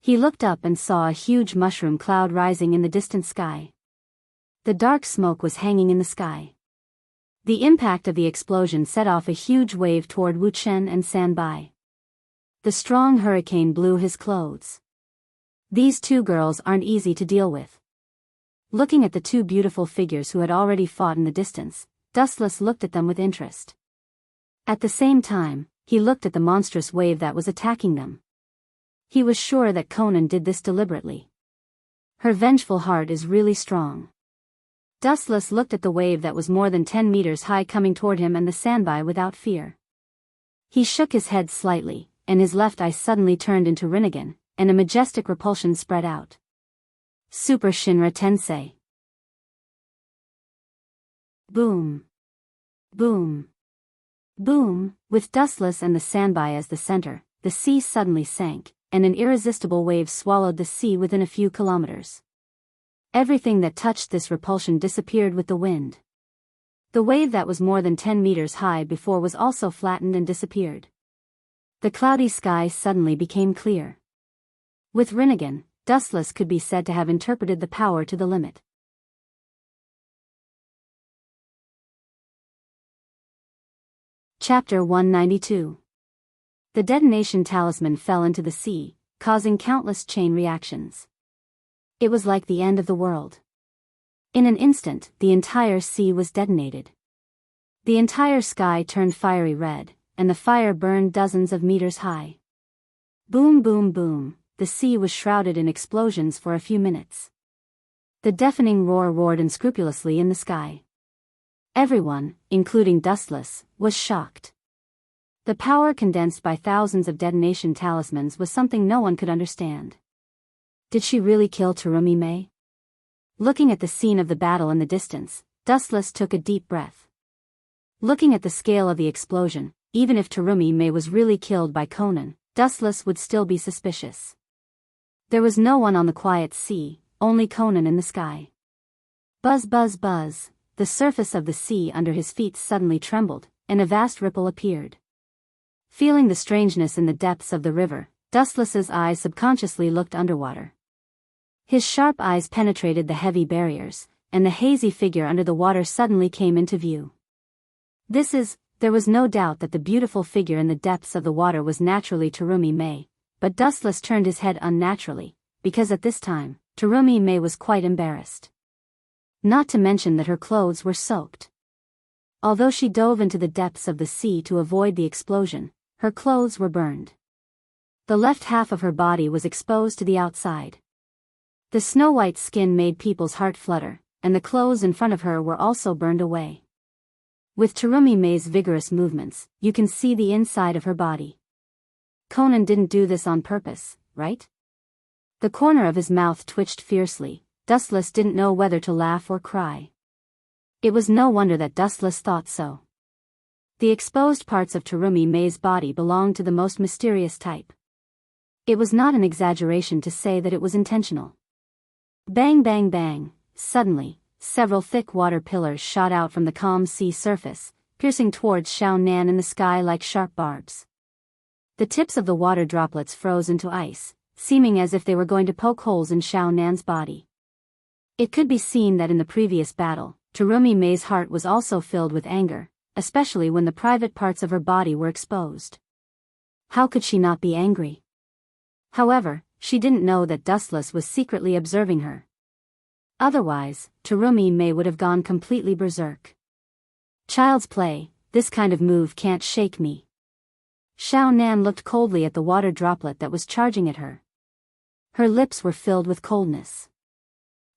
He looked up and saw a huge mushroom cloud rising in the distant sky. The dark smoke was hanging in the sky. The impact of the explosion set off a huge wave toward Wu Chen and Sanbai. The strong hurricane blew his clothes. These two girls aren't easy to deal with. Looking at the two beautiful figures who had already fought in the distance, Dustless looked at them with interest. At the same time, he looked at the monstrous wave that was attacking them. He was sure that Conan did this deliberately. Her vengeful heart is really strong. Dustless looked at the wave that was more than 10 meters high coming toward him and the sandby without fear. He shook his head slightly, and his left eye suddenly turned into Rinnegan, and a majestic repulsion spread out. Super Shinra Tensei. Boom. Boom. Boom, with Dustless and the sandby as the center, the sea suddenly sank, and an irresistible wave swallowed the sea within a few kilometers. Everything that touched this repulsion disappeared with the wind. The wave that was more than 10 meters high before was also flattened and disappeared. The cloudy sky suddenly became clear. With Rinnegan, Dustless could be said to have interpreted the power to the limit. Chapter 192. The detonation talisman fell into the sea, causing countless chain reactions. It was like the end of the world. In an instant, the entire sea was detonated. The entire sky turned fiery red, and the fire burned dozens of meters high. Boom, boom, boom, the sea was shrouded in explosions for a few minutes. The deafening roar roared unscrupulously in the sky. Everyone, including Dustless, was shocked. The power condensed by thousands of detonation talismans was something no one could understand. Did she really kill Terumi Mei? Looking at the scene of the battle in the distance, Dustless took a deep breath. Looking at the scale of the explosion, even if Terumi Mei was really killed by Conan, Dustless would still be suspicious. There was no one on the quiet sea, only Conan in the sky. Buzz, buzz, buzz, the surface of the sea under his feet suddenly trembled, and a vast ripple appeared. Feeling the strangeness in the depths of the river, Dustless's eyes subconsciously looked underwater. His sharp eyes penetrated the heavy barriers, and the hazy figure under the water suddenly came into view. There was no doubt that the beautiful figure in the depths of the water was naturally Terumi Mei, but Dustless turned his head unnaturally, because at this time, Terumi Mei was quite embarrassed. Not to mention that her clothes were soaked. Although she dove into the depths of the sea to avoid the explosion, her clothes were burned. The left half of her body was exposed to the outside. The snow-white skin made people's heart flutter, and the clothes in front of her were also burned away. With Terumi Mei's vigorous movements, you can see the inside of her body. Conan didn't do this on purpose, right? The corner of his mouth twitched fiercely. Dustless didn't know whether to laugh or cry. It was no wonder that Dustless thought so. The exposed parts of Terumi Mei's body belonged to the most mysterious type. It was not an exaggeration to say that it was intentional. Bang, bang, bang, suddenly, several thick water pillars shot out from the calm sea surface, piercing towards Xiao Nan in the sky like sharp barbs. The tips of the water droplets froze into ice, seeming as if they were going to poke holes in Xiao Nan's body. It could be seen that in the previous battle, Terumi Mei's heart was also filled with anger, especially when the private parts of her body were exposed. How could she not be angry? However, she didn't know that Dustless was secretly observing her. Otherwise, Terumi Mei would have gone completely berserk. Child's play, this kind of move can't shake me. Xiao Nan looked coldly at the water droplet that was charging at her. Her lips were filled with coldness.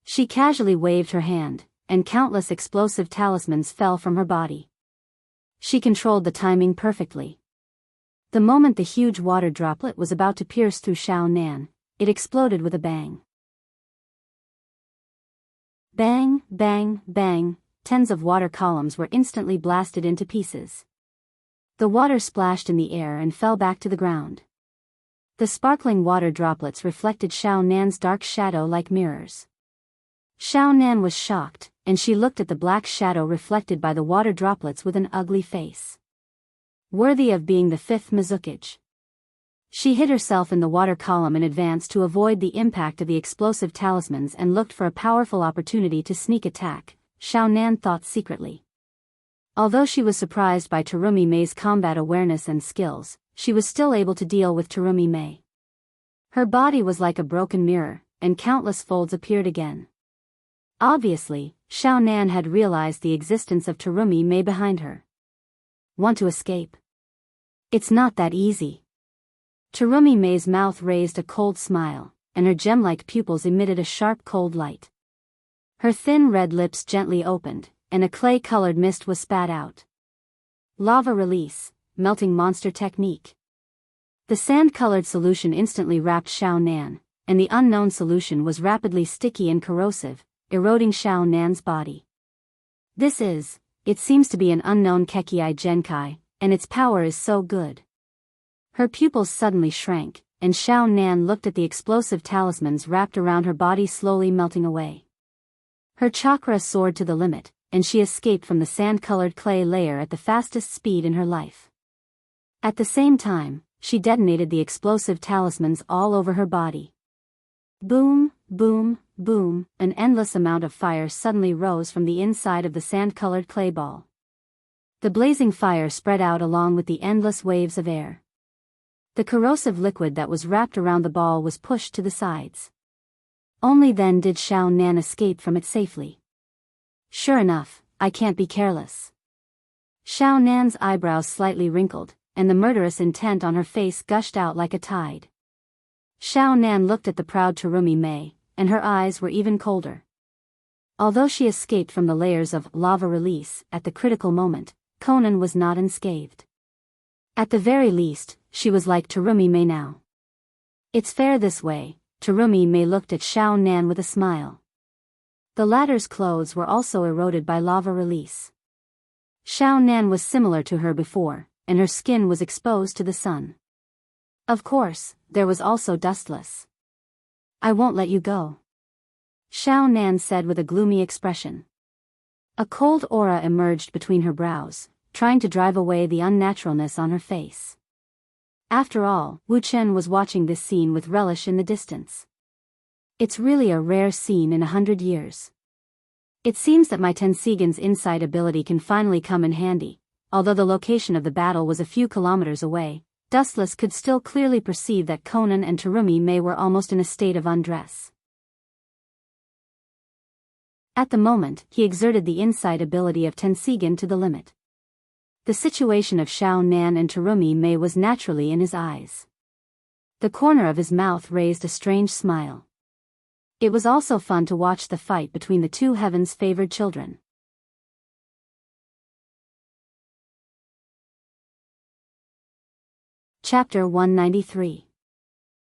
She casually waved her hand, and countless explosive talismans fell from her body. She controlled the timing perfectly. The moment the huge water droplet was about to pierce through Xiao Nan, it exploded with a bang. Bang, bang, bang, tens of water columns were instantly blasted into pieces. The water splashed in the air and fell back to the ground. The sparkling water droplets reflected Xiao Nan's dark shadow like mirrors. Xiao Nan was shocked, and she looked at the black shadow reflected by the water droplets with an ugly face. Worthy of being the fifth Mizukage. She hid herself in the water column in advance to avoid the impact of the explosive talismans and looked for a powerful opportunity to sneak attack, Xiao Nan thought secretly. Although she was surprised by Terumi Mei's combat awareness and skills, she was still able to deal with Terumi Mei. Her body was like a broken mirror, and countless folds appeared again. Obviously, Xiao Nan had realized the existence of Terumi Mei behind her. Want to escape? It's not that easy. Terumi Mei's mouth raised a cold smile, and her gem-like pupils emitted a sharp cold light. Her thin red lips gently opened, and a clay-colored mist was spat out. Lava release, melting monster technique. The sand-colored solution instantly wrapped Xiao Nan, and the unknown solution was rapidly sticky and corrosive, eroding Xiao Nan's body. It seems to be an unknown Kekii Genkai, and its power is so good. Her pupils suddenly shrank, and Xiao Nan looked at the explosive talismans wrapped around her body slowly melting away. Her chakra soared to the limit, and she escaped from the sand-colored clay layer at the fastest speed in her life. At the same time, she detonated the explosive talismans all over her body. Boom, boom, boom, an endless amount of fire suddenly rose from the inside of the sand-colored clay ball. The blazing fire spread out along with the endless waves of air. The corrosive liquid that was wrapped around the ball was pushed to the sides. Only then did Xiao Nan escape from it safely. Sure enough, I can't be careless. Xiao Nan's eyebrows slightly wrinkled, and the murderous intent on her face gushed out like a tide. Xiao Nan looked at the proud Terumi Mei, and her eyes were even colder. Although she escaped from the layers of lava release at the critical moment, Conan was not unscathed. At the very least, she was like Terumi Mei now. It's fair this way, Terumi Mei looked at Xiao Nan with a smile. The latter's clothes were also eroded by lava release. Xiao Nan was similar to her before, and her skin was exposed to the sun. Of course, there was also dustless. I won't let you go, Xiao Nan said with a gloomy expression. A cold aura emerged between her brows, trying to drive away the unnaturalness on her face. After all, Wu Chen was watching this scene with relish in the distance. It's really a rare scene in 100 years. It seems that my Tensigan's insight ability can finally come in handy. Although the location of the battle was a few kilometers away, Dustless could still clearly perceive that Conan and Terumi Mei were almost in a state of undress. At the moment, he exerted the insight ability of Tensigan to the limit. The situation of Xiao Nan and Terumi Mei was naturally in his eyes. The corner of his mouth raised a strange smile. It was also fun to watch the fight between the two heaven's favored children. Chapter 193.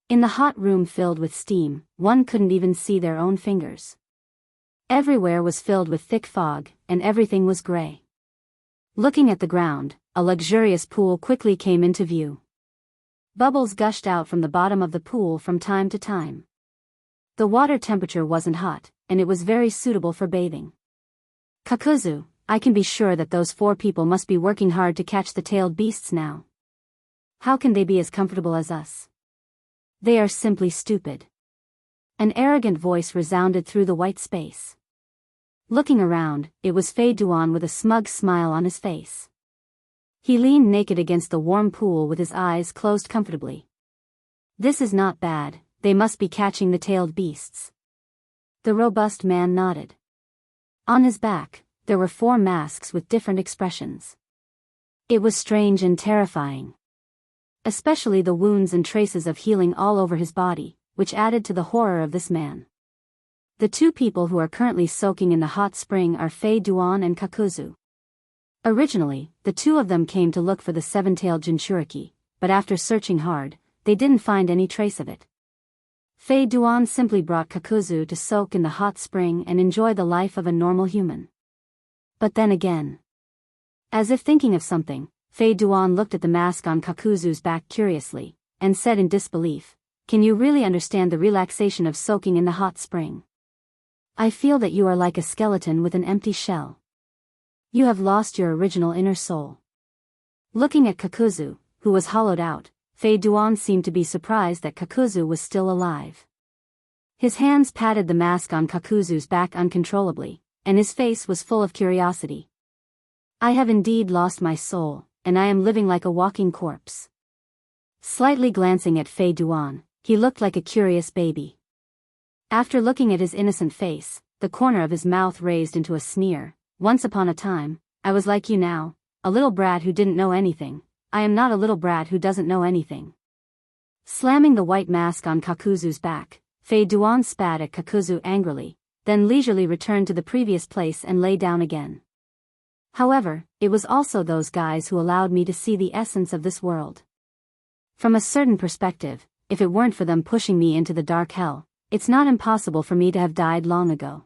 In the hot room filled with steam, one couldn't even see their own fingers. Everywhere was filled with thick fog, and everything was gray. Looking at the ground, a luxurious pool quickly came into view. Bubbles gushed out from the bottom of the pool from time to time. The water temperature wasn't hot, and it was very suitable for bathing. Kakuzu, I can be sure that those 4 people must be working hard to catch the tailed beasts now. How can they be as comfortable as us? They are simply stupid. An arrogant voice resounded through the white space. Looking around, it was Fei Duan with a smug smile on his face. He leaned naked against the warm pool with his eyes closed comfortably. This is not bad, they must be catching the tailed beasts. The robust man nodded. On his back, there were 4 masks with different expressions. It was strange and terrifying. Especially the wounds and traces of healing all over his body, which added to the horror of this man. The 2 people who are currently soaking in the hot spring are Fei Duan and Kakuzu. Originally, the 2 of them came to look for the 7-tailed Jinchuriki, but after searching hard, they didn't find any trace of it. Fei Duan simply brought Kakuzu to soak in the hot spring and enjoy the life of a normal human. But then again, as if thinking of something, Fei Duan looked at the mask on Kakuzu's back curiously, and said in disbelief, "Can you really understand the relaxation of soaking in the hot spring? I feel that you are like a skeleton with an empty shell. You have lost your original inner soul." Looking at Kakuzu, who was hollowed out, Fei Duan seemed to be surprised that Kakuzu was still alive. His hands patted the mask on Kakuzu's back uncontrollably, and his face was full of curiosity. "I have indeed lost my soul, and I am living like a walking corpse." Slightly glancing at Fei Duan, he looked like a curious baby. After looking at his innocent face, the corner of his mouth raised into a sneer. "Once upon a time, I was like you now, a little brat who didn't know anything. I am not a little brat who doesn't know anything." Slamming the white mask on Kakuzu's back, Fei Duan spat at Kakuzu angrily, then leisurely returned to the previous place and lay down again. "However, it was also those guys who allowed me to see the essence of this world. From a certain perspective, if it weren't for them pushing me into the dark hell, it's not impossible for me to have died long ago.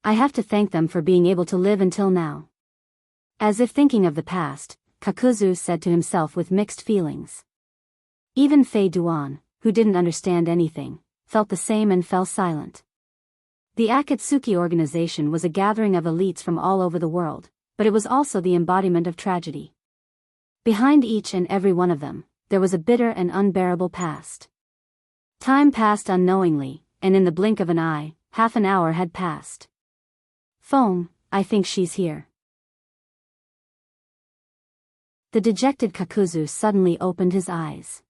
I have to thank them for being able to live until now." As if thinking of the past, Kakuzu said to himself with mixed feelings. Even Fei Duan, who didn't understand anything, felt the same and fell silent. The Akatsuki organization was a gathering of elites from all over the world, but it was also the embodiment of tragedy. Behind each and every one of them, there was a bitter and unbearable past. Time passed unknowingly, and in the blink of an eye, half an hour had passed. "Phone, I think she's here." The dejected Kakuzu suddenly opened his eyes.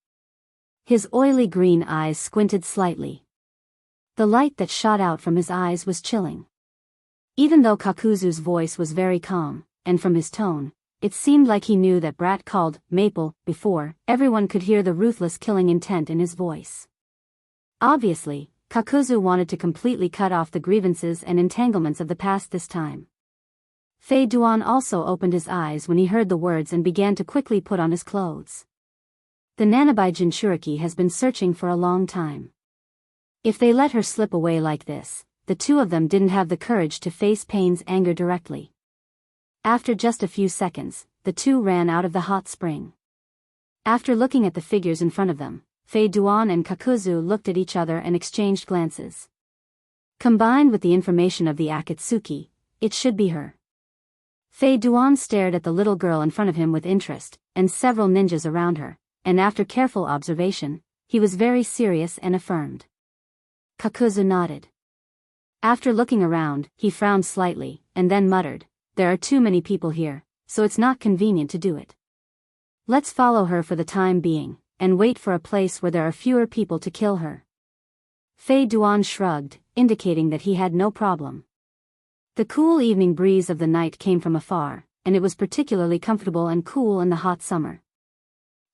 His oily green eyes squinted slightly. The light that shot out from his eyes was chilling. Even though Kakuzu's voice was very calm, and from his tone, it seemed like he knew that brat called Maple before. Everyone could hear the ruthless killing intent in his voice. Obviously, Kakuzu wanted to completely cut off the grievances and entanglements of the past this time. Fei Duan also opened his eyes when he heard the words and began to quickly put on his clothes. The Nanabai Jinchuriki has been searching for a long time. If they let her slip away like this, the two of them didn't have the courage to face Pain's anger directly. After just a few seconds, the two ran out of the hot spring. After looking at the figures in front of them, Fei Duan and Kakuzu looked at each other and exchanged glances. Combined with the information of the Akatsuki, it should be her. Fei Duan stared at the little girl in front of him with interest, and several ninjas around her, and after careful observation, he was very serious and affirmed. Kakuzu nodded. After looking around, he frowned slightly, and then muttered, "There are too many people here, so it's not convenient to do it. Let's follow her for the time being, and wait for a place where there are fewer people to kill her." Fei Duan shrugged, indicating that he had no problem. The cool evening breeze of the night came from afar, and it was particularly comfortable and cool in the hot summer.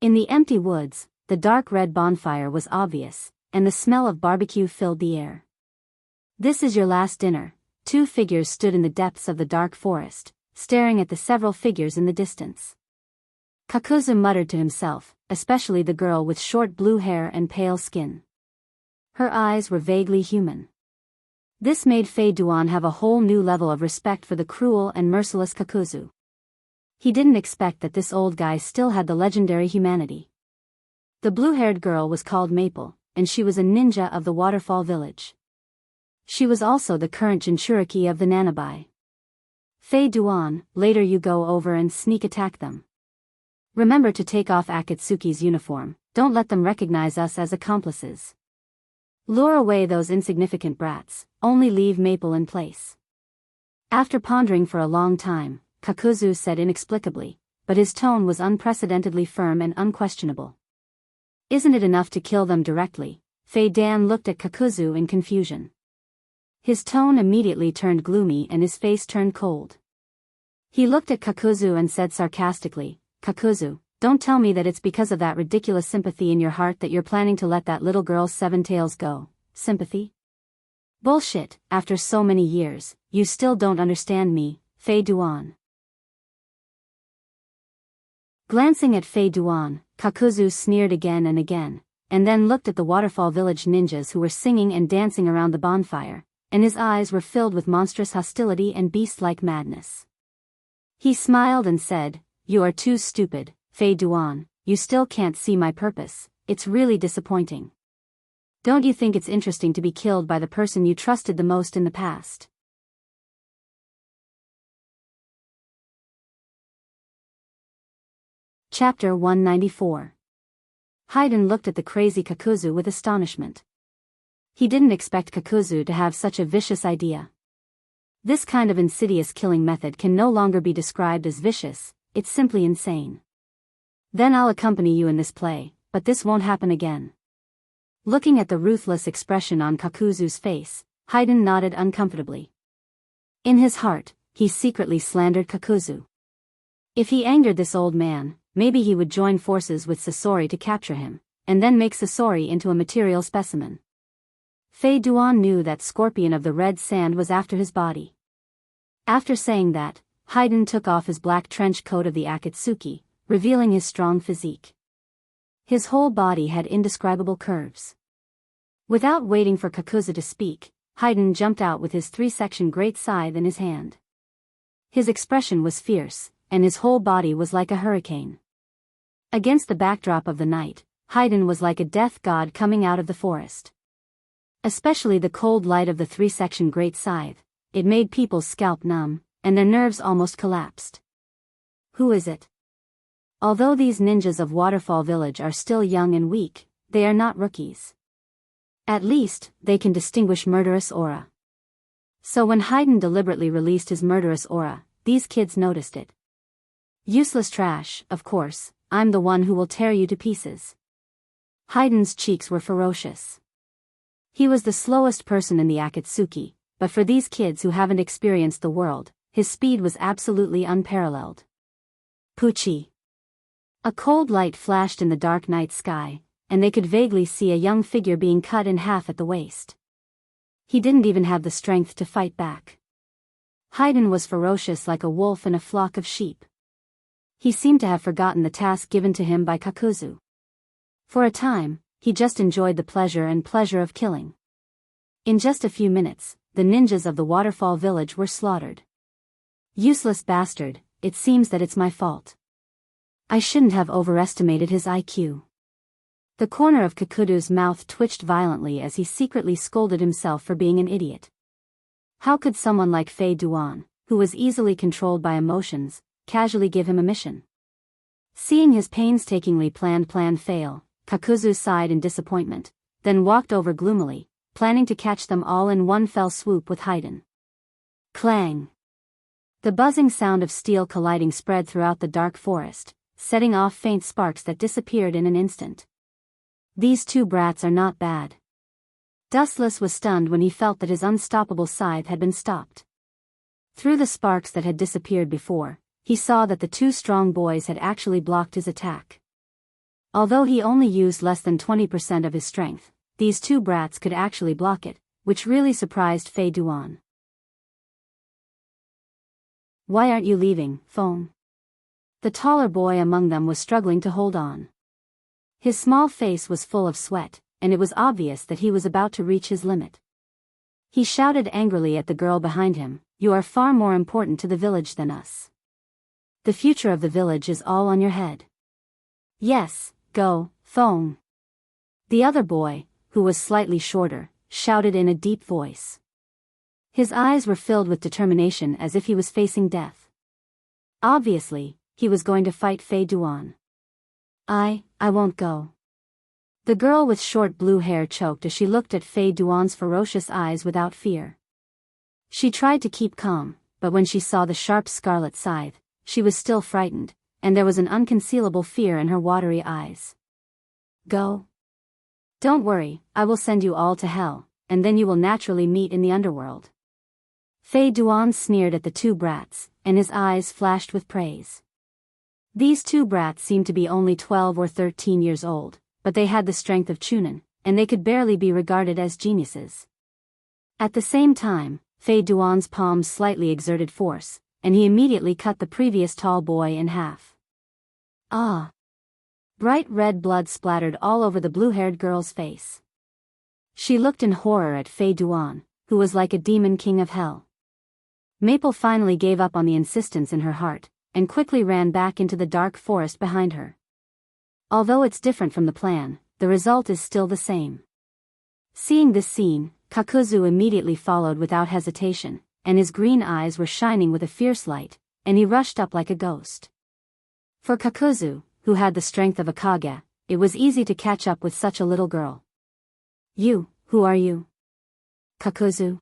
In the empty woods, the dark red bonfire was obvious, and the smell of barbecue filled the air. "This is your last dinner." Two figures stood in the depths of the dark forest, staring at the several figures in the distance. Kakuzu muttered to himself, especially the girl with short blue hair and pale skin. Her eyes were vaguely human. This made Fei Duan have a whole new level of respect for the cruel and merciless Kakuzu. He didn't expect that this old guy still had the legendary humanity. The blue-haired girl was called Maple, and she was a ninja of the Waterfall Village. She was also the current Jinchuriki of the Nanabai. "Fei Duan, later you go over and sneak attack them. Remember to take off Akatsuki's uniform, don't let them recognize us as accomplices. Lure away those insignificant brats, only leave Maple in place." After pondering for a long time, Kakuzu said inexplicably, but his tone was unprecedentedly firm and unquestionable. "Isn't it enough to kill them directly?" Fei Dan looked at Kakuzu in confusion. His tone immediately turned gloomy and his face turned cold. He looked at Kakuzu and said sarcastically, "Kakuzu, don't tell me that it's because of that ridiculous sympathy in your heart that you're planning to let that little girl's 7 tails go. Sympathy? Bullshit, after so many years, you still don't understand me, Fei Duan." Glancing at Fei Duan, Kakuzu sneered again and then looked at the Waterfall Village ninjas who were singing and dancing around the bonfire, and his eyes were filled with monstrous hostility and beast-like madness. He smiled and said, "You are too stupid, Fei Duan, you still can't see my purpose, it's really disappointing. Don't you think it's interesting to be killed by the person you trusted the most in the past?" Chapter 194. Haydn looked at the crazy Kakuzu with astonishment. He didn't expect Kakuzu to have such a vicious idea. This kind of insidious killing method can no longer be described as vicious, it's simply insane. "Then I'll accompany you in this play, but this won't happen again." Looking at the ruthless expression on Kakuzu's face, Haydn nodded uncomfortably. In his heart, he secretly slandered Kakuzu. If he angered this old man, maybe he would join forces with Sasori to capture him, and then make Sasori into a material specimen. Fei Duan knew that scorpion of the red sand was after his body. After saying that, Haydn took off his black trench coat of the Akatsuki, revealing his strong physique. His whole body had indescribable curves. Without waiting for Kakuzu to speak, Haydn jumped out with his 3-section great scythe in his hand. His expression was fierce, and his whole body was like a hurricane. Against the backdrop of the night, Haydn was like a death god coming out of the forest. Especially the cold light of the 3-section great scythe, it made people's scalp numb, and their nerves almost collapsed. Who is it? Although these ninjas of Waterfall Village are still young and weak, they are not rookies. At least, they can distinguish murderous aura. So when Haydn deliberately released his murderous aura, these kids noticed it. "Useless trash, of course, I'm the one who will tear you to pieces." Haydn's cheeks were ferocious. He was the slowest person in the Akatsuki, but for these kids who haven't experienced the world, his speed was absolutely unparalleled. Pucci. A cold light flashed in the dark night sky, and they could vaguely see a young figure being cut in half at the waist. He didn't even have the strength to fight back. Haydn was ferocious like a wolf in a flock of sheep. He seemed to have forgotten the task given to him by Kakuzu. For a time, he just enjoyed the pleasure of killing. In just a few minutes, the ninjas of the waterfall village were slaughtered. Useless bastard, it seems that it's my fault. I shouldn't have overestimated his IQ. The corner of Kakuzu's mouth twitched violently as he secretly scolded himself for being an idiot. How could someone like Fei Duan, who was easily controlled by emotions, casually give him a mission? Seeing his painstakingly planned plan fail, Kakuzu sighed in disappointment, then walked over gloomily, planning to catch them all in one fell swoop with Haydn. Clang! The buzzing sound of steel colliding spread throughout the dark forest, setting off faint sparks that disappeared in an instant. These two brats are not bad. Dustless was stunned when he felt that his unstoppable scythe had been stopped. Through the sparks that had disappeared before, he saw that the two strong boys had actually blocked his attack. Although he only used less than 20% of his strength, these two brats could actually block it, which really surprised Fei Duan. Why aren't you leaving, Feng? The taller boy among them was struggling to hold on. His small face was full of sweat, and it was obvious that he was about to reach his limit. He shouted angrily at the girl behind him, "You are far more important to the village than us. The future of the village is all on your head." "Yes, go, Feng." The other boy, who was slightly shorter, shouted in a deep voice. His eyes were filled with determination as if he was facing death. Obviously, he was going to fight Fei Duan. I won't go." The girl with short blue hair choked as she looked at Fei Duan's ferocious eyes without fear. She tried to keep calm, but when she saw the sharp scarlet scythe, she was still frightened, and there was an unconcealable fear in her watery eyes. "Go. Don't worry, I will send you all to hell, and then you will naturally meet in the underworld." Fei Duan sneered at the two brats, and his eyes flashed with praise. These two brats seemed to be only 12 or 13 years old, but they had the strength of Chunin, and they could barely be regarded as geniuses. At the same time, Fei Duan's palms slightly exerted force, and he immediately cut the previous tall boy in half. Ah! Bright red blood splattered all over the blue-haired girl's face. She looked in horror at Fei Duan, who was like a demon king of hell. Maple finally gave up on the insistence in her heart, and quickly ran back into the dark forest behind her. Although it's different from the plan, the result is still the same. Seeing this scene, Kakuzu immediately followed without hesitation, and his green eyes were shining with a fierce light, and he rushed up like a ghost. For Kakuzu, who had the strength of a Kage, it was easy to catch up with such a little girl. Who are you? Kakuzu?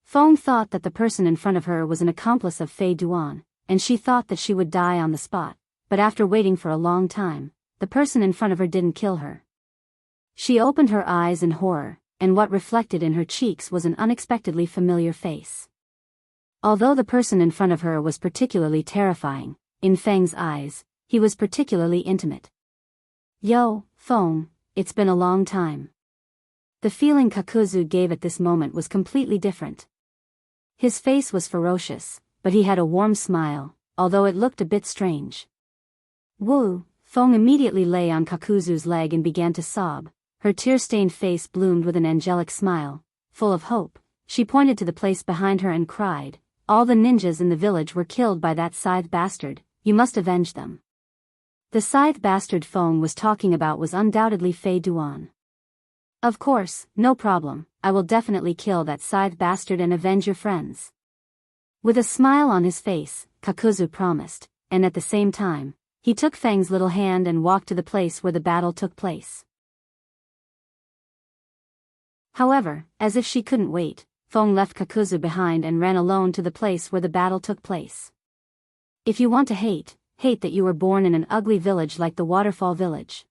Feng thought that the person in front of her was an accomplice of Fei Duan, and she thought that she would die on the spot, but after waiting for a long time, the person in front of her didn't kill her. She opened her eyes in horror, and what reflected in her cheeks was an unexpectedly familiar face. Although the person in front of her was particularly terrifying, in Feng's eyes, he was particularly intimate. Yo, Feng, it's been a long time. The feeling Kakuzu gave at this moment was completely different. His face was ferocious, but he had a warm smile, although it looked a bit strange. Woo! Feng immediately lay on Kakuzu's leg and began to sob. Her tear-stained face bloomed with an angelic smile. Full of hope, she pointed to the place behind her and cried, "All the ninjas in the village were killed by that scythe bastard, you must avenge them." The scythe bastard Feng was talking about was undoubtedly Fei Duan. "Of course, no problem, I will definitely kill that scythe bastard and avenge your friends." With a smile on his face, Kakuzu promised, and at the same time, he took Feng's little hand and walked to the place where the battle took place. However, as if she couldn't wait, Feng left Kakuzu behind and ran alone to the place where the battle took place. If you want to hate that you were born in an ugly village like the waterfall village.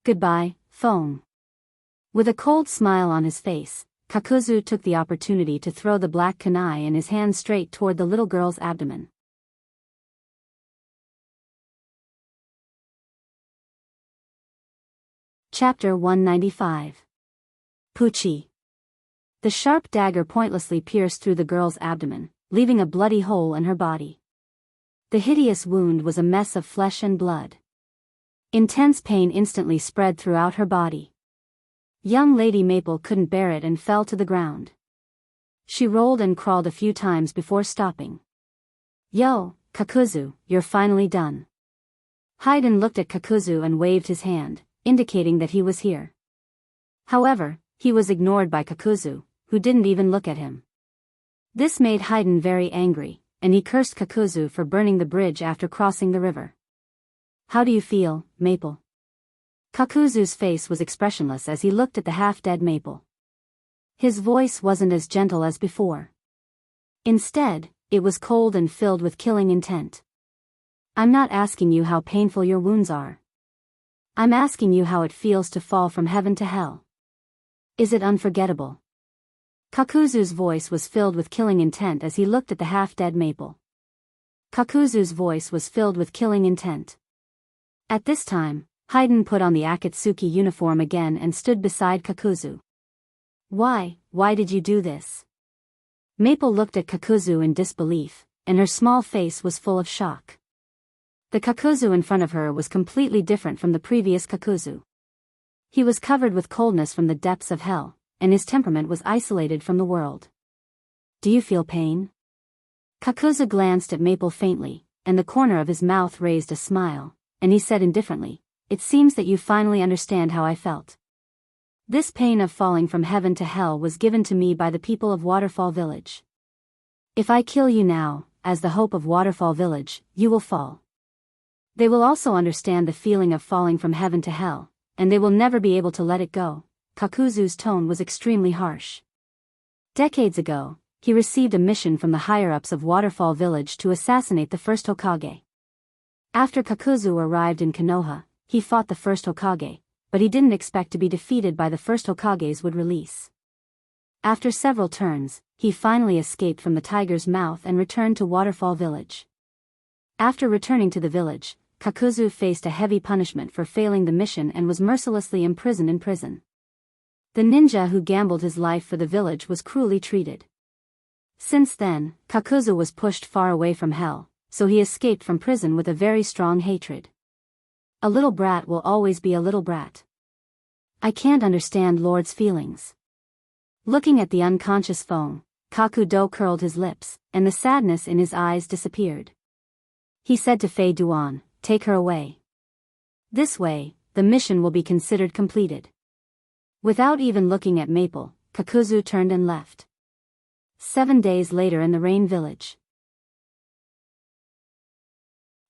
Goodbye, Feng. With a cold smile on his face, Kakuzu took the opportunity to throw the black kunai in his hand straight toward the little girl's abdomen. Chapter 195. Pucci. The sharp dagger pointlessly pierced through the girl's abdomen, leaving a bloody hole in her body. The hideous wound was a mess of flesh and blood. Intense pain instantly spread throughout her body. Young Lady Maple couldn't bear it and fell to the ground. She rolled and crawled a few times before stopping. "Yo, Kakuzu, you're finally done." Haydn looked at Kakuzu and waved his hand, indicating that he was here. However, he was ignored by Kakuzu, who didn't even look at him. This made Haydn very angry, and he cursed Kakuzu for burning the bridge after crossing the river. "How do you feel, Maple?" Kakuzu's face was expressionless as he looked at the half-dead Maple. His voice wasn't as gentle as before. Instead, it was cold and filled with killing intent. "I'm not asking you how painful your wounds are. I'm asking you how it feels to fall from heaven to hell. Is it unforgettable?" Kakuzu's voice was filled with killing intent as he looked at the half-dead Maple. Kakuzu's voice was filled with killing intent. At this time, Haydn put on the Akatsuki uniform again and stood beside Kakuzu. Why did you do this?" Maple looked at Kakuzu in disbelief, and her small face was full of shock. The Kakuzu in front of her was completely different from the previous Kakuzu. He was covered with coldness from the depths of hell, and his temperament was isolated from the world. "Do you feel pain?" Kakuzu glanced at Maple faintly, and the corner of his mouth raised a smile, and he said indifferently, "It seems that you finally understand how I felt. This pain of falling from heaven to hell was given to me by the people of Waterfall Village. If I kill you now, as the hope of Waterfall Village, you will fall. They will also understand the feeling of falling from heaven to hell, and they will never be able to let it go." Kakuzu's tone was extremely harsh. Decades ago, he received a mission from the higher-ups of Waterfall Village to assassinate the first Hokage. After Kakuzu arrived in Konoha, he fought the first Hokage, but he didn't expect to be defeated by the first Hokage's would release. After several turns, he finally escaped from the tiger's mouth and returned to Waterfall Village. After returning to the village, Kakuzu faced a heavy punishment for failing the mission and was mercilessly imprisoned in prison. The ninja who gambled his life for the village was cruelly treated. Since then, Kakuzu was pushed far away from hell, so he escaped from prison with a very strong hatred. A little brat will always be a little brat. "I can't understand Lord's feelings." Looking at the unconscious Feng, Kakudo curled his lips, and the sadness in his eyes disappeared. He said to Fei Duan, "Take her away. This way, the mission will be considered completed." Without even looking at Maple, Kakuzu turned and left. 7 days later in the Rain Village.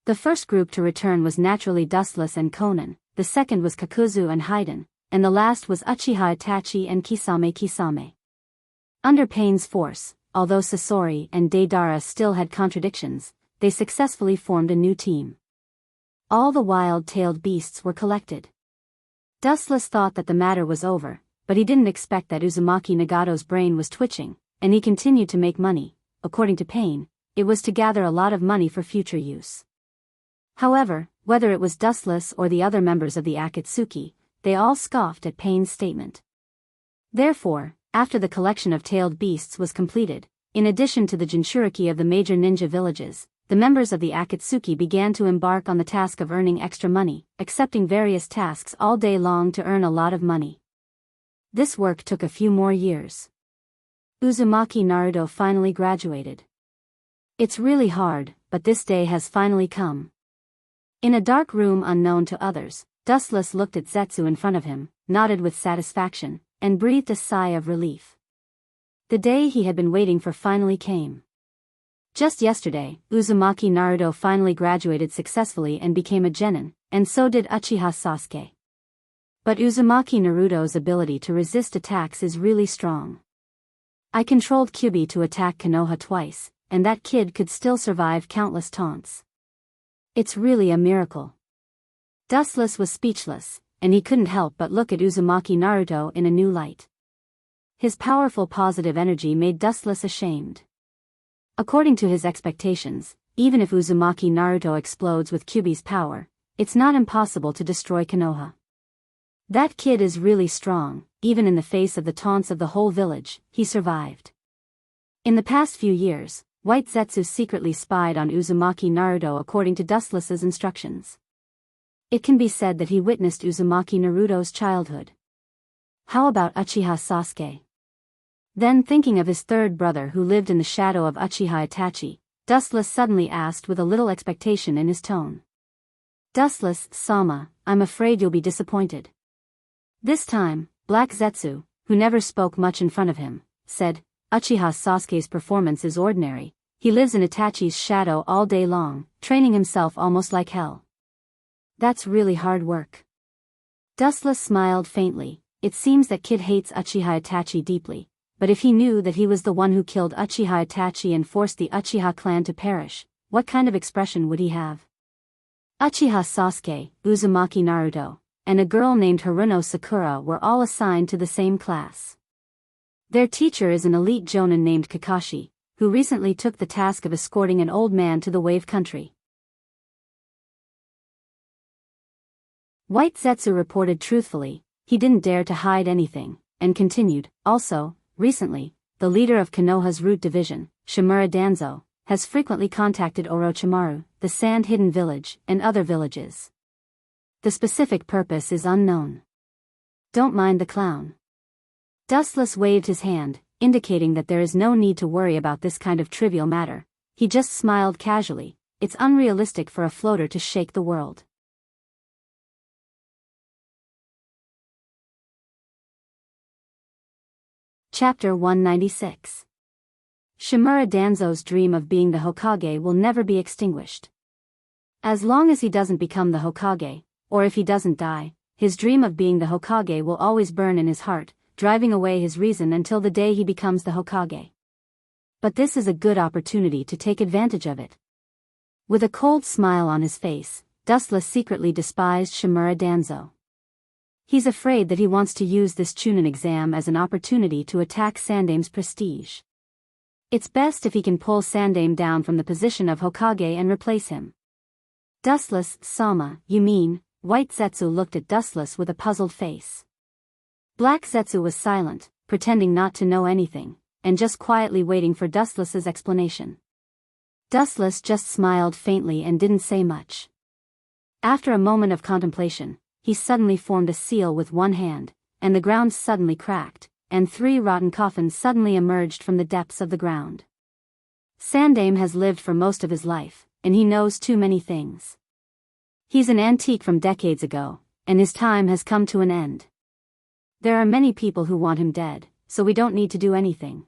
The first group to return was naturally Dustless and Konan, the second was Kakuzu and Haydn, and the last was Uchiha Itachi and Kisame. Under Pain's force, although Sasori and Deidara still had contradictions, they successfully formed a new team. All the wild-tailed beasts were collected. Dustless thought that the matter was over, but he didn't expect that Uzumaki Nagato's brain was twitching, and he continued to make money. According to Pain, it was to gather a lot of money for future use. However, whether it was Dustless or the other members of the Akatsuki, they all scoffed at Pain's statement. Therefore, after the collection of tailed beasts was completed, in addition to the Jinchuriki of the major ninja villages, the members of the Akatsuki began to embark on the task of earning extra money, accepting various tasks all day long to earn a lot of money. This work took a few more years. Uzumaki Naruto finally graduated. It's really hard, but this day has finally come. In a dark room unknown to others, Dustless looked at Zetsu in front of him, nodded with satisfaction, and breathed a sigh of relief. The day he had been waiting for finally came. Just yesterday, Uzumaki Naruto finally graduated successfully and became a genin, and so did Uchiha Sasuke. But Uzumaki Naruto's ability to resist attacks is really strong. I controlled Kyubi to attack Konoha twice, and that kid could still survive countless taunts. It's really a miracle. Dustless was speechless, and he couldn't help but look at Uzumaki Naruto in a new light. His powerful positive energy made Dustless ashamed. According to his expectations, even if Uzumaki Naruto explodes with Kyubi's power, it's not impossible to destroy Konoha. That kid is really strong, even in the face of the taunts of the whole village, he survived. In the past few years, White Zetsu secretly spied on Uzumaki Naruto according to Dustless's instructions. It can be said that he witnessed Uzumaki Naruto's childhood. How about Uchiha Sasuke? Then thinking of his third brother who lived in the shadow of Uchiha Itachi, Dustless suddenly asked with a little expectation in his tone. Dustless-sama, I'm afraid you'll be disappointed. This time, Black Zetsu, who never spoke much in front of him, said, Uchiha Sasuke's performance is ordinary. He lives in Itachi's shadow all day long, training himself almost like hell. That's really hard work. Dustless smiled faintly. It seems that kid hates Uchiha Itachi deeply, but if he knew that he was the one who killed Uchiha Itachi and forced the Uchiha clan to perish, what kind of expression would he have? Uchiha Sasuke, Uzumaki Naruto, and a girl named Haruno Sakura were all assigned to the same class. Their teacher is an elite jonin named Kakashi, who recently took the task of escorting an old man to the Wave Country. White Zetsu reported truthfully. He didn't dare to hide anything, and continued, also, recently, the leader of Konoha's root division, Shimura Danzo, has frequently contacted Orochimaru, the sand-hidden village, and other villages. The specific purpose is unknown. Don't mind the clown. Dustless waved his hand, indicating that there is no need to worry about this kind of trivial matter. He just smiled casually. It's unrealistic for a floater to shake the world. Chapter 196. Shimura Danzo's dream of being the Hokage will never be extinguished. As long as he doesn't become the Hokage, or if he doesn't die, his dream of being the Hokage will always burn in his heart, driving away his reason until the day he becomes the Hokage. But this is a good opportunity to take advantage of it. With a cold smile on his face, Dustless secretly despised Shimura Danzo. He's afraid that he wants to use this Chunin exam as an opportunity to attack Sandame's prestige. It's best if he can pull Sandame down from the position of Hokage and replace him. Dustless-sama, you mean? White Zetsu looked at Dustless with a puzzled face. Black Zetsu was silent, pretending not to know anything, and just quietly waiting for Dustless's explanation. Dustless just smiled faintly and didn't say much. After a moment of contemplation, he suddenly formed a seal with one hand, and the ground suddenly cracked, and 3 rotten coffins suddenly emerged from the depths of the ground. Sandame has lived for most of his life, and he knows too many things. He's an antique from decades ago, and his time has come to an end. There are many people who want him dead, so we don't need to do anything.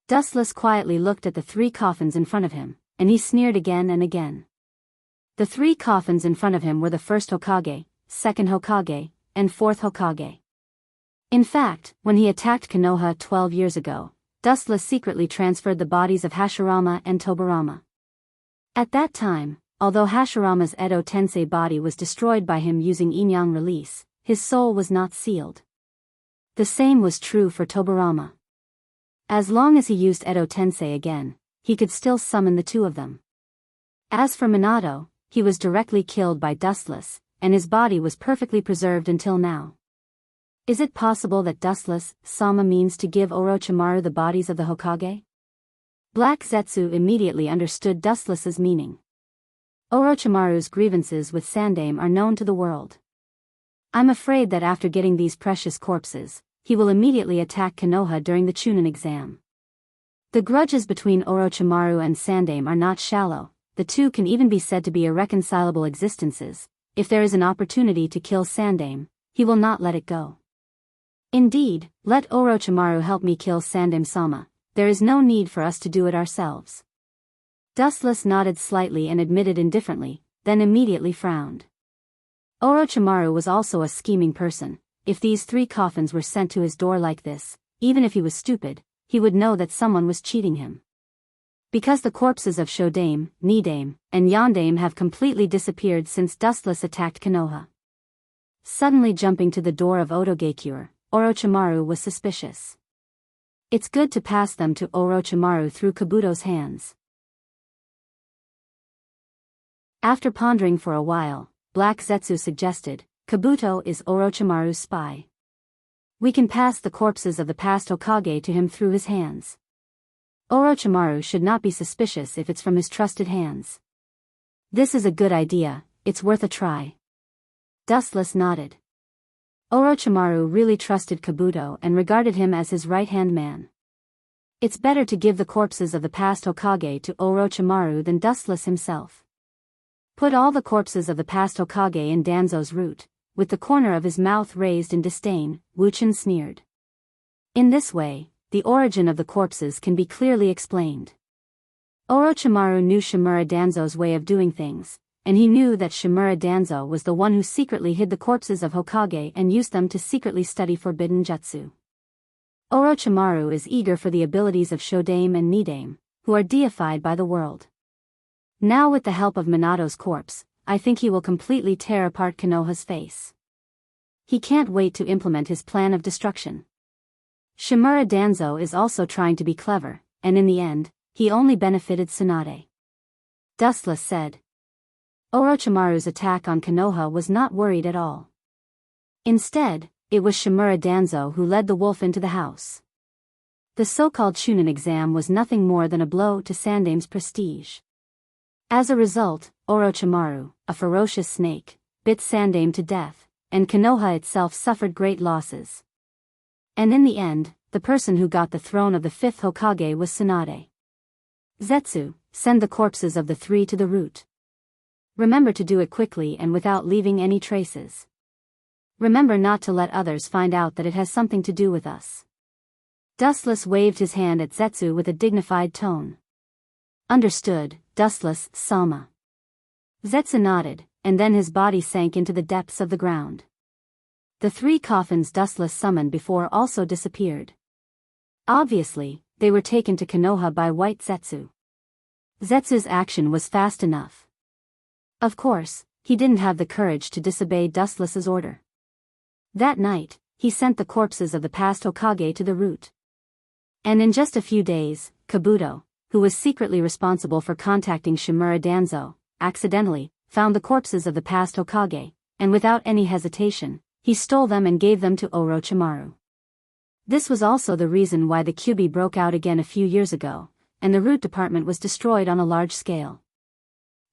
Dustless quietly looked at the 3 coffins in front of him, and he sneered again and again. The 3 coffins in front of him were the first Hokage, second Hokage, and fourth Hokage. In fact, when he attacked Konoha 12 years ago, Dustless secretly transferred the bodies of Hashirama and Tobirama. At that time, although Hashirama's Edo Tensei body was destroyed by him using Inyang release, his soul was not sealed. The same was true for Tobirama. As long as he used Edo Tensei again, he could still summon the 2 of them. As for Minato, he was directly killed by Dustless, and his body was perfectly preserved until now. Is it possible that Dustless-sama means to give Orochimaru the bodies of the Hokage? Black Zetsu immediately understood Dustless's meaning. Orochimaru's grievances with Sandame are known to the world. I'm afraid that after getting these precious corpses, he will immediately attack Konoha during the Chunin exam. The grudges between Orochimaru and Sandame are not shallow, the 2 can even be said to be irreconcilable existences. If there is an opportunity to kill Sandame, he will not let it go. Indeed, let Orochimaru help me kill Sandame-sama. There is no need for us to do it ourselves. Dustless nodded slightly and admitted indifferently, then immediately frowned. Orochimaru was also a scheming person. If these 3 coffins were sent to his door like this, even if he was stupid, he would know that someone was cheating him. Because the corpses of Shodame, Nidame, and Yondame have completely disappeared since Dustless attacked Konoha. Suddenly jumping to the door of Otogekure, Orochimaru was suspicious. It's good to pass them to Orochimaru through Kabuto's hands. After pondering for a while, Black Zetsu suggested, Kabuto is Orochimaru's spy. We can pass the corpses of the past Hokage to him through his hands. Orochimaru should not be suspicious if it's from his trusted hands. This is a good idea, it's worth a try. Dustless nodded. Orochimaru really trusted Kabuto and regarded him as his right-hand man. It's better to give the corpses of the past Hokage to Orochimaru than Dustless himself. Put all the corpses of the past Hokage in Danzo's root, with the corner of his mouth raised in disdain, Wuchen sneered. In this way, the origin of the corpses can be clearly explained. Orochimaru knew Shimura Danzo's way of doing things, and he knew that Shimura Danzo was the one who secretly hid the corpses of Hokage and used them to secretly study forbidden jutsu. Orochimaru is eager for the abilities of Shodame and Nidame, who are deified by the world. Now with the help of Minato's corpse, I think he will completely tear apart Konoha's face. He can't wait to implement his plan of destruction. Shimura Danzo is also trying to be clever, and in the end, he only benefited Tsunade. Dustless said. Orochimaru's attack on Konoha was not worried at all. Instead, it was Shimura Danzo who led the wolf into the house. The so-called Chunin exam was nothing more than a blow to Sandame's prestige. As a result, Orochimaru, a ferocious snake, bit Sandame to death, and Konoha itself suffered great losses. And in the end, the person who got the throne of the fifth Hokage was Tsunade. Zetsu, send the corpses of the three to the root. Remember to do it quickly and without leaving any traces. Remember not to let others find out that it has something to do with us. Dustless waved his hand at Zetsu with a dignified tone. Understood, Dustless, Sama. Zetsu nodded, and then his body sank into the depths of the ground. The three coffins Dustless summoned before also disappeared. Obviously, they were taken to Konoha by White Zetsu. Zetsu's action was fast enough. Of course, he didn't have the courage to disobey Dustless's order. That night, he sent the corpses of the past Hokage to the root. And in just a few days, Kabuto, who was secretly responsible for contacting Shimura Danzo, accidentally found the corpses of the past Hokage, and without any hesitation, he stole them and gave them to Orochimaru. This was also the reason why the Kyuubi broke out again a few years ago, and the root department was destroyed on a large scale.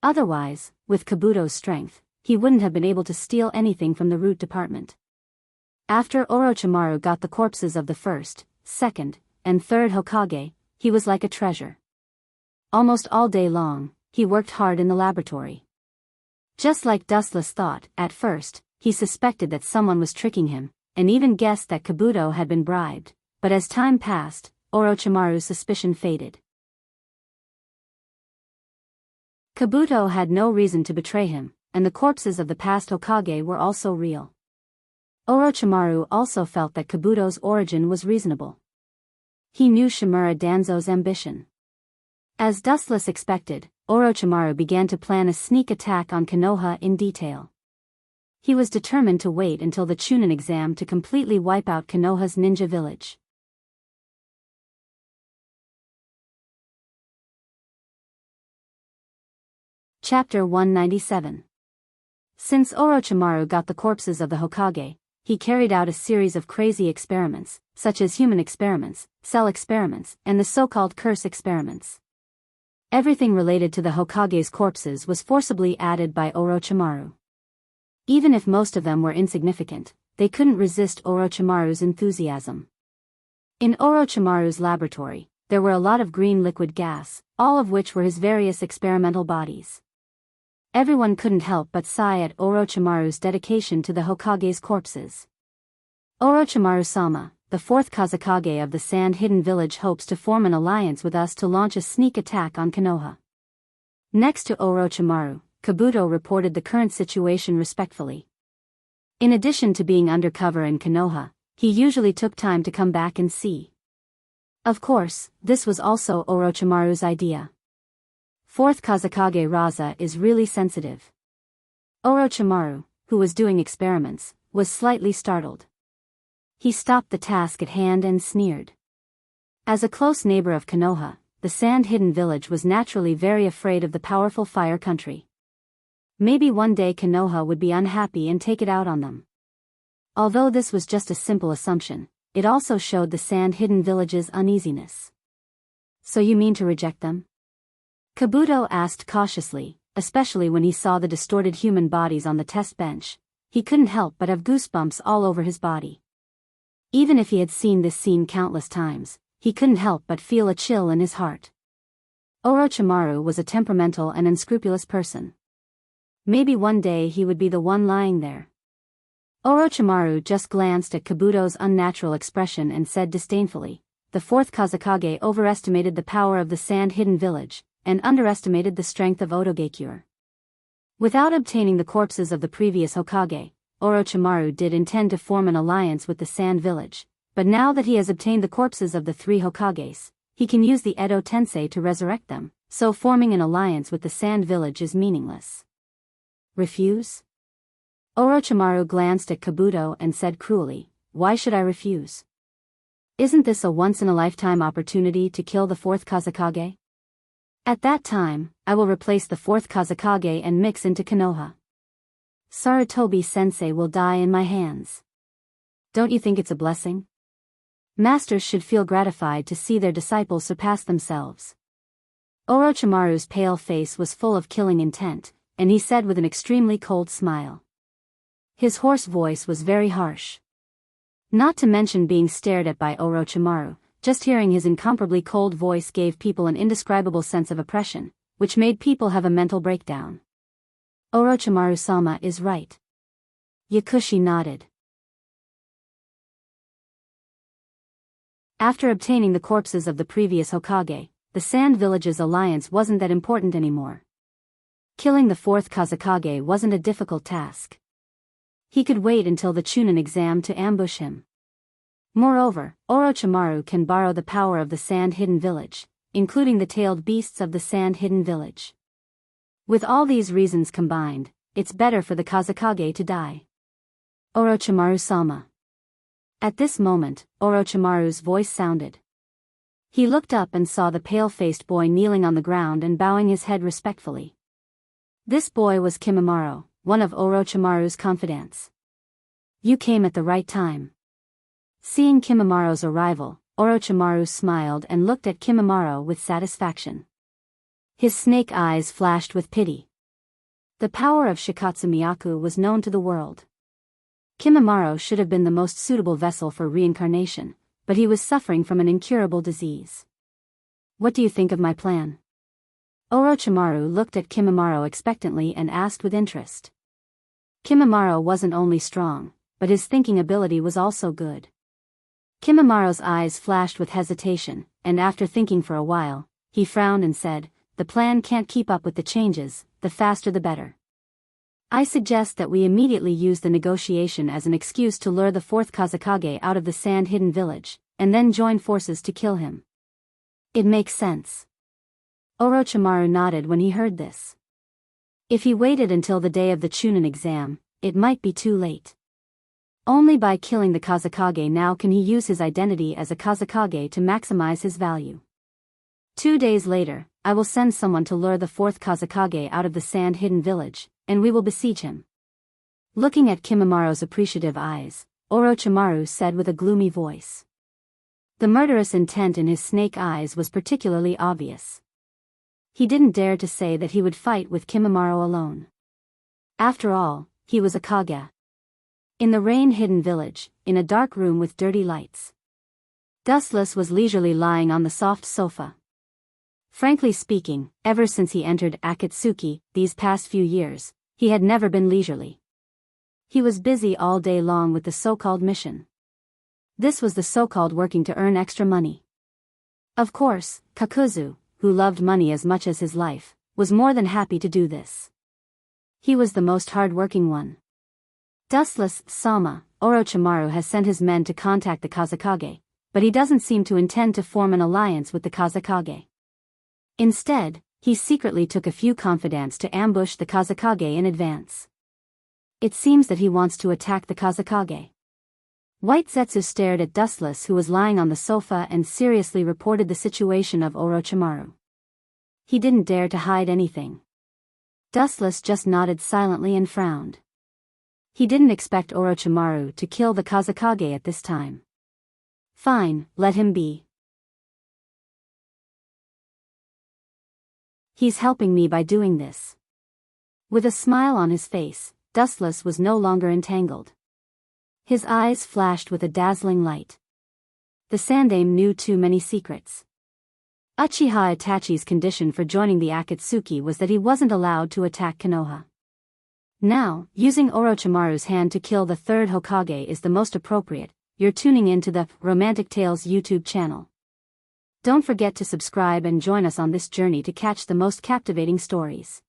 Otherwise, with Kabuto's strength, he wouldn't have been able to steal anything from the root department. After Orochimaru got the corpses of the first, second, and third Hokage, he was like a treasure. Almost all day long, he worked hard in the laboratory. Just like Dustless thought, at first, he suspected that someone was tricking him, and even guessed that Kabuto had been bribed, but as time passed, Orochimaru's suspicion faded. Kabuto had no reason to betray him, and the corpses of the past Hokage were also real. Orochimaru also felt that Kabuto's origin was reasonable. He knew Shimura Danzo's ambition. As Dustless expected, Orochimaru began to plan a sneak attack on Konoha in detail. He was determined to wait until the Chunin exam to completely wipe out Konoha's ninja village. Chapter 197. Since Orochimaru got the corpses of the Hokage, he carried out a series of crazy experiments, such as human experiments, cell experiments, and the so-called curse experiments. Everything related to the Hokage's corpses was forcibly added by Orochimaru. Even if most of them were insignificant, they couldn't resist Orochimaru's enthusiasm. In Orochimaru's laboratory, there were a lot of green liquid gas, all of which were his various experimental bodies. Everyone couldn't help but sigh at Orochimaru's dedication to the Hokage's corpses. Orochimaru-sama, the fourth Kazekage of the Sand-Hidden Village, hopes to form an alliance with us to launch a sneak attack on Konoha. Next to Orochimaru, Kabuto reported the current situation respectfully. In addition to being undercover in Konoha, he usually took time to come back and see. Of course, this was also Orochimaru's idea. Fourth Kazekage Raza is really sensitive. Orochimaru, who was doing experiments, was slightly startled. He stopped the task at hand and sneered. As a close neighbor of Konoha, the Sand-Hidden Village was naturally very afraid of the powerful Fire Country. Maybe one day Konoha would be unhappy and take it out on them. Although this was just a simple assumption, it also showed the sand-hidden village's uneasiness. So you mean to reject them? Kabuto asked cautiously, especially when he saw the distorted human bodies on the test bench. He couldn't help but have goosebumps all over his body. Even if he had seen this scene countless times, he couldn't help but feel a chill in his heart. Orochimaru was a temperamental and unscrupulous person. Maybe one day he would be the one lying there. Orochimaru just glanced at Kabuto's unnatural expression and said disdainfully, "The fourth Kazekage overestimated the power of the sand-hidden village, and underestimated the strength of Odogekure." Without obtaining the corpses of the previous Hokage, Orochimaru did intend to form an alliance with the Sand Village, but now that he has obtained the corpses of the 3 Hokages, he can use the Edo Tensei to resurrect them, so forming an alliance with the Sand Village is meaningless. Refuse? Orochimaru glanced at Kabuto and said cruelly, "Why should I refuse? Isn't this a once-in-a-lifetime opportunity to kill the 4th Kazekage? At that time, I will replace the 4th Kazekage and mix into Konoha. Sarutobi-sensei will die in my hands. Don't you think it's a blessing? Masters should feel gratified to see their disciples surpass themselves." Orochimaru's pale face was full of killing intent, and he said with an extremely cold smile. His hoarse voice was very harsh. Not to mention being stared at by Orochimaru, just hearing his incomparably cold voice gave people an indescribable sense of oppression, which made people have a mental breakdown. Orochimaru-sama is right. Yakushi nodded. After obtaining the corpses of the previous Hokage, the Sand Village's alliance wasn't that important anymore. Killing the 4th Kazekage wasn't a difficult task. He could wait until the Chunin exam to ambush him. Moreover, Orochimaru can borrow the power of the Sand-Hidden Village, including the tailed beasts of the Sand-Hidden Village. With all these reasons combined, it's better for the Kazekage to die. Orochimaru-sama. At this moment, Orochimaru's voice sounded. He looked up and saw the pale-faced boy kneeling on the ground and bowing his head respectfully. This boy was Kimimaro, one of Orochimaru's confidants. "You came at the right time." Seeing Kimimaro's arrival, Orochimaru smiled and looked at Kimimaro with satisfaction. His snake eyes flashed with pity. The power of Shikatsu Myaku was known to the world. Kimimaro should have been the most suitable vessel for reincarnation, but he was suffering from an incurable disease. "What do you think of my plan?" Orochimaru looked at Kimimaro expectantly and asked with interest. Kimimaro wasn't only strong, but his thinking ability was also good. Kimimaro's eyes flashed with hesitation, and after thinking for a while, he frowned and said, "The plan can't keep up with the changes, the faster the better. I suggest that we immediately use the negotiation as an excuse to lure the 4th Kazekage out of the Sand-Hidden Village, and then join forces to kill him." "It makes sense." Orochimaru nodded when he heard this. If he waited until the day of the Chunin exam, it might be too late. Only by killing the Kazekage now can he use his identity as a Kazekage to maximize his value. 2 days later, I will send someone to lure the 4th Kazekage out of the Sand-Hidden Village, and we will besiege him. Looking at Kimimaro's appreciative eyes, Orochimaru said with a gloomy voice. The murderous intent in his snake eyes was particularly obvious. He didn't dare to say that he would fight with Kimimaro alone. After all, he was a Kage. In the rain-hidden village, in a dark room with dirty lights, Dustless was leisurely lying on the soft sofa. Frankly speaking, ever since he entered Akatsuki, these past few years, he had never been leisurely. He was busy all day long with the so-called mission. This was the so-called working to earn extra money. Of course, Kakuzu, who loved money as much as his life, was more than happy to do this. He was the most hard-working one. Dustless-sama, Orochimaru has sent his men to contact the Kazekage, but he doesn't seem to intend to form an alliance with the Kazekage. Instead, he secretly took a few confidants to ambush the Kazekage in advance. It seems that he wants to attack the Kazekage. White Zetsu stared at Dustless, who was lying on the sofa, and seriously reported the situation of Orochimaru. He didn't dare to hide anything. Dustless just nodded silently and frowned. He didn't expect Orochimaru to kill the Kazekage at this time. Fine, let him be. He's helping me by doing this. With a smile on his face, Dustless was no longer entangled. His eyes flashed with a dazzling light. The Sandaime knew too many secrets. Uchiha Itachi's condition for joining the Akatsuki was that he wasn't allowed to attack Konoha. Now, using Orochimaru's hand to kill the third Hokage is the most appropriate. You're tuning in to the Romantic Tales YouTube channel. Don't forget to subscribe and join us on this journey to catch the most captivating stories.